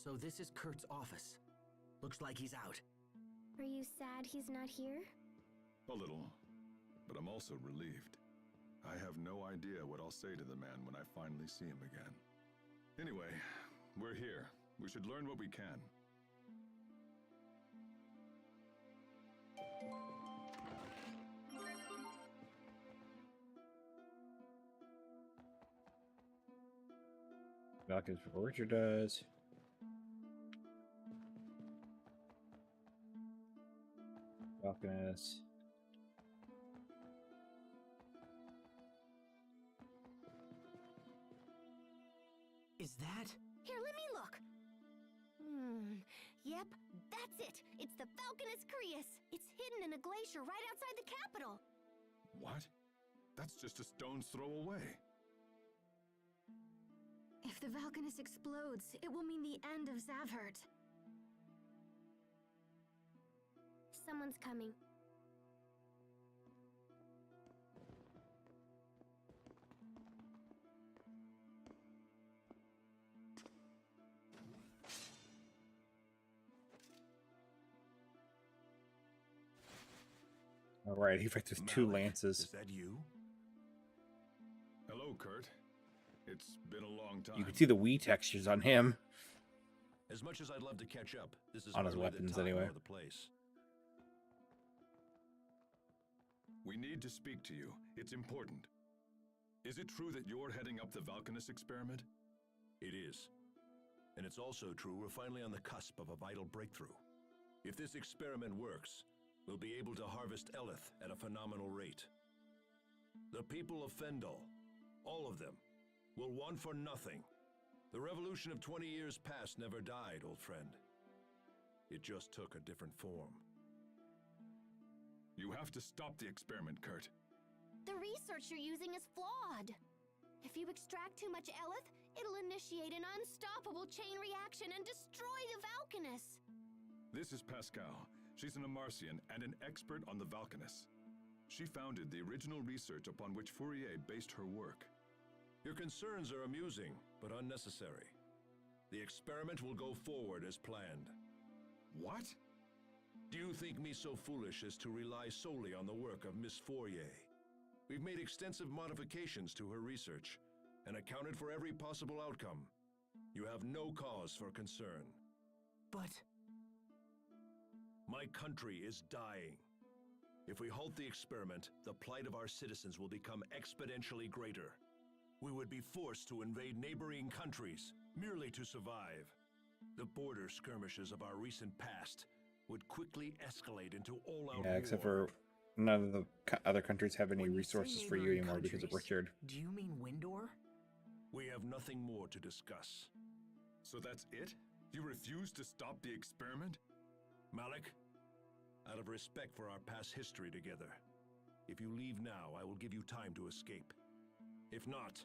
So this is Kurt's office. Looks like he's out. Are you sad he's not here? A little, but I'm also relieved. I have no idea what I'll say to the man when I finally see him again. Anyway, we're here. We should learn what we can. Falcon's before Richard does. Falconess. Is that? Here, let me look. Yep, that's it. It's the Falconess Crius. It's hidden in a glacier right outside the capital. What? That's just a stone's throw away. If the Valkanus explodes, it will mean the end of Zavhert. Someone's coming. All right, he fights with two Malik, lances. Is that you? Hello, Kurt. It's been a long time. You can see the Wii textures on him. As much as I'd love to catch up, this is On his hardly the weapons, time anyway. or the place. We need to speak to you. It's important. Is it true that you're heading up the Valkanus experiment? It is. And it's also true we're finally on the cusp of a vital breakthrough. If this experiment works, we'll be able to harvest Eleth at a phenomenal rate. The people of Fendel, all of them, will want for nothing. The revolution of 20 years past never died, old friend. It just took a different form. You have to stop the experiment, Kurt. The research you're using is flawed. If you extract too much Eleth, it'll initiate an unstoppable chain reaction and destroy the Valkanus. This is Pascal. She's an Amarcian and an expert on the Valkanus. She founded the original research upon which Fourier based her work. Your concerns are amusing, but unnecessary. The experiment will go forward as planned. What? Do you think me so foolish as to rely solely on the work of Miss Fourier? We've made extensive modifications to her research and accounted for every possible outcome. You have no cause for concern. But My country is dying. If we halt the experiment, the plight of our citizens will become exponentially greater. We would be forced to invade neighboring countries merely to survive. The border skirmishes of our recent past would quickly escalate into all-out Yeah, except war. for none of the other countries have any when you say resources for you neighboring anymore because of countries, Richard. do you mean Windor? We have nothing more to discuss. So that's it? You refuse to stop the experiment? Malik, out of respect for our past history together, if you leave now, I will give you time to escape. If not,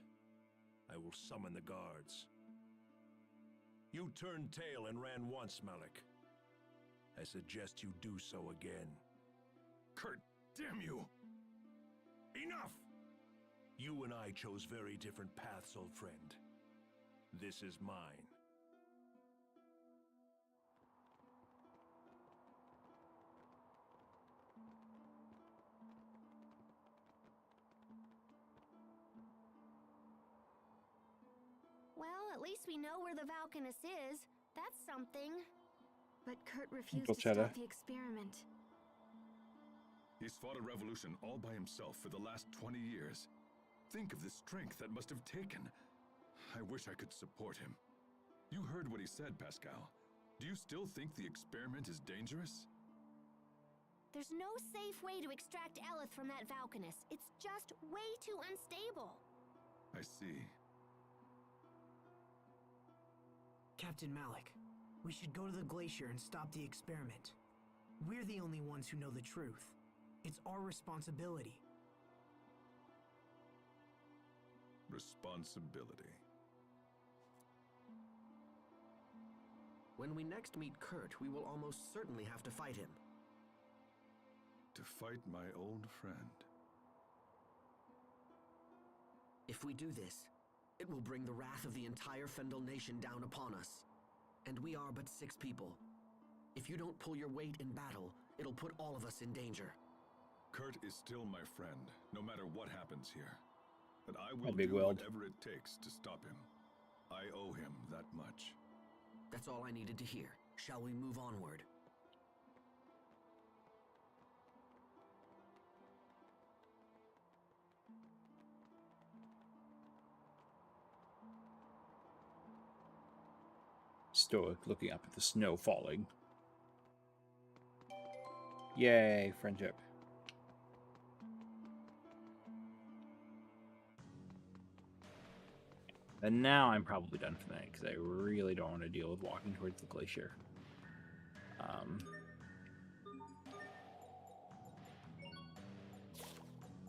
I will summon the guards. You turned tail and ran once, Malik. I suggest you do so again. Kurt, damn you! Enough! You and I chose very different paths, old friend. This is mine. Well, at least we know where the Valkanus is. That's something. But Kurt refused Uncle to stop Cheddar. the experiment. He's fought a revolution all by himself for the last 20 years. Think of the strength that must have taken. I wish I could support him. You heard what he said, Pascal. Do you still think the experiment is dangerous? There's no safe way to extract Eleth from that Valkanus. It's just way too unstable. I see. Captain Malik, we should go to the glacier and stop the experiment. We're the only ones who know the truth. It's our responsibility. Responsibility. When we next meet Kurt, we will almost certainly have to fight him. To fight my old friend. If we do this, it will bring the wrath of the entire Fendel nation down upon us. And we are but 6 people. If you don't pull your weight in battle, it'll put all of us in danger. Kurt is still my friend, no matter what happens here. But I will Big do Weld. whatever it takes to stop him. I owe him that much. That's all I needed to hear. Shall we move onward? stoic, looking up at the snow falling. Yay, friendship. And now I'm probably done for the night, because I really don't want to deal with walking towards the glacier.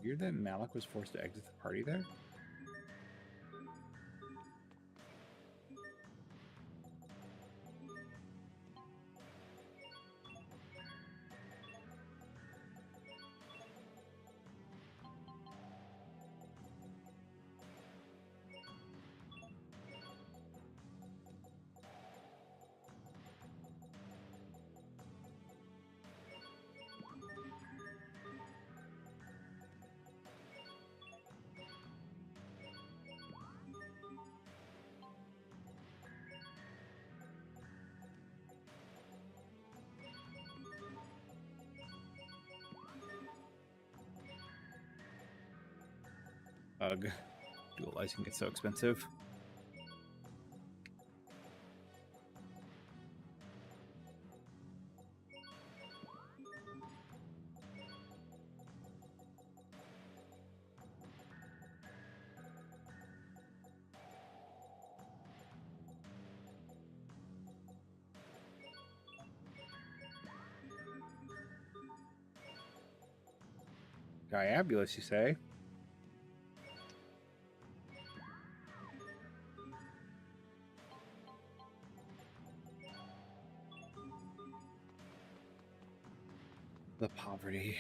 Weird that Malik was forced to exit the party there? Ugh. Dualizing gets so expensive. Diabulous, you say? The poverty.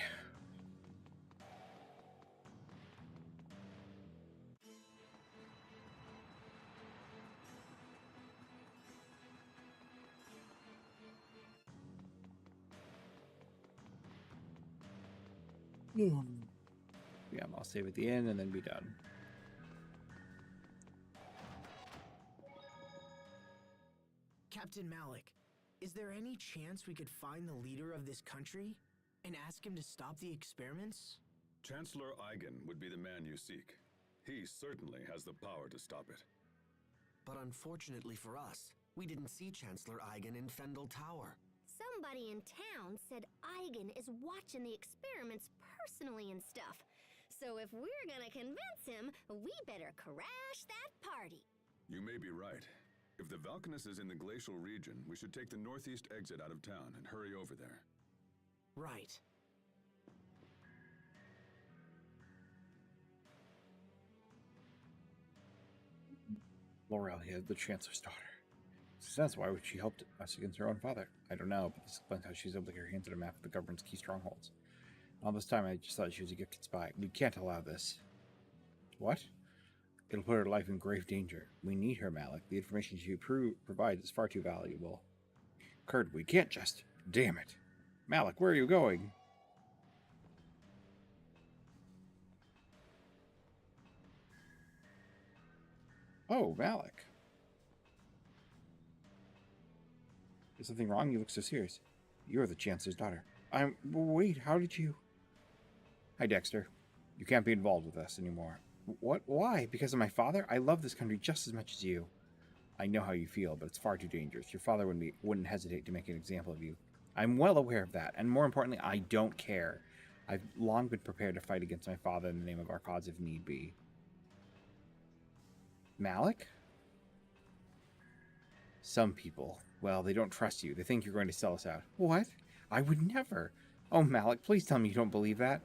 Yeah, I'll save at the end and then be done. Captain Malik, is there any chance we could find the leader of this country and ask him to stop the experiments? Chancellor Eigen would be the man you seek. He certainly has the power to stop it. But unfortunately for us, we didn't see Chancellor Eigen in Fendel Tower. Somebody in town said Eigen is watching the experiments personally and stuff. So if we're gonna convince him, we better crash that party. You may be right. If the Valkanus is in the glacial region, we should take the northeast exit out of town and hurry over there. Right. Lorelia, the Chancellor's daughter. Says why would she help us against her own father? I don't know, but this explains how she's able to get her hands on a map of the government's key strongholds. All this time I just thought she was a gifted spy. We can't allow this. What? It'll put her life in grave danger. We need her, Malik. The information she provides is far too valuable. Kurt, we can't just... Damn it. Malik, where are you going? Oh, Malik. Is something wrong? You look so serious. You're the Chancellor's daughter. Wait, how did you... Hi, Dexter. You can't be involved with us anymore. What? Why? Because of my father? I love this country just as much as you. I know how you feel, but it's far too dangerous. Your father wouldn't hesitate to make an example of you. I'm well aware of that, and more importantly, I don't care. I've long been prepared to fight against my father in the name of our cause if need be. Malik? Some people, well, they don't trust you. They think you're going to sell us out. What? I would never. Oh, Malik, please tell me you don't believe that.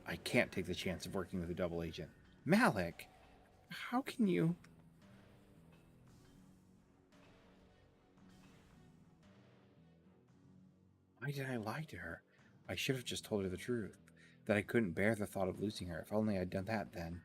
I can't take the chance of working with a double agent. Malik, how can you... Why did I lie to her? I should have just told her the truth. That I couldn't bear the thought of losing her. If only I'd done that then.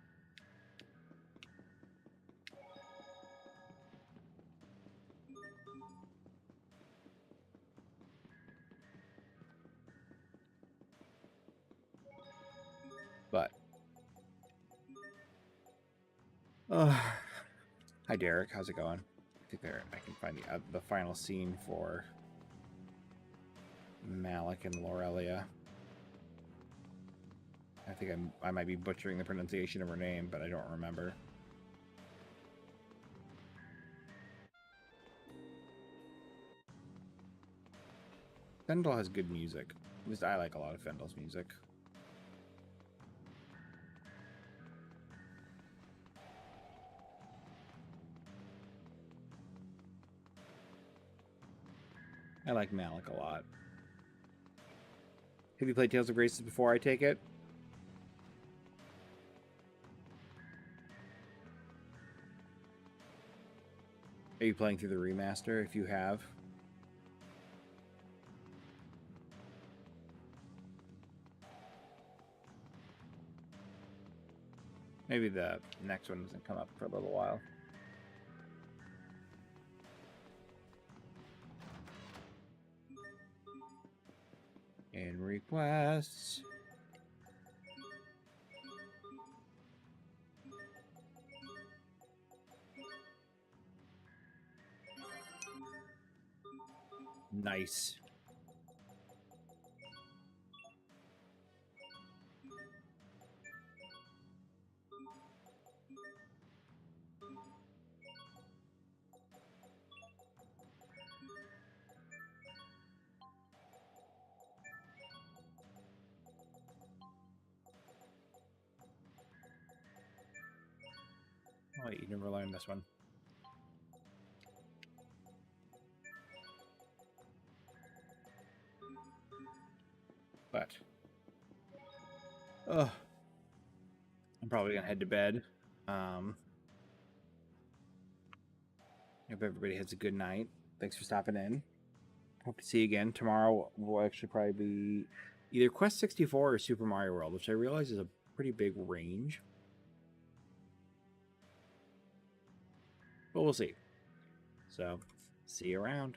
But... Hi, Derek. How's it going? I think I can find the final scene for Malik and Lorelia. I think I might be butchering the pronunciation of her name, but I don't remember. Fendel has good music. At least I like a lot of Fendel's music. I like Malik a lot. Have you played Tales of Graces before I take it? Are you playing through the remaster if you have? Maybe the next one doesn't come up for a little while. And requests. Nice. Oh, wait, you never learned this one. But, I'm probably gonna head to bed. Hope everybody has a good night. Thanks for stopping in. Hope to see you again. Tomorrow will actually probably be either Quest 64 or Super Mario World, which I realize is a pretty big range. But we'll see. So, see you around.